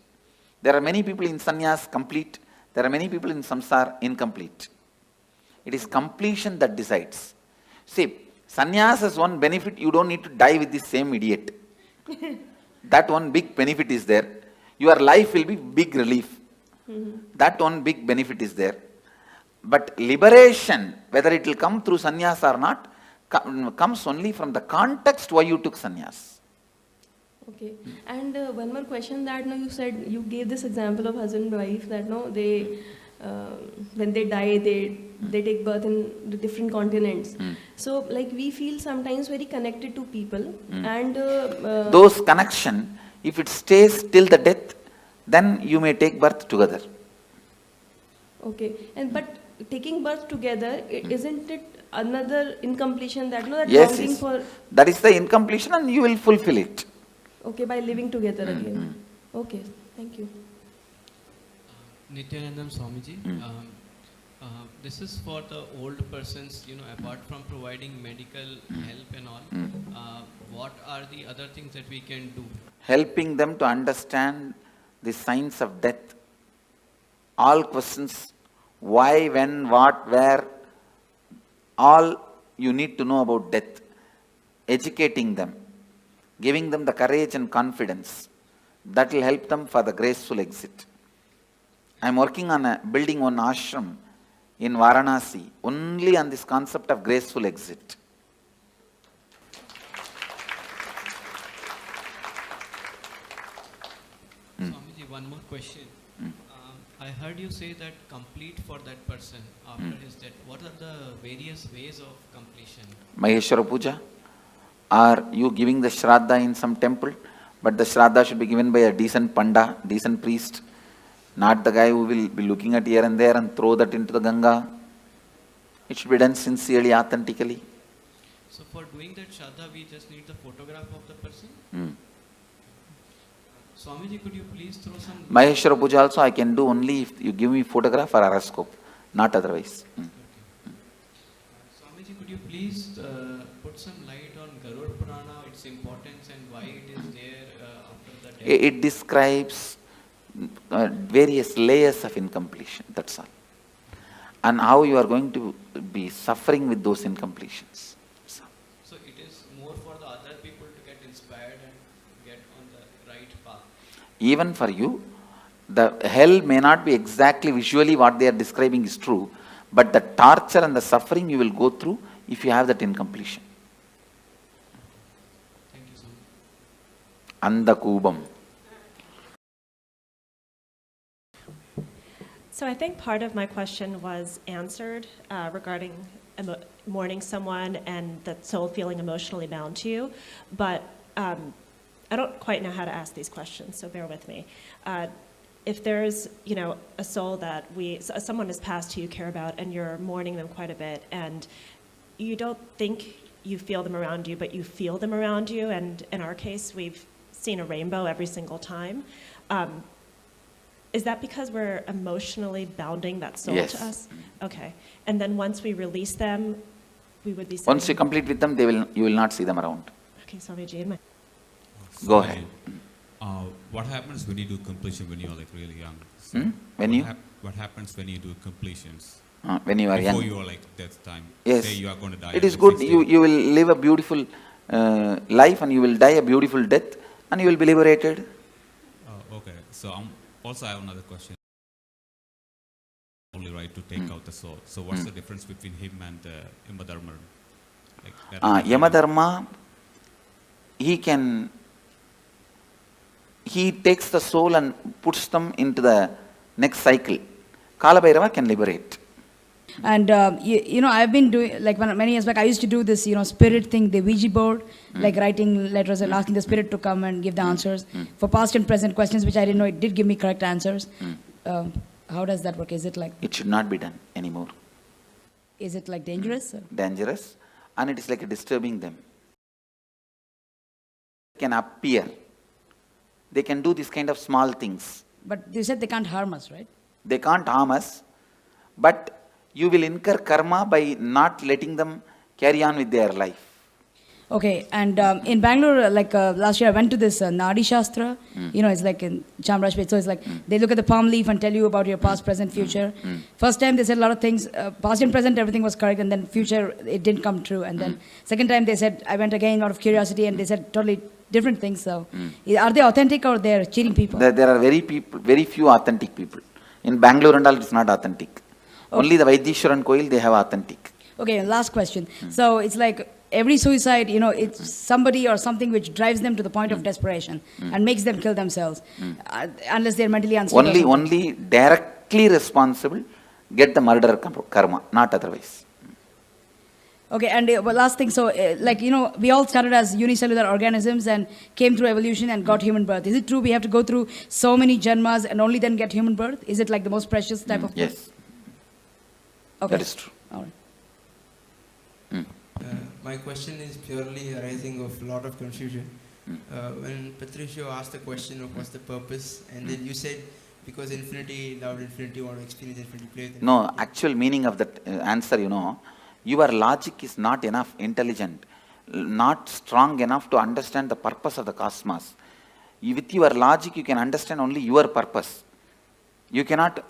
Speaker 14: There are many people in sannyas complete. There are many people in samsara incomplete. It is completion that decides. See, sannyas has one benefit, you don't need to die with the same idiot. That one big benefit is there. Your life will be big relief. That one big benefit is there. But liberation, whether it will come through sannyas or not, comes only from the context why you took sannyas.
Speaker 6: Okay. And one more question that you said, you gave this example of husband and wife that they when they die, they take birth in the different continents. So like we feel sometimes very connected to people and
Speaker 14: those connection, if it stays till the death, then you may take birth together.
Speaker 6: Okay. And but taking birth together, isn't it another incompletion that that
Speaker 14: yes,
Speaker 6: longing for?
Speaker 14: That is the incompletion and you will fulfill it.
Speaker 6: Okay, by living together again. Okay, thank you.
Speaker 17: Nityanandam Swamiji, this is for the old persons, apart from providing medical help and all, what are the other things that we can do?
Speaker 14: Helping them to understand the signs of death. All questions, why, when, what, where, all you need to know about death. Educating them, giving them the courage and confidence. That will help them for the graceful exit. I am working on building one ashram in Varanasi, only on this concept of graceful exit.
Speaker 17: Swamiji, one more question. I heard you say that complete for that person after his death. What are the various ways of completion?
Speaker 14: Maheshwara Puja? Are you giving the Shraddha in some temple? But the Shraddha should be given by a decent Panda, decent priest. Not the guy who will be looking at here and there and throw that into the Ganga. It should be done sincerely, authentically.
Speaker 17: So for doing that Shraddha, we just need the photograph of the person? Swamiji, could you please throw some...
Speaker 14: Maheshwara Puja also I can do only if you give me photograph or horoscope, not otherwise.
Speaker 17: Swamiji, could you please put some light on Garud Purana, its importance and why it is there after the death?
Speaker 14: It describes various layers of incompletion, that's all. And how you are going to be suffering with those incompletions.
Speaker 17: So it is more for the other people to get inspired and get on the right path.
Speaker 14: Even for you, the hell may not be exactly visually what they are describing is true, but the torture and the suffering you will go through if you have that incompletion.
Speaker 17: Thank you so
Speaker 14: Anda
Speaker 17: much.
Speaker 14: Kubam.
Speaker 9: So I think part of my question was answered regarding mourning someone and the soul feeling emotionally bound to you, but I don't quite know how to ask these questions, so bear with me. If there's, a soul that someone has passed who you care about and you're mourning them quite a bit, and you don't think you feel them around you, but you feel them around you, and in our case, we've seen a rainbow every single time. Is that because we're emotionally bounding that soul to us? Okay. And then once we release them, we would be...
Speaker 14: Once you complete with them, you will not see them around.
Speaker 9: Okay, Swamiji.
Speaker 14: Go ahead.
Speaker 10: What happens when you do completion when you're like really young?
Speaker 14: So
Speaker 10: what happens when you do completions?
Speaker 14: When you are young.
Speaker 10: Before you are like death time.
Speaker 14: Yes.
Speaker 10: Say you are going to die.
Speaker 14: It is good. You will live a beautiful life and you will die a beautiful death and you will be liberated.
Speaker 10: Okay. So also I have another question. Only right to take out the soul. So what's the difference between him and Yamadharma?
Speaker 14: Yamadharma, he takes the soul and puts them into the next cycle. Kalabhairava can liberate.
Speaker 11: And I've been doing, like many years back, I used to do this, spirit thing, the Ouija board, like writing letters and asking the spirit to come and give the answers for past and present questions, which I didn't know it did give me correct answers. How does that work? Is it like...
Speaker 14: It should not be done anymore.
Speaker 11: Is it like dangerous?
Speaker 14: Dangerous, and it is like disturbing them. They can appear. They can do this kind of small things.
Speaker 11: But you said they can't harm us, right?
Speaker 14: They can't harm us, but you will incur karma by not letting them carry on with their life.
Speaker 11: Okay, and in Bangalore, last year I went to this Nadi Shastra, it's like in Chamrajpet, so it's like they look at the palm leaf and tell you about your past, present, future. First time they said a lot of things, past and present everything was correct, and then future it didn't come true, and then second time they said, I went again out of curiosity and they said totally different things, so are they authentic or they're cheating people?
Speaker 14: There are very few authentic people. In Bangalore and all it's not authentic. Okay. Only the Vaidishwaran Koil they have authentic.
Speaker 11: Okay, last question. So it's like every suicide, it's somebody or something which drives them to the point of desperation and makes them kill themselves, unless they're mentally unstable.
Speaker 14: Only directly responsible get the murder karma, not otherwise.
Speaker 11: Okay, and last thing, so we all started as unicellular organisms and came through evolution and got human birth. Is it true we have to go through so many janmas and only then get human birth? Is it like the most precious type of birth?
Speaker 14: Yes.
Speaker 11: Okay.
Speaker 14: That is true.
Speaker 11: All right.
Speaker 12: My question is purely arising of a lot of confusion. When Patricio asked the question of what's the purpose, and then you said because infinity loved infinity, want to experience infinity, play with infinity.
Speaker 14: No, actual meaning of that answer, your logic is not enough intelligent, not strong enough to understand the purpose of the cosmos. With your logic, you can understand only your purpose. You cannot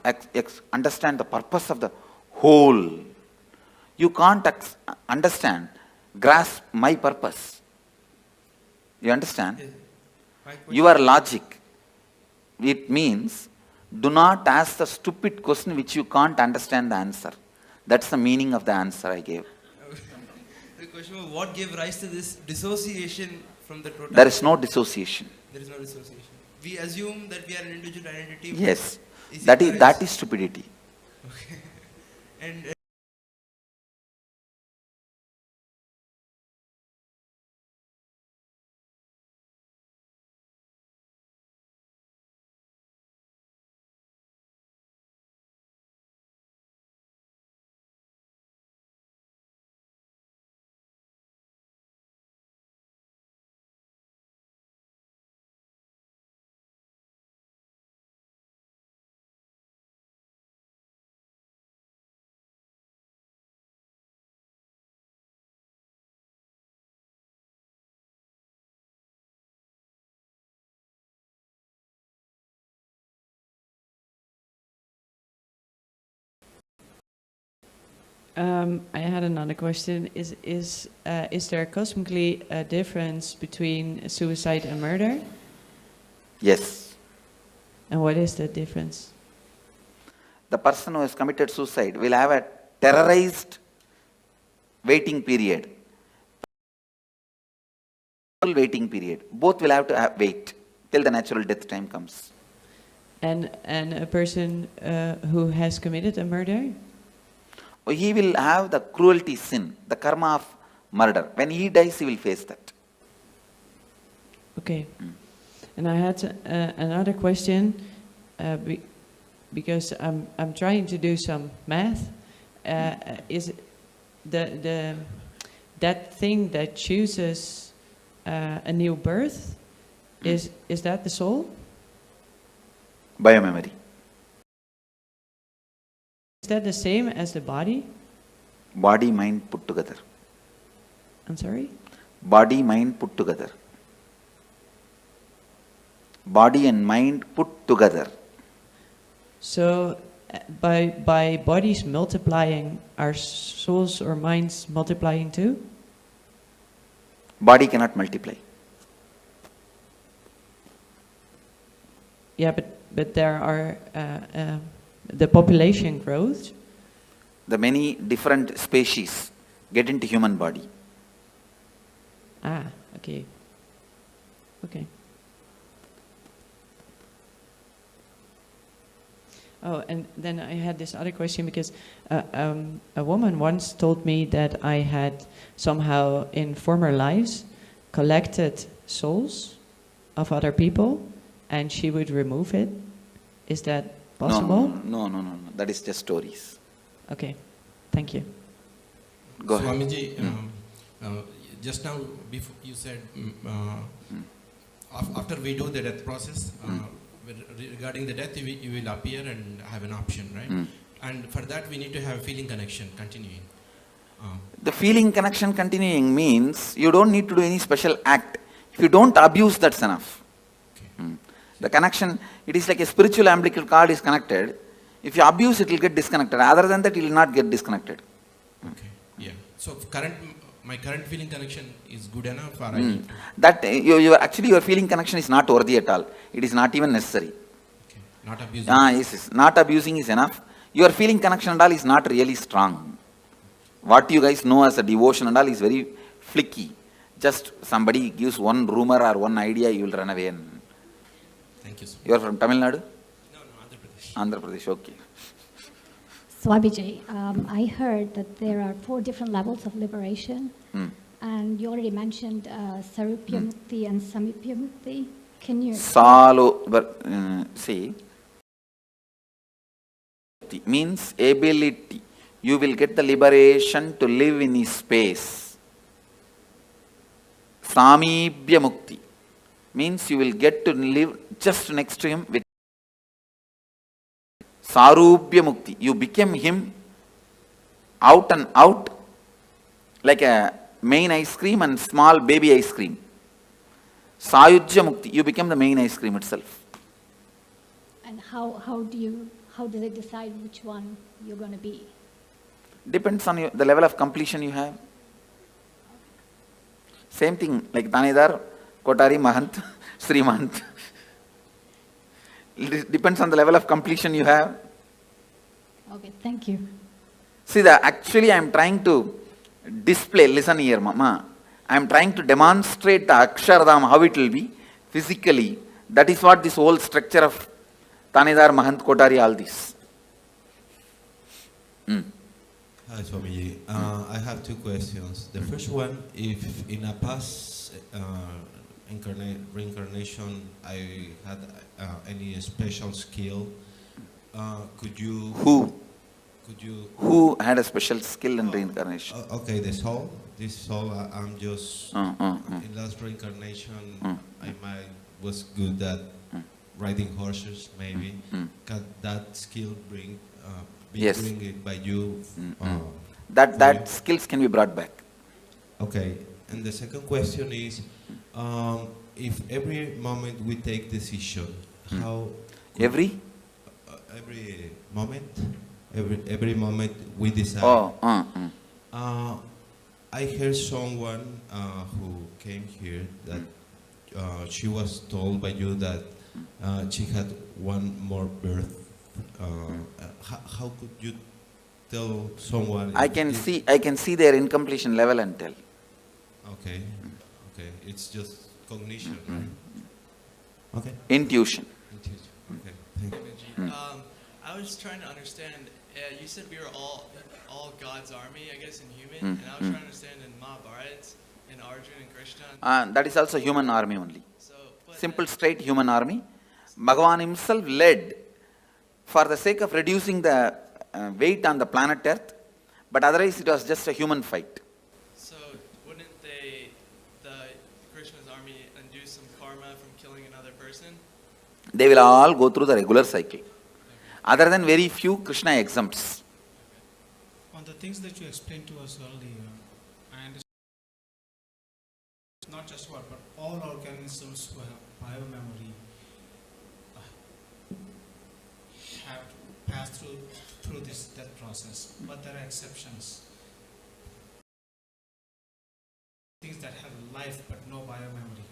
Speaker 14: understand the purpose of the whole. You can't grasp my purpose. You understand?
Speaker 12: Yes.
Speaker 14: Your logic, it means do not ask the stupid question which you can't understand the answer. That's the meaning of the answer I gave.
Speaker 12: The question was what gave rise to this dissociation from the totality?
Speaker 14: There is no dissociation.
Speaker 12: There is no dissociation. We assume that we are an individual identity.
Speaker 14: Yes. That is stupidity.
Speaker 12: Okay. And
Speaker 1: I had another question. Is there cosmically a difference between suicide and murder?
Speaker 14: Yes.
Speaker 1: And what is the difference?
Speaker 14: The person who has committed suicide will have a terrorized waiting period. Waiting period. Both will have to wait till the natural death time comes.
Speaker 1: And a person who has committed a murder?
Speaker 14: He will have the cruelty sin, the karma of murder. When he dies, he will face that.
Speaker 1: Okay. And I had another question, because I'm trying to do some math. Is that thing that chooses a new birth, is that the soul?
Speaker 14: Biomemory.
Speaker 1: Is that the same as the body?
Speaker 14: Body, mind put together.
Speaker 1: I'm sorry?
Speaker 14: Body, mind put together. Body and mind put together.
Speaker 1: So, by bodies multiplying, are souls or minds multiplying too?
Speaker 14: Body cannot multiply.
Speaker 1: Yeah, but there are the population grows.
Speaker 14: The many different species get into human body.
Speaker 1: Ah, okay. Okay. Oh, and then I had this other question because a woman once told me that I had somehow in former lives collected souls of other people and she would remove it. Is that possible?
Speaker 14: No. That is just stories.
Speaker 1: Okay, thank you.
Speaker 14: Go ahead.
Speaker 7: Swamiji, just now before you said after we do the death process, regarding the death, you will appear and have an option, right? And for that, we need to have feeling connection continuing.
Speaker 14: The feeling connection continuing means you don't need to do any special act. If you don't abuse, that's enough. Okay. The connection, it is like a spiritual umbilical cord is connected. If you abuse, it will get disconnected. Other than that, it will not get disconnected.
Speaker 7: Okay. Yeah. So my current feeling connection is good enough, or I need to...
Speaker 14: That actually your feeling connection is not worthy at all. It is not even necessary.
Speaker 7: Okay. Not abusing.
Speaker 14: Yes. Not abusing is enough. Your feeling connection and all is not really strong. What you guys know as a devotion and all is very flicky. Just somebody gives one rumor or one idea, you will run away. And
Speaker 7: thank you, sir.
Speaker 14: You are from Tamil Nadu?
Speaker 7: No, Andhra Pradesh.
Speaker 14: Andhra Pradesh, okay.
Speaker 13: Swamiji, I heard that there are 4 different levels of liberation, and you already mentioned Sarupya Mukti and Samipya Mukti. Can you...
Speaker 14: See, means ability. You will get the liberation to live in his space. Samibhya Mukti means you will get to live just next to him with Sarubhya Mukti. You became him out and out like a main ice cream and small baby ice cream. Sayujya Mukti. You become the main ice cream itself.
Speaker 13: And how do they decide which one you're going to be?
Speaker 14: Depends on the level of completion you have. Same thing like Tanedar, Kotari, Mahant, Srimant. It depends on the level of completion you have.
Speaker 13: Okay, thank you.
Speaker 14: See, actually I am trying to display, listen here, Mama. I am trying to demonstrate the Akshardham, how it will be physically. That is what this whole structure of Tanedar, Mahant, Kotari, all this.
Speaker 15: Hi Swamiji, I have 2 questions. The first one, if in a past reincarnation I had any special skill, could you... Who
Speaker 14: had a special skill in reincarnation?
Speaker 15: Okay, this soul, I'm just... In last reincarnation, I was good at riding horses, maybe. Can that skill bring it by you?
Speaker 14: That skills can be brought back.
Speaker 15: Okay, and the second question is, if every moment we take decision, how...
Speaker 14: Every
Speaker 15: moment every moment we decide. I heard someone who came here that she was told by you that she had one more birth. How could you tell someone?
Speaker 14: I can see their incompletion level and tell.
Speaker 15: Okay, okay, it's just cognition, right? Okay.
Speaker 14: Intuition.
Speaker 15: Okay. Thank you.
Speaker 17: I was trying to understand. You said we were all God's army, I guess, in human, and I was trying to understand in Mahabharata, in Arjuna and Krishna.
Speaker 14: That is also human army only. Simple, straight human army. Bhagavan himself led for the sake of reducing the weight on the planet Earth, but otherwise it was just a human fight.
Speaker 17: So wouldn't the Krishna's army undo some karma from killing another person?
Speaker 14: They will all go through the regular cycle. Other than very few, Krishna exempts.
Speaker 16: On the things that you explained to us earlier, I understand not just what, but all organisms who have biomemory have to pass through this death process, but there are exceptions. Things that have life but no biomemory,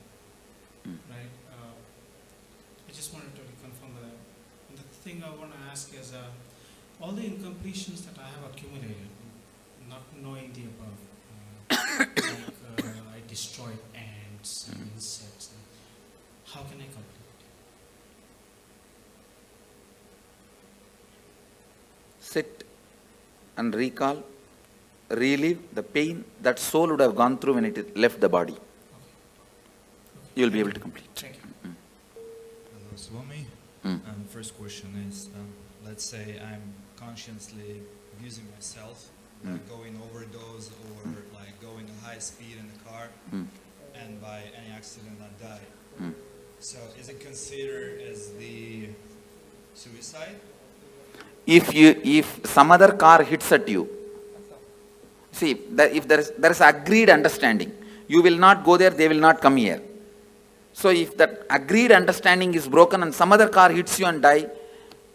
Speaker 16: right? I just wanted to reconfirm that. And the thing I want to ask is, all the incompletions that I have accumulated, not knowing the above, I destroyed ants and insects. How can I complete?
Speaker 14: Sit and recall, relive the pain that soul would have gone through when it left the body. You will be able to complete.
Speaker 16: Thank you.
Speaker 18: Hello, Swami. First question is, let's say I'm consciously abusing myself, like going overdose or like going at high speed in the car, and by any accident I die. So is it considered as the suicide?
Speaker 14: If some other car hits at you, see, if there is agreed understanding, you will not go there, they will not come here. So if that agreed understanding is broken and some other car hits you and die,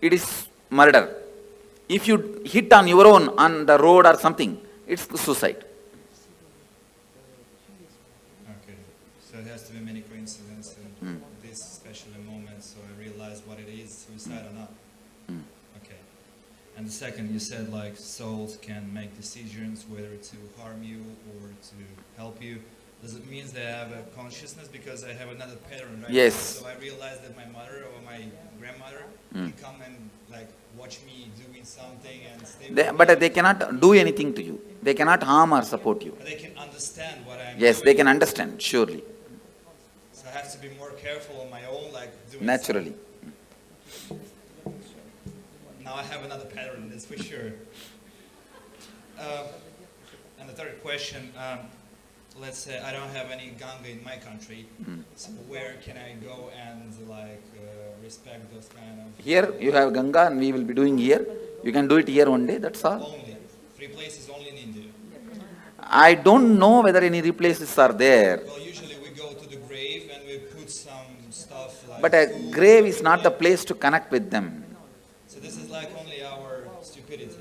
Speaker 14: it is murder. If you hit on your own on the road or something, it's suicide.
Speaker 18: Okay, so it has to be many coincidences in this special moment, so I realize what it is, suicide or not. Okay. And the second, you said like souls can make decisions whether to harm you or to help you. Does it mean they have a consciousness? Because I have another pattern, right?
Speaker 14: Yes.
Speaker 18: So I realize that my mother or my grandmother can come and like watch me doing something and stay with me.
Speaker 14: But they cannot do anything to you. They cannot harm or support you.
Speaker 18: But they can understand what I'm
Speaker 14: Yes,
Speaker 18: doing.
Speaker 14: they can understand, surely.
Speaker 18: So I have to be more careful on my own, like doing
Speaker 14: Naturally.
Speaker 18: something. Now I have another pattern, that's for sure. And the third question, let's say I don't have any Ganga in my country, so where can I go and like respect those kind of...
Speaker 14: Here you have Ganga and we will be doing here. You can do it here one day, that's all.
Speaker 18: Only. 3 places only in India.
Speaker 14: I don't know whether any places are there.
Speaker 18: Well, usually we go to the grave and we put some stuff like...
Speaker 14: But a grave is not the place to connect with them.
Speaker 18: So this is like only our stupidity.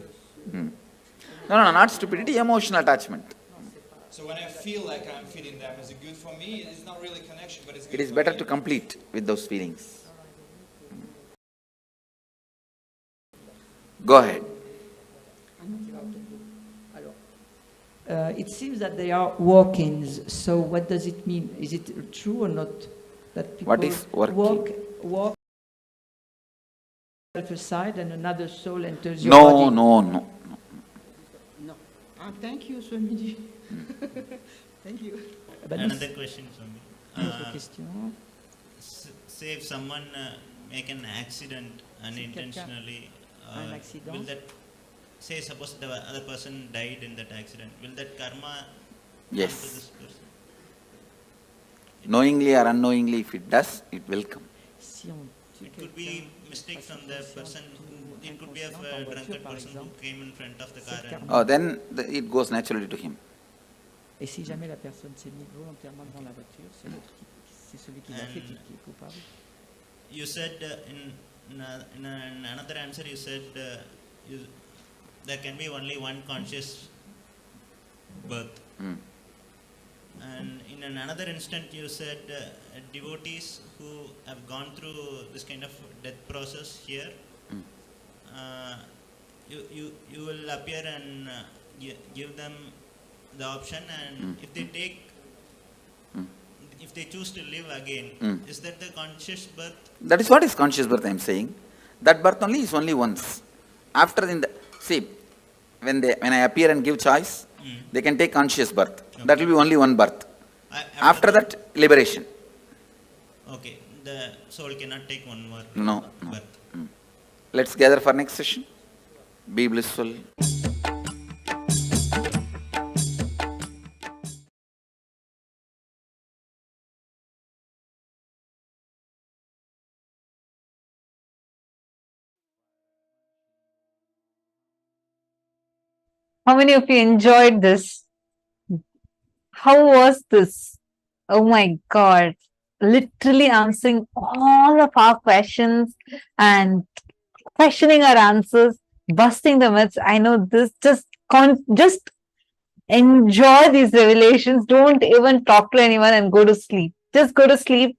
Speaker 14: No, not stupidity, emotional attachment.
Speaker 18: So when I feel like I'm feeding them, is it good for me? It's not really connection, but it's good
Speaker 14: It is
Speaker 18: for
Speaker 14: better
Speaker 18: me.
Speaker 14: to complete with those feelings. Go ahead.
Speaker 20: It seems that they are walk-ins. So what does it mean? Is it true or not that people
Speaker 14: What is walk-in?
Speaker 20: walk aside and another soul enters your body?
Speaker 14: No.
Speaker 8: Thank you, Swamiji. Thank you.
Speaker 21: Another question, Swami. Say if someone make an accident unintentionally, will that, say suppose the other person died in that accident, will that karma
Speaker 14: Yes.
Speaker 21: come to this person?
Speaker 14: Knowingly or unknowingly, if it does, it will come.
Speaker 21: It could be mistake from the person, it could be a drunkard person who came in front of the car and...
Speaker 14: Oh, then it goes naturally to him.
Speaker 1: Et si jamais la personne s'est mise volontairement devant la voiture, c'est celui qui l'a fait qui est coupable.
Speaker 21: You said in another answer, you said there can be only one conscious birth. And in another instant, you said devotees who have gone through this kind of death process here, you will appear and give them the option, and if they take, if they choose to live again, is that the conscious birth?
Speaker 14: That is what is conscious birth I am saying. That birth only is only once. After see, when I appear and give choice, they can take conscious birth. Okay. That will be only one birth. After that, liberation.
Speaker 21: Okay, the soul cannot take one more birth.
Speaker 14: Let's gather for next session. Be blissful.
Speaker 3: How many of you enjoyed this? How was this? Oh my God. Literally answering all of our questions and questioning our answers, busting the myths. I know this, just enjoy these revelations. Don't even talk to anyone and go to sleep. Just go to sleep,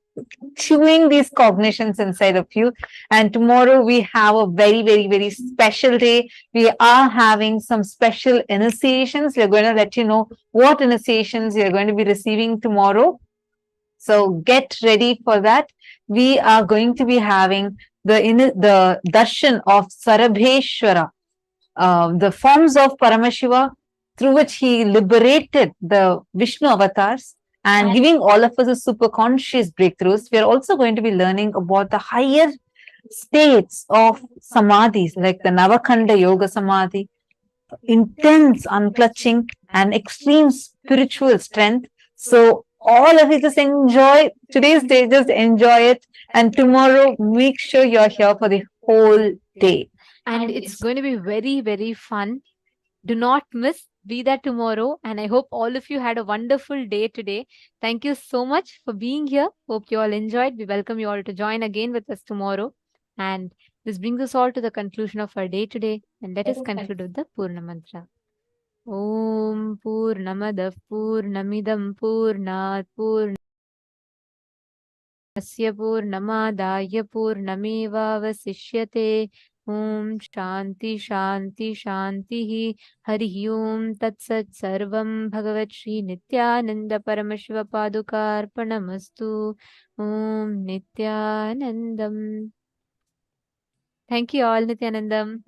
Speaker 3: chewing these cognitions inside of you. And tomorrow we have a very, very, very special day. We are having some special initiations. We're going to let you know what initiations you're going to be receiving tomorrow. So get ready for that. We are going to be having the darshan of Sarabheshwara, the forms of Paramashiva, through which he liberated the Vishnu avatars and giving all of us a super conscious breakthroughs. We are also going to be learning about the higher states of samadhis, like the Navakhanda Yoga Samadhi, intense unclutching and extreme spiritual strength. So all of you just enjoy today's day, just enjoy it. And tomorrow, make sure you're here for the whole day.
Speaker 4: And it's going to be very, very fun. Do not miss. Be there tomorrow. And I hope all of you had a wonderful day today. Thank you so much for being here. Hope you all enjoyed. We welcome you all to join again with us tomorrow. And this brings us all to the conclusion of our day today. And let us conclude with the Purna Mantra. Om Purnamadav Purnamidam Purnat Purnasya Purnamadaya Purnameva Vasishyate. Om Shanti Shanti Shanti Hari Om Tat Sat Sarvam Bhagavat Shri Nityananda Paramashiva Padukarpanamastu. Om Nityanandam. Thank you all, Nityanandam.